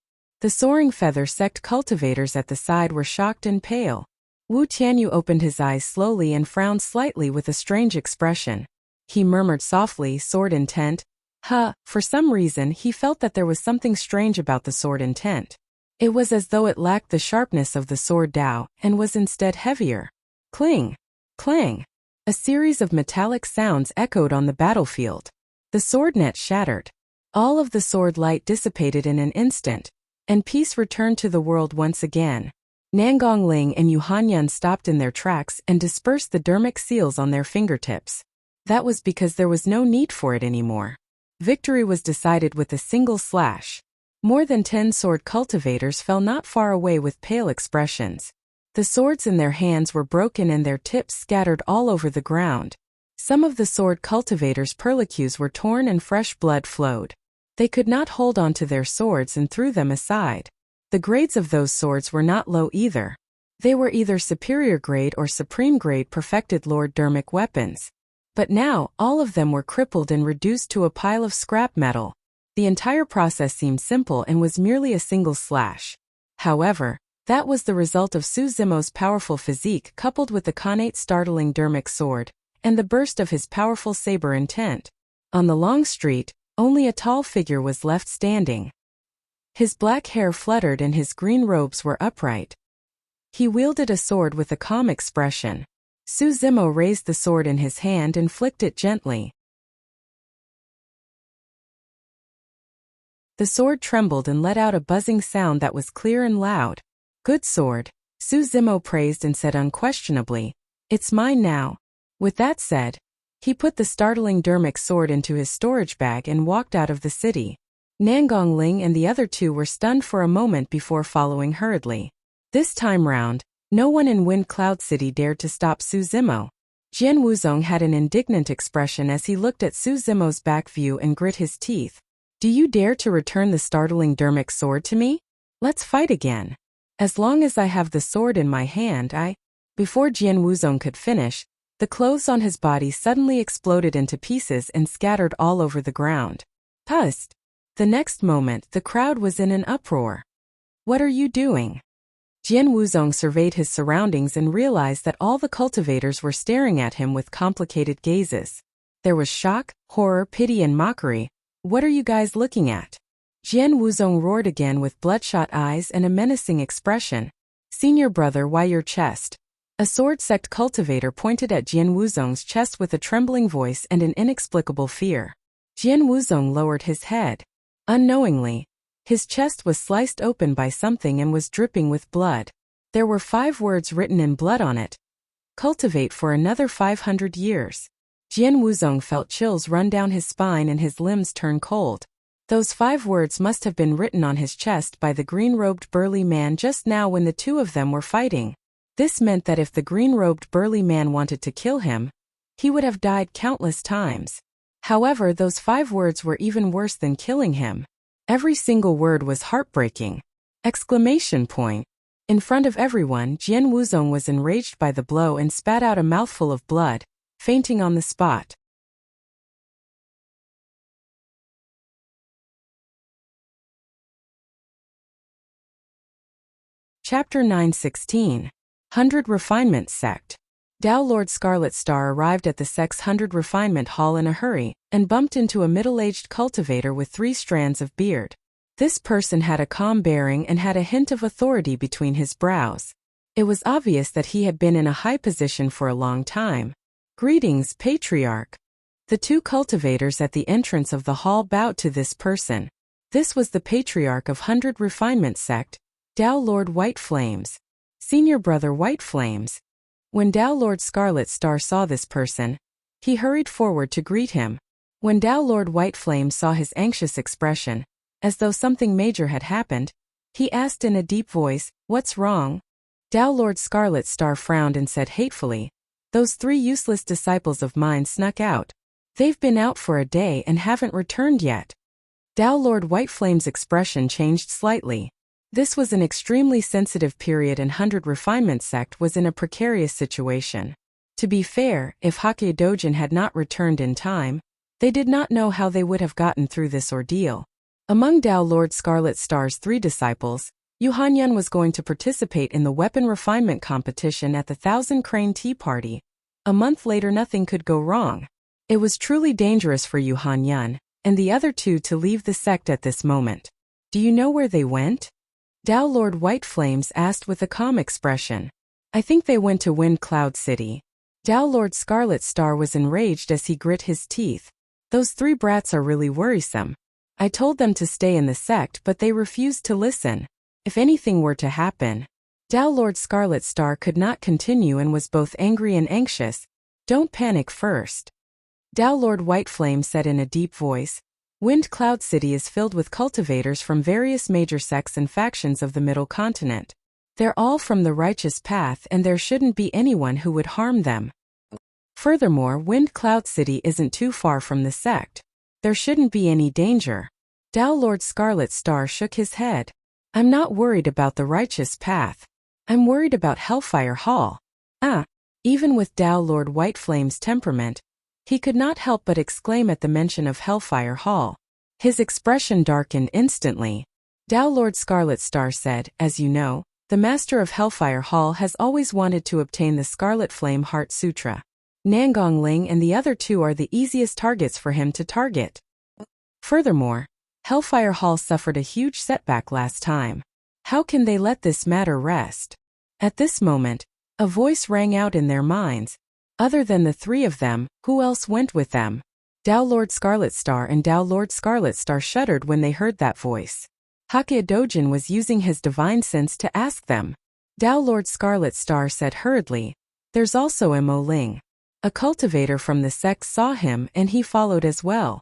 The soaring feather sect cultivators at the side were shocked and pale. Wu Tianyu opened his eyes slowly and frowned slightly with a strange expression. He murmured softly, sword intent. For some reason he felt that there was something strange about the sword intent. It was as though it lacked the sharpness of the sword Dao and was instead heavier. Cling! Clang! A series of metallic sounds echoed on the battlefield. The sword net shattered. All of the sword light dissipated in an instant, and peace returned to the world once again. Nangong Ling and Yu Hanyan stopped in their tracks and dispersed the dermic seals on their fingertips. That was because there was no need for it anymore. Victory was decided with a single slash. More than 10 sword cultivators fell not far away with pale expressions. The swords in their hands were broken and their tips scattered all over the ground. Some of the sword cultivators' perlicues were torn and fresh blood flowed. They could not hold on to their swords and threw them aside. The grades of those swords were not low either. They were either superior grade or supreme grade perfected Lord Dermic weapons. But now, all of them were crippled and reduced to a pile of scrap metal. The entire process seemed simple and was merely a single slash. However, that was the result of Su Zimo's powerful physique coupled with the connate startling dermic sword, and the burst of his powerful saber intent. On the long street, only a tall figure was left standing. His black hair fluttered and his green robes were upright. He wielded a sword with a calm expression. Su Zimo raised the sword in his hand and flicked it gently. The sword trembled and let out a buzzing sound that was clear and loud. Good sword, Su Zimo praised and said unquestionably, "It's mine now." With that said, he put the startling dermic sword into his storage bag and walked out of the city. Nangong Ling and the other two were stunned for a moment before following hurriedly. This time round, no one in Wind Cloud City dared to stop Su Zimo. Jian Wuzong had an indignant expression as he looked at Su Zimo's back view and grit his teeth. "Do you dare to return the startling dermic sword to me? Let's fight again. As long as I have the sword in my hand, Before Jian Wuzong could finish, the clothes on his body suddenly exploded into pieces and scattered all over the ground. Pust! The next moment, the crowd was in an uproar. "What are you doing?" Jian Wuzong surveyed his surroundings and realized that all the cultivators were staring at him with complicated gazes. There was shock, horror, pity and mockery. "What are you guys looking at?" Jian Wuzong roared again with bloodshot eyes and a menacing expression. "Senior brother, why your chest?" A sword sect cultivator pointed at Jian Wuzong's chest with a trembling voice and an inexplicable fear. Jian Wuzong lowered his head. Unknowingly, his chest was sliced open by something and was dripping with blood. There were 5 words written in blood on it. "Cultivate for another 500 years. Jian Wuzong felt chills run down his spine and his limbs turn cold. Those 5 words must have been written on his chest by the green-robed burly man just now when the two of them were fighting. This meant that if the green-robed burly man wanted to kill him, he would have died countless times. However, those 5 words were even worse than killing him. Every single word was heartbreaking. Exclamation point. In front of everyone, Jian Wuzong was enraged by the blow and spat out a mouthful of blood, fainting on the spot. Chapter 916. 100 Refinement Sect. Tao Lord Scarlet Star arrived at the sect's 100 Refinement Hall in a hurry, and bumped into a middle-aged cultivator with 3 strands of beard. This person had a calm bearing and had a hint of authority between his brows. It was obvious that he had been in a high position for a long time. "Greetings, Patriarch." The 2 cultivators at the entrance of the hall bowed to this person. This was the Patriarch of 100 Refinement Sect, Tao Lord White Flames. Senior Brother White Flames. When Tao Lord Scarlet Star saw this person, he hurried forward to greet him. When Tao Lord White Flames saw his anxious expression, as though something major had happened, he asked in a deep voice, "What's wrong?" Tao Lord Scarlet Star frowned and said hatefully, "Those 3 useless disciples of mine snuck out. They've been out for a day and haven't returned yet." Tao Lord White Flame's expression changed slightly. This was an extremely sensitive period and 100 Refinement Sect was in a precarious situation. To be fair, if Hakke Dojin had not returned in time, they did not know how they would have gotten through this ordeal. Among Tao Lord Scarlet Star's 3 disciples, Yu Hanyun was going to participate in the weapon refinement competition at the 1,000 Crane Tea Party. A month later nothing could go wrong. It was truly dangerous for Yu Hanyun and the other 2 to leave the sect at this moment. "Do you know where they went?" Tao Lord White Flames asked with a calm expression. "I think they went to Wind Cloud City." Tao Lord Scarlet Star was enraged as he grit his teeth. "Those 3 brats are really worrisome. I told them to stay in the sect but they refused to listen. If anything were to happen..." Tao Lord Scarlet Star could not continue and was both angry and anxious. "Don't panic first." Tao Lord White Flame said in a deep voice, "Wind Cloud City is filled with cultivators from various major sects and factions of the Middle Continent. They're all from the righteous path and there shouldn't be anyone who would harm them. Furthermore, Wind Cloud City isn't too far from the sect. There shouldn't be any danger." Tao Lord Scarlet Star shook his head. "I'm not worried about the righteous path. I'm worried about Hellfire Hall." Even with Tao Lord White Flame's temperament, he could not help but exclaim at the mention of Hellfire Hall. His expression darkened instantly. Tao Lord Scarlet Star said, "As you know, the Master of Hellfire Hall has always wanted to obtain the Scarlet Flame Heart Sutra. Nangong Ling and the other 2 are the easiest targets for him to target. Furthermore, Hellfire Hall suffered a huge setback last time. How can they let this matter rest?" At this moment, a voice rang out in their minds. Other than the 3 of them, who else went with them? Tao Lord Scarlet Star and Tao Lord Scarlet Star shuddered when they heard that voice. Hakke Dojin was using his divine sense to ask them. Tao Lord Scarlet Star said hurriedly, "There's also Mo Ling. A cultivator from the sect saw him and he followed as well."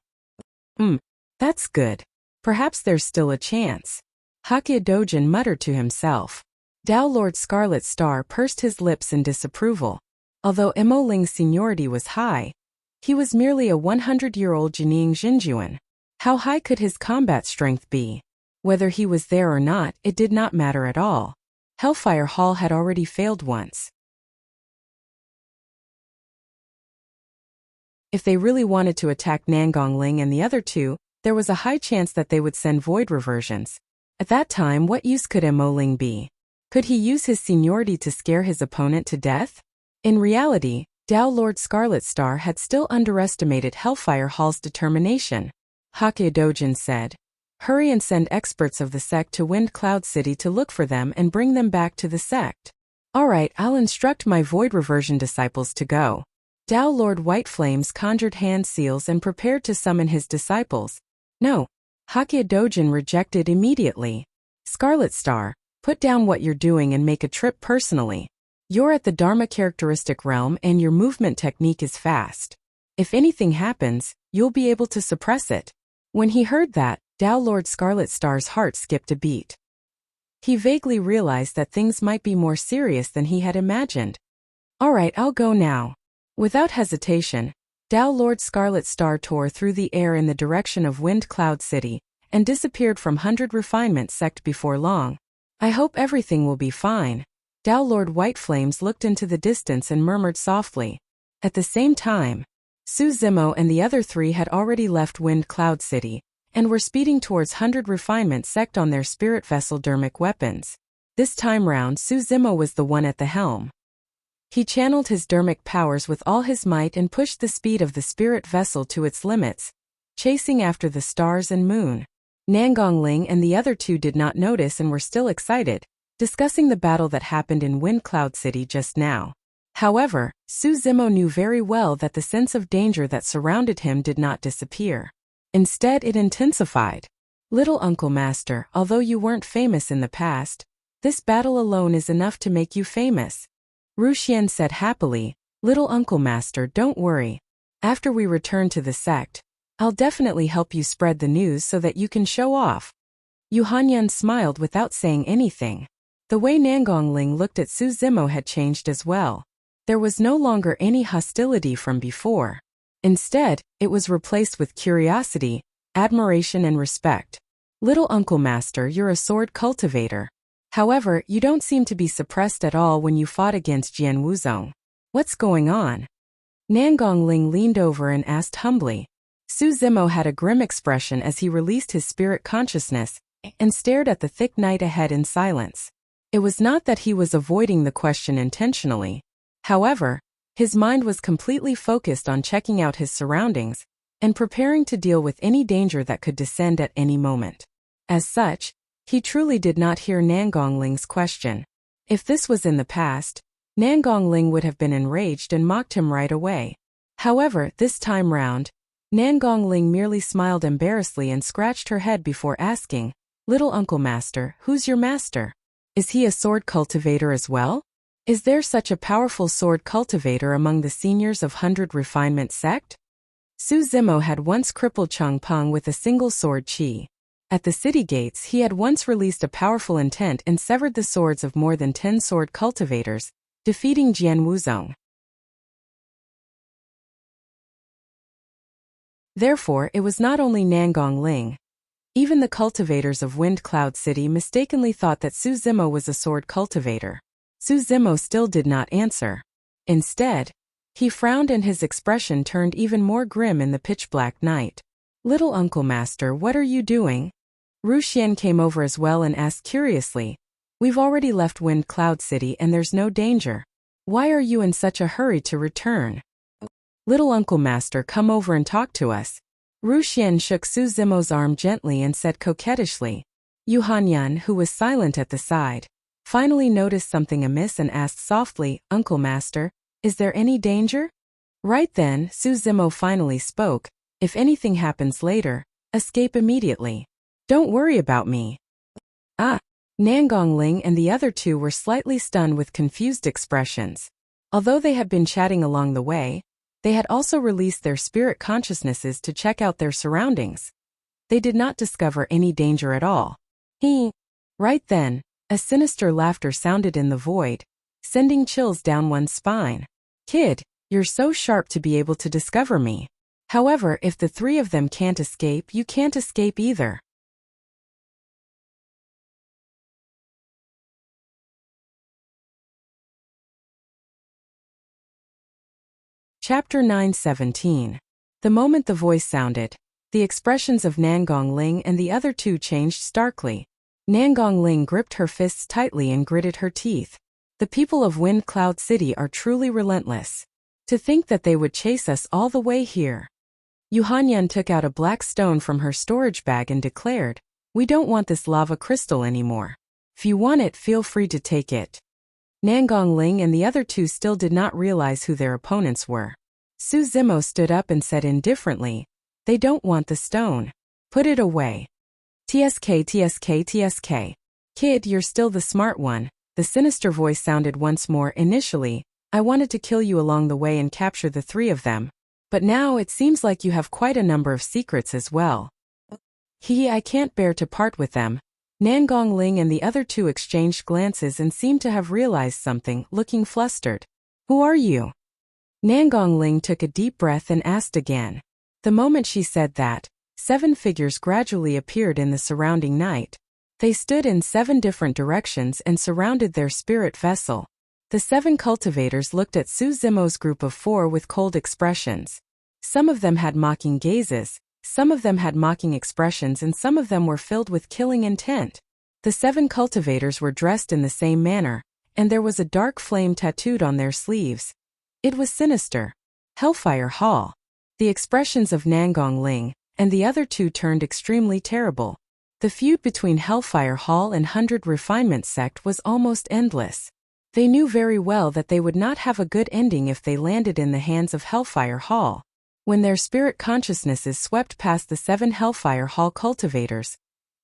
That's good. Perhaps there's still a chance." Hakke Dojin muttered to himself. Tao Lord Scarlet Star pursed his lips in disapproval. Although Mo Ling's seniority was high, he was merely a 100-year-old Jining Jinjuan. How high could his combat strength be? Whether he was there or not, it did not matter at all. Hellfire Hall had already failed once. If they really wanted to attack Nangong Ling and the other 2, there was a high chance that they would send void reversions. At that time, what use could Mo Ling be? Could he use his seniority to scare his opponent to death? In reality, Tao Lord Scarlet Star had still underestimated Hellfire Hall's determination. Hakke Dojin said, "Hurry and send experts of the sect to Wind Cloud City to look for them and bring them back to the sect." "All right, I'll instruct my void reversion disciples to go." Tao Lord White Flames conjured hand seals and prepared to summon his disciples. "No." Hakke Dojin rejected immediately. "Scarlet Star, put down what you're doing and make a trip personally. You're at the Dharma characteristic realm and your movement technique is fast. If anything happens, you'll be able to suppress it." When he heard that, Tao Lord Scarlet Star's heart skipped a beat. He vaguely realized that things might be more serious than he had imagined. "All right, I'll go now." Without hesitation, Tao Lord Scarlet Star tore through the air in the direction of Wind Cloud City and disappeared from 100 Refinement Sect before long. "I hope everything will be fine." Tao Lord White Flames looked into the distance and murmured softly. At the same time, Su Zimo and the other 3 had already left Wind Cloud City and were speeding towards 100 Refinement Sect on their spirit vessel dermic weapons. This time round Su Zimo was the one at the helm. He channeled his dermic powers with all his might and pushed the speed of the spirit vessel to its limits, chasing after the stars and moon. Nangongling and the other two did not notice and were still excited, discussing the battle that happened in Wind Cloud City just now. However, Su Zimo knew very well that the sense of danger that surrounded him did not disappear. Instead, it intensified. Little Uncle Master, although you weren't famous in the past, this battle alone is enough to make you famous. Wuxia said happily, Little Uncle Master, don't worry. After we return to the sect, I'll definitely help you spread the news so that you can show off. Yu Hanyan smiled without saying anything. The way Nangongling looked at Su Zimo had changed as well. There was no longer any hostility from before. Instead, it was replaced with curiosity, admiration and respect. Little Uncle Master, you're a sword cultivator. However, you don't seem to be suppressed at all when you fought against Jian Wuzong. What's going on? Nangongling leaned over and asked humbly. Su Zimo had a grim expression as he released his spirit consciousness and stared at the thick night ahead in silence. It was not that he was avoiding the question intentionally. However, his mind was completely focused on checking out his surroundings and preparing to deal with any danger that could descend at any moment. As such, he truly did not hear Nangongling's question. If this was in the past, Nangongling would have been enraged and mocked him right away. However, this time round, Nangongling merely smiled embarrassedly and scratched her head before asking, Little Uncle Master, who's your master? Is he a sword cultivator as well? Is there such a powerful sword cultivator among the seniors of 100 Refinement sect? Su Zimo had once crippled Changpeng with a single sword chi. At the city gates he had once released a powerful intent and severed the swords of more than 10 sword cultivators, defeating Jian Wuzong. Therefore, it was not only Nangongling. Even the cultivators of Wind Cloud City mistakenly thought that Su Zimo was a sword cultivator. Su Zimo still did not answer. Instead, he frowned and his expression turned even more grim in the pitch-black night. Little Uncle Master, what are you doing? Wuxia came over as well and asked curiously, We've already left Wind Cloud City and there's no danger. Why are you in such a hurry to return? Little Uncle Master, come over and talk to us. Wuxia shook Su Zimo's arm gently and said coquettishly. Yu Hanyan, who was silent at the side, finally noticed something amiss and asked softly, Uncle Master, is there any danger? Right then, Su Zimo finally spoke, if anything happens later, escape immediately. Don't worry about me. Nangongling and the other two were slightly stunned with confused expressions. Although they had been chatting along the way, they had also released their spirit consciousnesses to check out their surroundings. They did not discover any danger at all. Right then, a sinister laughter sounded in the void, sending chills down one's spine. Kid, you're so sharp to be able to discover me. However, if the three of them can't escape, you can't escape either. Chapter 9:17. The moment the voice sounded, the expressions of Nangongling and the other two changed starkly. Nangongling gripped her fists tightly and gritted her teeth. The people of Wind Cloud City are truly relentless. To think that they would chase us all the way here. Yu Hanyan took out a black stone from her storage bag and declared, We don't want this lava crystal anymore. If you want it, feel free to take it. Nangongling and the other two still did not realize who their opponents were. Su Zimo stood up and said indifferently, They don't want the stone. Put it away. TSK. Kid, you're still the smart one. The sinister voice sounded once more. Initially, I wanted to kill you along the way and capture the three of them. But now it seems like you have quite a number of secrets as well. I can't bear to part with them. Nangongling and the other two exchanged glances and seemed to have realized something, looking flustered. Who are you? Nangongling took a deep breath and asked again. The moment she said that, 7 figures gradually appeared in the surrounding night. They stood in 7 different directions and surrounded their spirit vessel. The 7 cultivators looked at Su Zimo's group of 4 with cold expressions. Some of them had mocking gazes, some of them had mocking expressions and some of them were filled with killing intent. The 7 cultivators were dressed in the same manner, and there was a dark flame tattooed on their sleeves. It was sinister. Hellfire Hall. The expressions of Nangong Ling and the other 2 turned extremely terrible. The feud between Hellfire Hall and 100 Refinement Sect was almost endless. They knew very well that they would not have a good ending if they landed in the hands of Hellfire Hall. When their spirit consciousnesses swept past the 7 Hellfire Hall cultivators,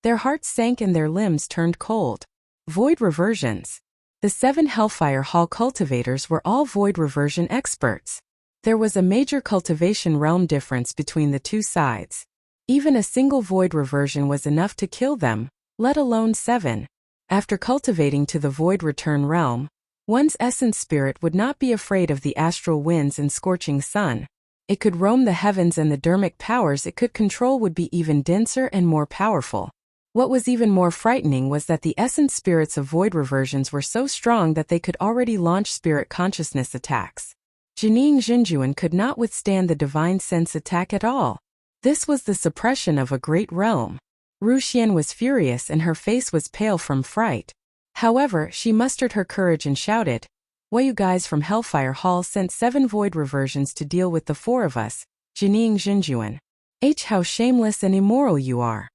their hearts sank and their limbs turned cold. Void reversions. The 7 Hellfire Hall cultivators were all void reversion experts. There was a major cultivation realm difference between the 2 sides. Even a single void reversion was enough to kill them, let alone 7. After cultivating to the void return realm, one's essence spirit would not be afraid of the astral winds and scorching sun. It could roam the heavens, and the dharmic powers it could control would be even denser and more powerful. What was even more frightening was that the essence spirits of void reversions were so strong that they could already launch spirit consciousness attacks. Jining Jinjuan could not withstand the divine sense attack at all. This was the suppression of a great realm. Ruxian was furious and her face was pale from fright. However, she mustered her courage and shouted, "Why, you guys from Hellfire Hall sent 7 void reversions to deal with the 4 of us, Jining Jinjuan. How shameless and immoral you are."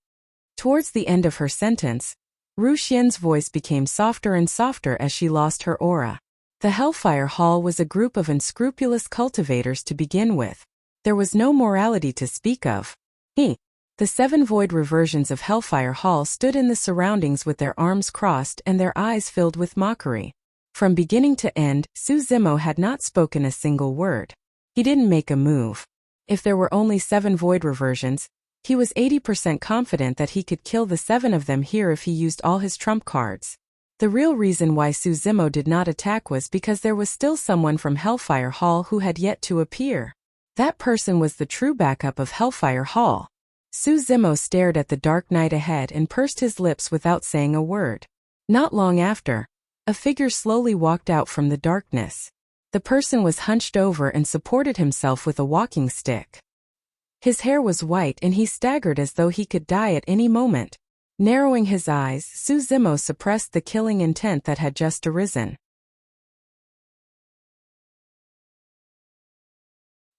Towards the end of her sentence, Ruxian's voice became softer and softer as she lost her aura. The Hellfire Hall was a group of unscrupulous cultivators to begin with. There was no morality to speak of. The 7 void reversions of Hellfire Hall stood in the surroundings with their arms crossed and their eyes filled with mockery. From beginning to end, Su Zimo had not spoken a single word. He didn't make a move. If there were only 7 void reversions, he was 80% confident that he could kill the 7 of them here if he used all his trump cards. The real reason why Su Zimo did not attack was because there was still someone from Hellfire Hall who had yet to appear. That person was the true backup of Hellfire Hall. Su Zimo stared at the dark night ahead and pursed his lips without saying a word. Not long after, a figure slowly walked out from the darkness. The person was hunched over and supported himself with a walking stick. His hair was white and he staggered as though he could die at any moment. Narrowing his eyes, Su Zimo suppressed the killing intent that had just arisen.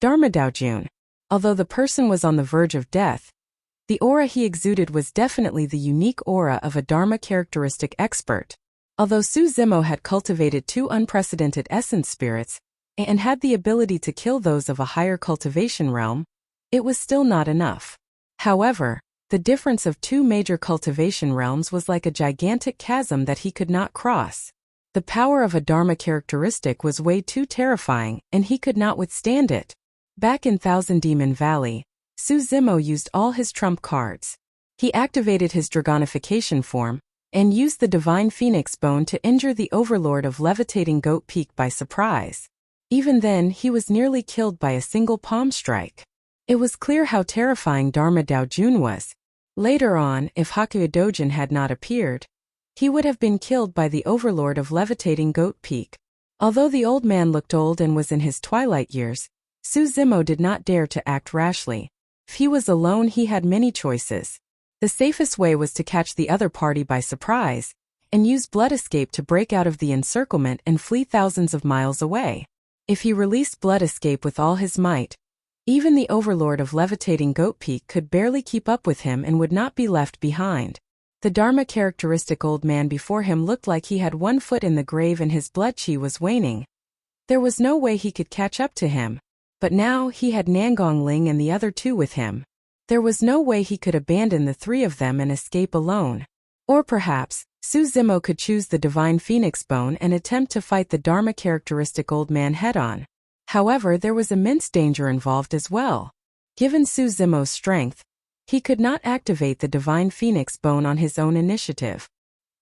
Dharma Daojun. Although the person was on the verge of death, the aura he exuded was definitely the unique aura of a Dharma characteristic expert. Although Su Zimo had cultivated 2 unprecedented essence spirits, and had the ability to kill those of a higher cultivation realm, it was still not enough. However, the difference of 2 major cultivation realms was like a gigantic chasm that he could not cross. The power of a Dharma characteristic was way too terrifying, and he could not withstand it. Back in Thousand Demon Valley, Su Zimo used all his trump cards. He activated his dragonification form, and used the Divine Phoenix Bone to injure the Overlord of Levitating Goat Peak by surprise. Even then, he was nearly killed by a single palm strike. It was clear how terrifying Dharma Daojun was. Later on, if Hakuya Dojin had not appeared, he would have been killed by the Overlord of Levitating Goat Peak. Although the old man looked old and was in his twilight years, Su Zimo did not dare to act rashly. If he was alone, he had many choices. The safest way was to catch the other party by surprise, and use Blood Escape to break out of the encirclement and flee thousands of miles away. If he released Blood Escape with all his might, even the Overlord of Levitating Goat Peak could barely keep up with him and would not be left behind. The Dharma characteristic old man before him looked like he had 1 foot in the grave and his blood chi was waning. There was no way he could catch up to him. But now he had Nangong Ling and the other 2 with him. There was no way he could abandon the 3 of them and escape alone. Or perhaps, Su Zimo could choose the Divine Phoenix Bone and attempt to fight the Dharma characteristic old man head-on. However, there was immense danger involved as well. Given Su Zimo's strength, he could not activate the Divine Phoenix Bone on his own initiative.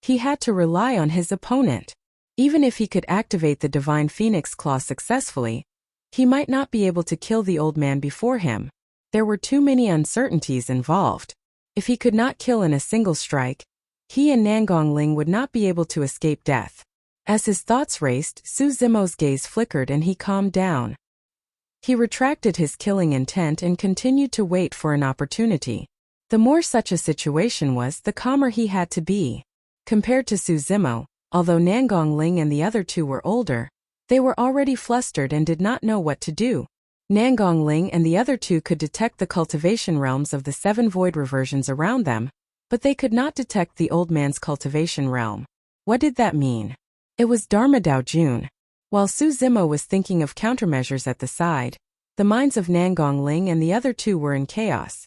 He had to rely on his opponent. Even if he could activate the Divine Phoenix Claw successfully, he might not be able to kill the old man before him. There were too many uncertainties involved. If he could not kill in a single strike, he and Nangong Ling would not be able to escape death. As his thoughts raced, Su Zimo's gaze flickered and he calmed down. He retracted his killing intent and continued to wait for an opportunity. The more such a situation was, the calmer he had to be. Compared to Su Zimo, although Nangong Ling and the other two were older, they were already flustered and did not know what to do. Nangong Ling and the other two could detect the cultivation realms of the 7 void reversions around them, but they could not detect the old man's cultivation realm. What did that mean? It was Dharma Dao Jun. While Su Zimo was thinking of countermeasures at the side, the minds of Nangong Ling and the other two were in chaos.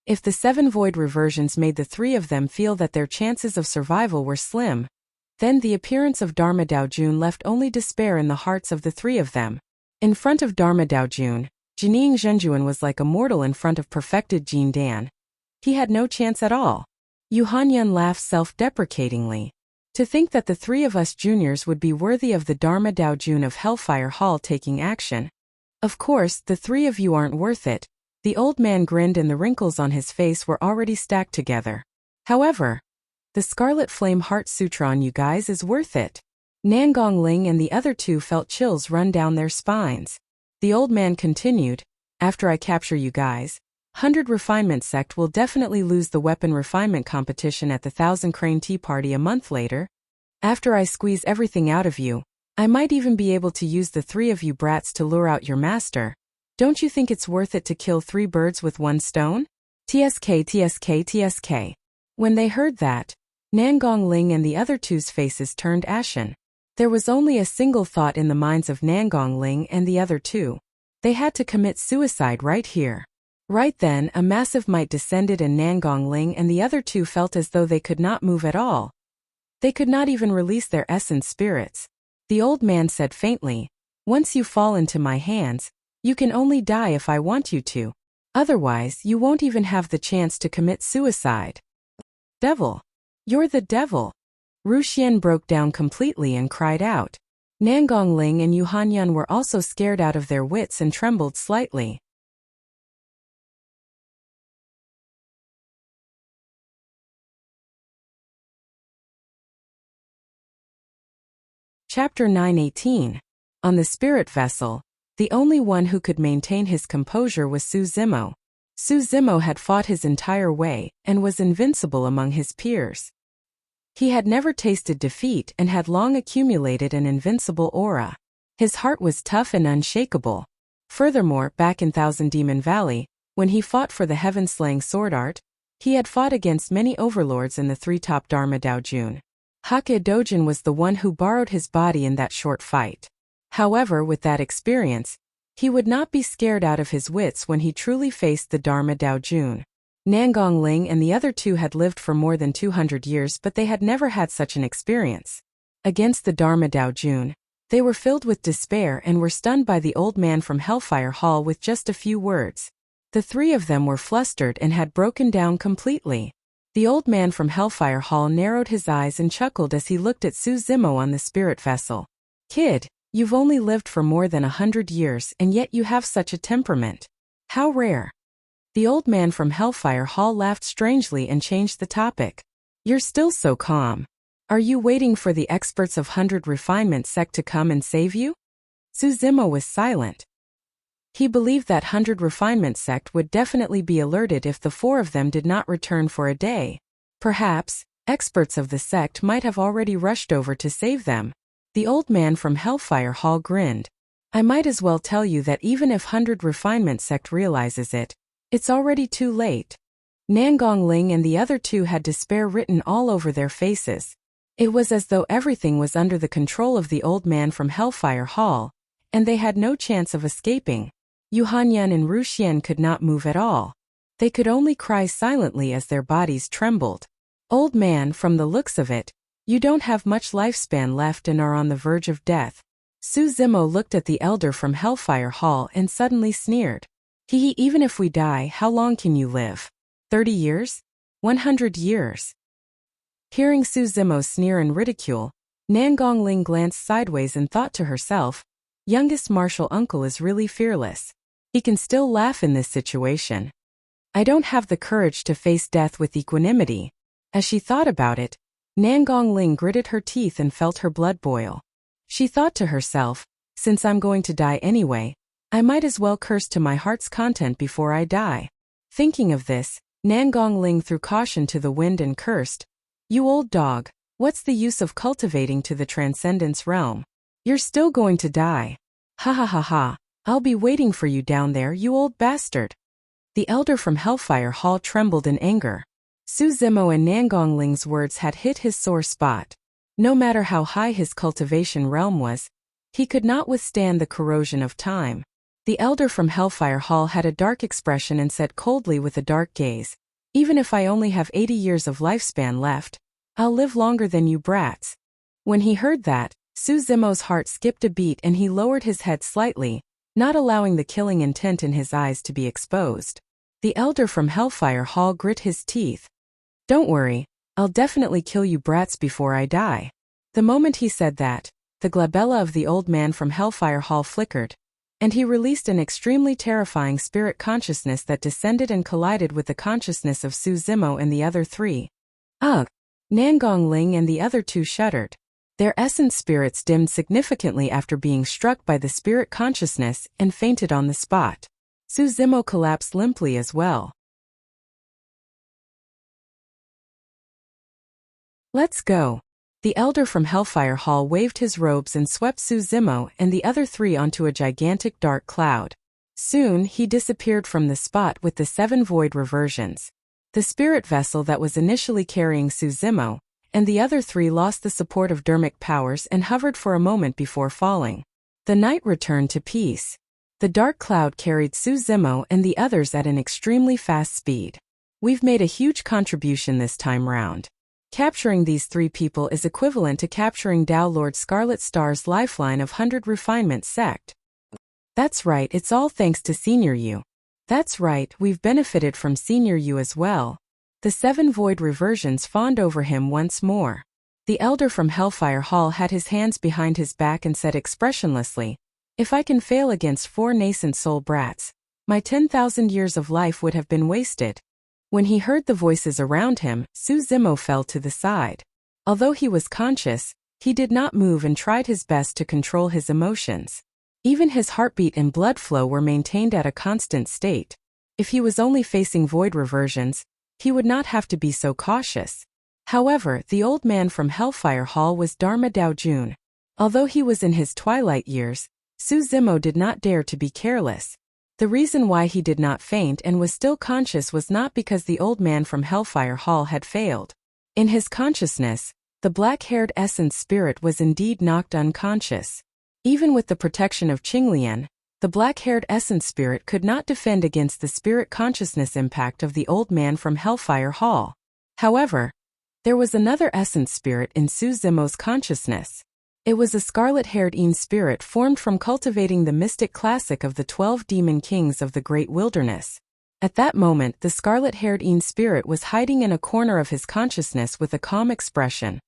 If the 7 void reversions made the 3 of them feel that their chances of survival were slim, then the appearance of Dharma Dao Jun left only despair in the hearts of the 3 of them. In front of Dharma Dao Jun, Jining Zhenjuan was like a mortal in front of perfected Jin Dan. He had no chance at all. Yu Hanyun laughed self-deprecatingly. To think that the 3 of us juniors would be worthy of the Dharma Dao Jun of Hellfire Hall taking action. Of course, the 3 of you aren't worth it. The old man grinned and the wrinkles on his face were already stacked together. However, the Scarlet Flame Heart Sutra on you guys is worth it. Nangong Ling and the other two felt chills run down their spines. The old man continued, after I capture you guys, 100 Refinement Sect will definitely lose the weapon refinement competition at the 1000 Crane Tea Party a month later. After I squeeze everything out of you, I might even be able to use the 3 of you brats to lure out your master. Don't you think it's worth it to kill 3 birds with 1 stone? TSK, TSK, TSK. When they heard that, Nangong Ling and the other two's faces turned ashen. There was only a single thought in the minds of Nangong Ling and the other two. They had to commit suicide right here. Right then, a massive might descended and Nangong Ling and the other two felt as though they could not move at all. They could not even release their essence spirits. The old man said faintly, once you fall into my hands, you can only die if I want you to. Otherwise, you won't even have the chance to commit suicide. Devil. You're the devil. Ruxian broke down completely and cried out. Nangong Ling and Yu Hanyun were also scared out of their wits and trembled slightly. Chapter 918. On the spirit vessel, the only one who could maintain his composure was Su Zimo. Su Zimo had fought his entire way and was invincible among his peers. He had never tasted defeat and had long accumulated an invincible aura. His heart was tough and unshakable. Furthermore, back in Thousand Demon Valley, when he fought for the heaven-slaying sword art, he had fought against many overlords in the 3 top Dharma Dao Jun. Hake Dojin was the one who borrowed his body in that short fight. However, with that experience, he would not be scared out of his wits when he truly faced the Dharma Dao Jun. Nangong Ling and the other two had lived for more than 200 years, but they had never had such an experience. Against the Dharma Dao Jun, they were filled with despair and were stunned by the old man from Hellfire Hall with just a few words. The 3 of them were flustered and had broken down completely. The old man from Hellfire Hall narrowed his eyes and chuckled as he looked at Su Zimo on the spirit vessel. Kid, you've only lived for more than 100 years and yet you have such a temperament. How rare. The old man from Hellfire Hall laughed strangely and changed the topic. You're still so calm. Are you waiting for the experts of 100 Refinement Sect to come and save you? Su Zimo was silent. He believed that 100 Refinement Sect would definitely be alerted if the 4 of them did not return for a day. Perhaps, experts of the sect might have already rushed over to save them. The old man from Hellfire Hall grinned. I might as well tell you that even if 100 Refinement Sect realizes it, it's already too late. Nangong Ling and the other two had despair written all over their faces. It was as though everything was under the control of the old man from Hellfire Hall, and they had no chance of escaping. Yu Hanyun and Ruxian could not move at all. They could only cry silently as their bodies trembled. Old man, from the looks of it, you don't have much lifespan left and are on the verge of death. Su Zimo looked at the elder from Hellfire Hall and suddenly sneered. Even if we die, how long can you live? 30 years? 100 years? Hearing Su Zimo's sneer and ridicule, Nangong Ling glanced sideways and thought to herself, youngest martial uncle is really fearless. He can still laugh in this situation. I don't have the courage to face death with equanimity. As she thought about it, Nangong Ling gritted her teeth and felt her blood boil. She thought to herself, since I'm going to die anyway, I might as well curse to my heart's content before I die. Thinking of this, Nangong Ling threw caution to the wind and cursed. You old dog, what's the use of cultivating to the transcendence realm? You're still going to die. Ha ha ha ha, I'll be waiting for you down there, you old bastard. The elder from Hellfire Hall trembled in anger. Su Zimo and Nangong Ling's words had hit his sore spot. No matter how high his cultivation realm was, he could not withstand the corrosion of time. The elder from Hellfire Hall had a dark expression and said coldly with a dark gaze, even if I only have 80 years of lifespan left, I'll live longer than you brats. When he heard that, Su Zimo's heart skipped a beat and he lowered his head slightly, not allowing the killing intent in his eyes to be exposed. The elder from Hellfire Hall grit his teeth. Don't worry, I'll definitely kill you brats before I die. The moment he said that, the glabella of the old man from Hellfire Hall flickered, and he released an extremely terrifying spirit consciousness that descended and collided with the consciousness of Su Zimo and the other three. Ugh! Nangong Ling and the other two shuddered. Their essence spirits dimmed significantly after being struck by the spirit consciousness and fainted on the spot. Su Zimo collapsed limply as well. Let's go. The elder from Hellfire Hall waved his robes and swept Su Zimo and the other three onto a gigantic dark cloud. Soon he disappeared from the spot with the 7 void reversions. The spirit vessel that was initially carrying Su Zimo and the other three lost the support of dermic powers and hovered for a moment before falling. The night returned to peace. The dark cloud carried Su Zimo and the others at an extremely fast speed. We've made a huge contribution this time round. Capturing these 3 people is equivalent to capturing Tao Lord Scarlet Star's lifeline of 100 Refinement Sect. That's right, it's all thanks to Senior You. That's right, we've benefited from Senior You as well. The 7 void reversions fawned over him once more. The elder from Hellfire Hall had his hands behind his back and said expressionlessly, if I can fail against 4 nascent soul brats, my 10,000 years of life would have been wasted. When he heard the voices around him, Su Zimo fell to the side. Although he was conscious, he did not move and tried his best to control his emotions. Even his heartbeat and blood flow were maintained at a constant state. If he was only facing void reversions, he would not have to be so cautious. However, the old man from Hellfire Hall was Dharma Daojun. Although he was in his twilight years, Su Zimo did not dare to be careless. The reason why he did not faint and was still conscious was not because the old man from Hellfire Hall had failed. In his consciousness, the black-haired essence spirit was indeed knocked unconscious. Even with the protection of Qinglian, the black-haired essence spirit could not defend against the spirit consciousness impact of the old man from Hellfire Hall. However, there was another essence spirit in Su Zimo's consciousness. It was a scarlet-haired Een spirit formed from cultivating the mystic classic of the 12 demon kings of the great wilderness. At that moment, the scarlet-haired Een spirit was hiding in a corner of his consciousness with a calm expression,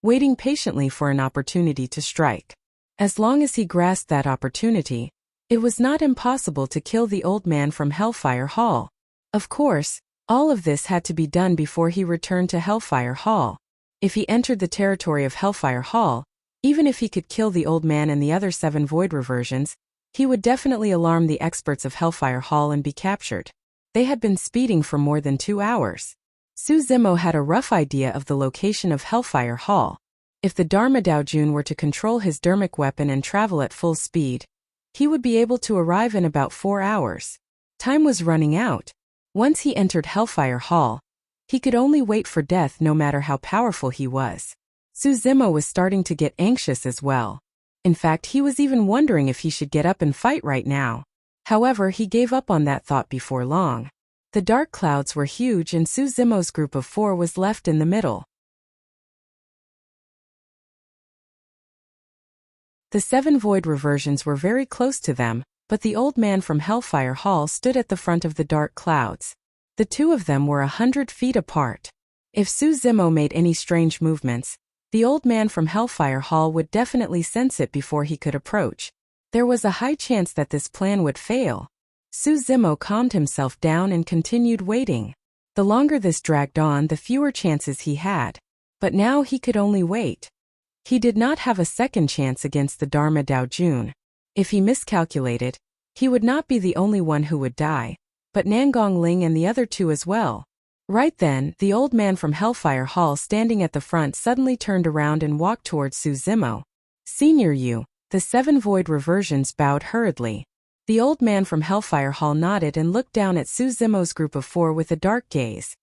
waiting patiently for an opportunity to strike. As long as he grasped that opportunity, it was not impossible to kill the old man from Hellfire Hall. Of course, all of this had to be done before he returned to Hellfire Hall. If he entered the territory of Hellfire Hall, even if he could kill the old man and the other 7 void reversions, he would definitely alarm the experts of Hellfire Hall and be captured. They had been speeding for more than 2 hours. Su Zimo had a rough idea of the location of Hellfire Hall. If the Dharma Daojun were to control his dermic weapon and travel at full speed, he would be able to arrive in about 4 hours. Time was running out. Once he entered Hellfire Hall, he could only wait for death no matter how powerful he was. Su Zimo was starting to get anxious as well. In fact, he was even wondering if he should get up and fight right now. However, he gave up on that thought before long. The dark clouds were huge and Su Zimo's group of 4 was left in the middle. The 7 void reversions were very close to them, but the old man from Hellfire Hall stood at the front of the dark clouds. The 2 of them were 100 feet apart. If Su Zimo made any strange movements, the old man from Hellfire Hall would definitely sense it before he could approach. There was a high chance that this plan would fail. Su Zimo calmed himself down and continued waiting. The longer this dragged on, the fewer chances he had. But now he could only wait. He did not have a second chance against the Dharma Daojun. If he miscalculated, he would not be the only one who would die, but Nangong Ling and the other 2 as well. Right then, the old man from Hellfire Hall standing at the front suddenly turned around and walked towards Suzumo. Senior Yu, the 7 void reversions bowed hurriedly. The old man from Hellfire Hall nodded and looked down at Suzumo's group of 4 with a dark gaze.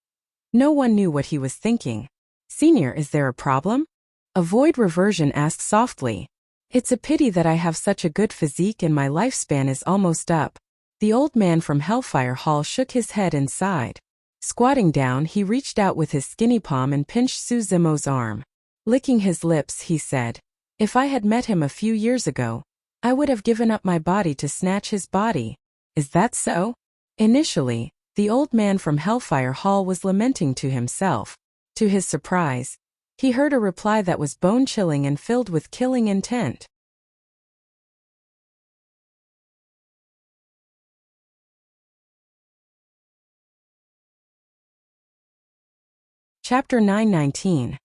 No one knew what he was thinking. Senior, is there a problem? A void reversion asked softly. It's a pity that I have such a good physique and my lifespan is almost up. The old man from Hellfire Hall shook his head and sighed. Squatting down, he reached out with his skinny palm and pinched Suzumo's arm. Licking his lips, he said, "If I had met him a few years ago, I would have given up my body to snatch his body. Is that so?" Initially, the old man from Hellfire Hall was lamenting to himself. To his surprise, he heard a reply that was bone-chilling and filled with killing intent. Chapter 919.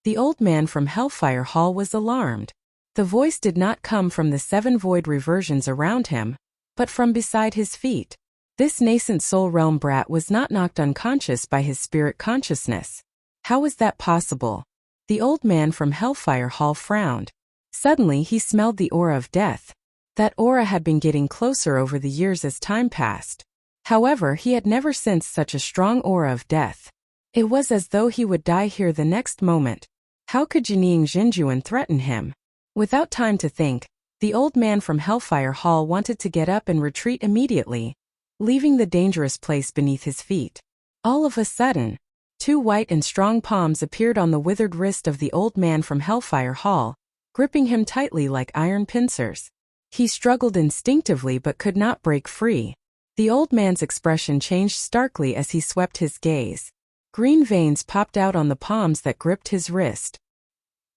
The old man from Hellfire Hall was alarmed. The voice did not come from the 7 void reversions around him, but from beside his feet. This nascent soul realm brat was not knocked unconscious by his spirit consciousness. How was that possible? The old man from Hellfire Hall frowned. Suddenly he smelled the aura of death. That aura had been getting closer over the years as time passed. However, he had never sensed such a strong aura of death. It was as though he would die here the next moment. How could Jining Jinjuan threaten him? Without time to think, the old man from Hellfire Hall wanted to get up and retreat immediately, leaving the dangerous place beneath his feet. All of a sudden, 2 white and strong palms appeared on the withered wrist of the old man from Hellfire Hall, gripping him tightly like iron pincers. He struggled instinctively but could not break free. The old man's expression changed starkly as he swept his gaze. Green veins popped out on the palms that gripped his wrist.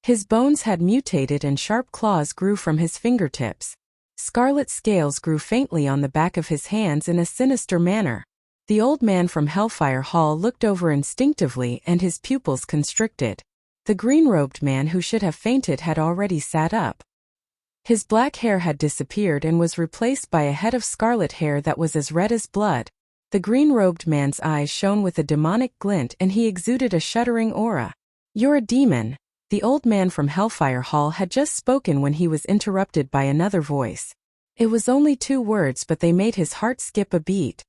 His bones had mutated and sharp claws grew from his fingertips. Scarlet scales grew faintly on the back of his hands in a sinister manner. The old man from Hellfire Hall looked over instinctively and his pupils constricted. The green-robed man who should have fainted had already sat up. His black hair had disappeared and was replaced by a head of scarlet hair that was as red as blood. The green-robed man's eyes shone with a demonic glint and he exuded a shuddering aura. "You're a demon." The old man from Hellfire Hall had just spoken when he was interrupted by another voice. It was only 2 words but they made his heart skip a beat.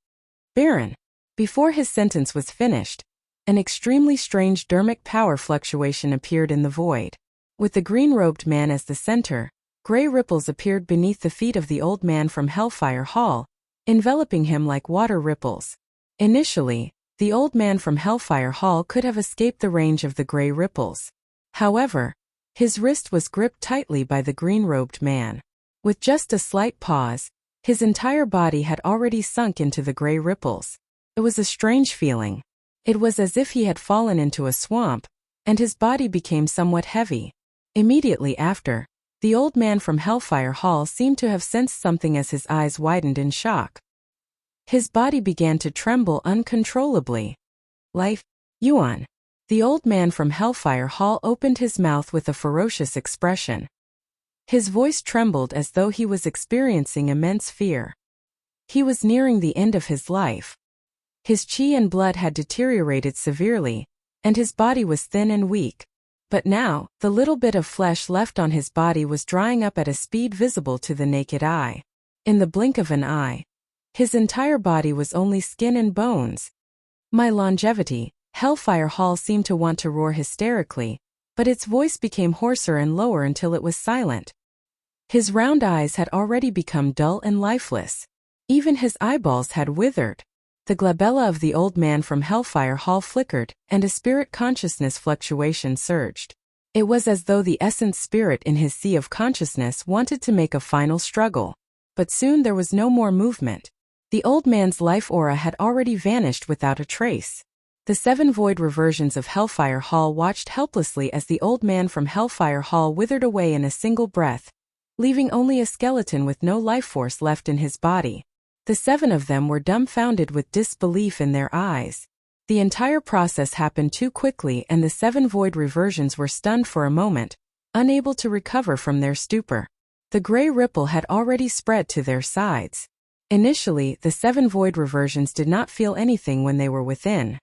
"Baron." Before his sentence was finished, an extremely strange dermic power fluctuation appeared in the void. With the green-robed man as the center, gray ripples appeared beneath the feet of the old man from Hellfire Hall, enveloping him like water ripples. Initially, the old man from Hellfire Hall could have escaped the range of the gray ripples. However, his wrist was gripped tightly by the green-robed man. With just a slight pause, his entire body had already sunk into the gray ripples. It was a strange feeling. It was as if he had fallen into a swamp, and his body became somewhat heavy. Immediately after, the old man from Hellfire Hall seemed to have sensed something as his eyes widened in shock. His body began to tremble uncontrollably. "Life, Yuan." The old man from Hellfire Hall opened his mouth with a ferocious expression. His voice trembled as though he was experiencing immense fear. He was nearing the end of his life. His qi and blood had deteriorated severely, and his body was thin and weak. But now, the little bit of flesh left on his body was drying up at a speed visible to the naked eye. In the blink of an eye, his entire body was only skin and bones. "My longevity," Hellfire Hall seemed to want to roar hysterically, but its voice became hoarser and lower until it was silent. His round eyes had already become dull and lifeless. Even his eyeballs had withered. The glabella of the old man from Hellfire Hall flickered, and a spirit consciousness fluctuation surged. It was as though the essence spirit in his sea of consciousness wanted to make a final struggle. But soon there was no more movement. The old man's life aura had already vanished without a trace. The 7 void reversions of Hellfire Hall watched helplessly as the old man from Hellfire Hall withered away in a single breath, leaving only a skeleton with no life force left in his body. The 7 of them were dumbfounded with disbelief in their eyes. The entire process happened too quickly and the 7 void reversions were stunned for a moment, unable to recover from their stupor. The gray ripple had already spread to their sides. Initially, the 7 void reversions did not feel anything when they were within.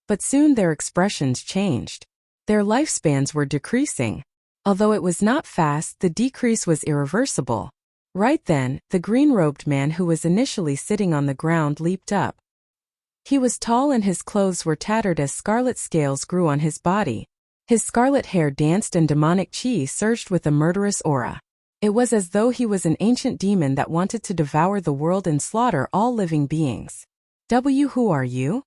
But soon their expressions changed. Their lifespans were decreasing. Although it was not fast, the decrease was irreversible. Right then, the green-robed man who was initially sitting on the ground leaped up. He was tall and his clothes were tattered as scarlet scales grew on his body. His scarlet hair danced and demonic chi surged with a murderous aura. It was as though he was an ancient demon that wanted to devour the world and slaughter all living beings. Who are you?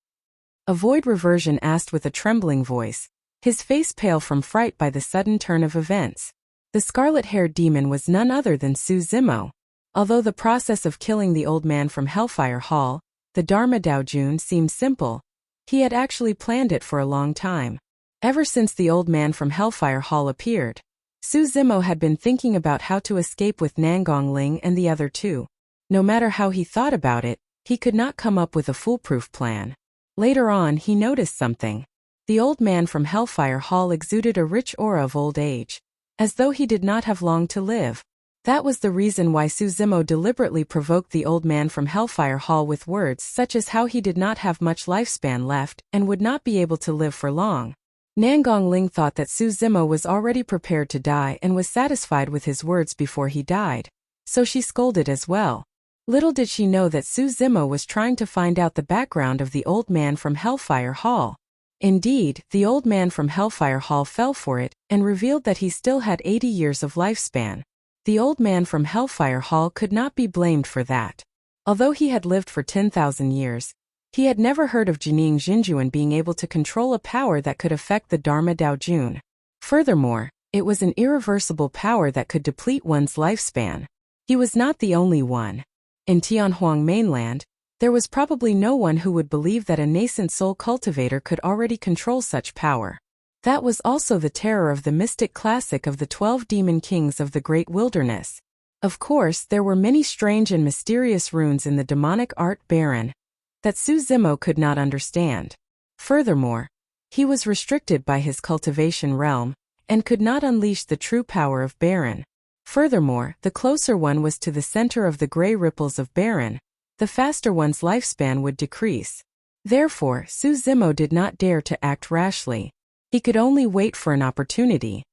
A void reversion asked with a trembling voice, his face pale from fright by the sudden turn of events. The scarlet-haired demon was none other than Su Zimo. Although the process of killing the old man from Hellfire Hall, the Dharma Daojun, seemed simple, he had actually planned it for a long time. Ever since the old man from Hellfire Hall appeared, Su Zimo had been thinking about how to escape with Nangong Ling and the other two. No matter how he thought about it, he could not come up with a foolproof plan. Later on, he noticed something. The old man from Hellfire Hall exuded a rich aura of old age, as though he did not have long to live. That was the reason why Su Zimo deliberately provoked the old man from Hellfire Hall with words such as how he did not have much lifespan left and would not be able to live for long. Nangong Ling thought that Su Zimo was already prepared to die and was satisfied with his words before he died, so she scolded as well. Little did she know that Su Zimo was trying to find out the background of the old man from Hellfire Hall. Indeed, the old man from Hellfire Hall fell for it and revealed that he still had 80 years of lifespan. The old man from Hellfire Hall could not be blamed for that. Although he had lived for 10,000 years, he had never heard of Jining Jinjuan being able to control a power that could affect the Dharma Daojun. Furthermore, it was an irreversible power that could deplete one's lifespan. He was not the only one. In Tianhuang mainland, there was probably no one who would believe that a nascent soul cultivator could already control such power. That was also the terror of the mystic classic of the 12 demon kings of the great wilderness. Of course, there were many strange and mysterious runes in the demonic art Baron that Su Zimo could not understand. Furthermore, he was restricted by his cultivation realm and could not unleash the true power of Baron. Furthermore, the closer one was to the center of the gray ripples of Baron, the faster one's lifespan would decrease. Therefore, Su Zimo did not dare to act rashly. He could only wait for an opportunity.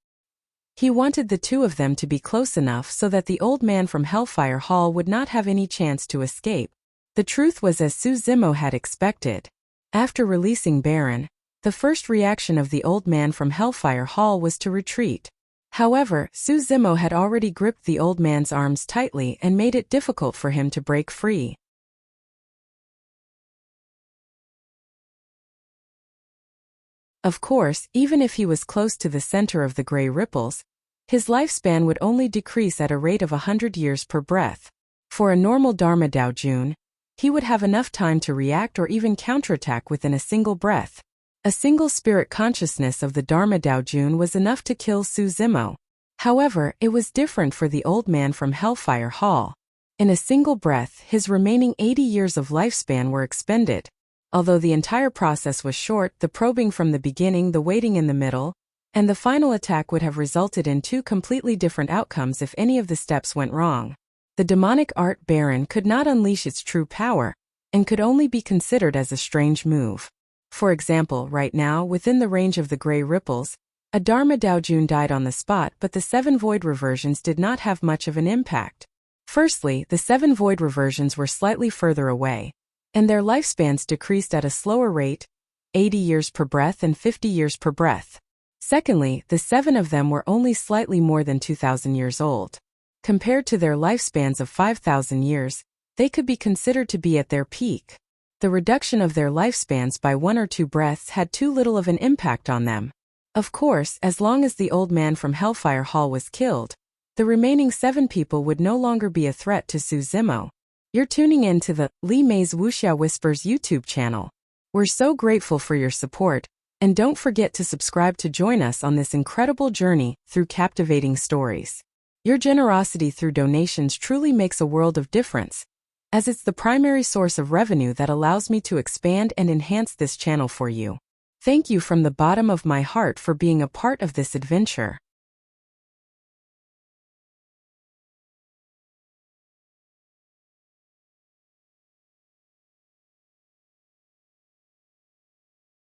He wanted the two of them to be close enough so that the old man from Hellfire Hall would not have any chance to escape. The truth was as Su Zimo had expected. After releasing Baron, the first reaction of the old man from Hellfire Hall was to retreat. However, Su Zimo had already gripped the old man's arms tightly and made it difficult for him to break free. Of course, even if he was close to the center of the gray ripples, his lifespan would only decrease at a rate of 100 years per breath. For a normal Dharma Daojun, he would have enough time to react or even counterattack within a single breath. A single spirit consciousness of the Dharma Daojun was enough to kill Su Zimo. However, it was different for the old man from Hellfire Hall. In a single breath, his remaining 80 years of lifespan were expended. Although the entire process was short, the probing from the beginning, the waiting in the middle, and the final attack would have resulted in two completely different outcomes if any of the steps went wrong. The demonic art Baron could not unleash its true power, and could only be considered as a strange move. For example, right now, within the range of the gray ripples, a Dharma Daojun died on the spot, but the 7 void reversions did not have much of an impact. Firstly, the 7 void reversions were slightly further away, and their lifespans decreased at a slower rate, 80 years per breath and 50 years per breath. Secondly, the 7 of them were only slightly more than 2,000 years old. Compared to their lifespans of 5,000 years, they could be considered to be at their peak. The reduction of their lifespans by 1 or 2 breaths had too little of an impact on them. Of course, as long as the old man from Hellfire Hall was killed, the remaining 7 people would no longer be a threat to Su Zimo. You're tuning in to the Li Mei's Wuxia Whispers YouTube channel. We're so grateful for your support, and don't forget to subscribe to join us on this incredible journey through captivating stories. Your generosity through donations truly makes a world of difference, as it's the primary source of revenue that allows me to expand and enhance this channel for you. Thank you from the bottom of my heart for being a part of this adventure.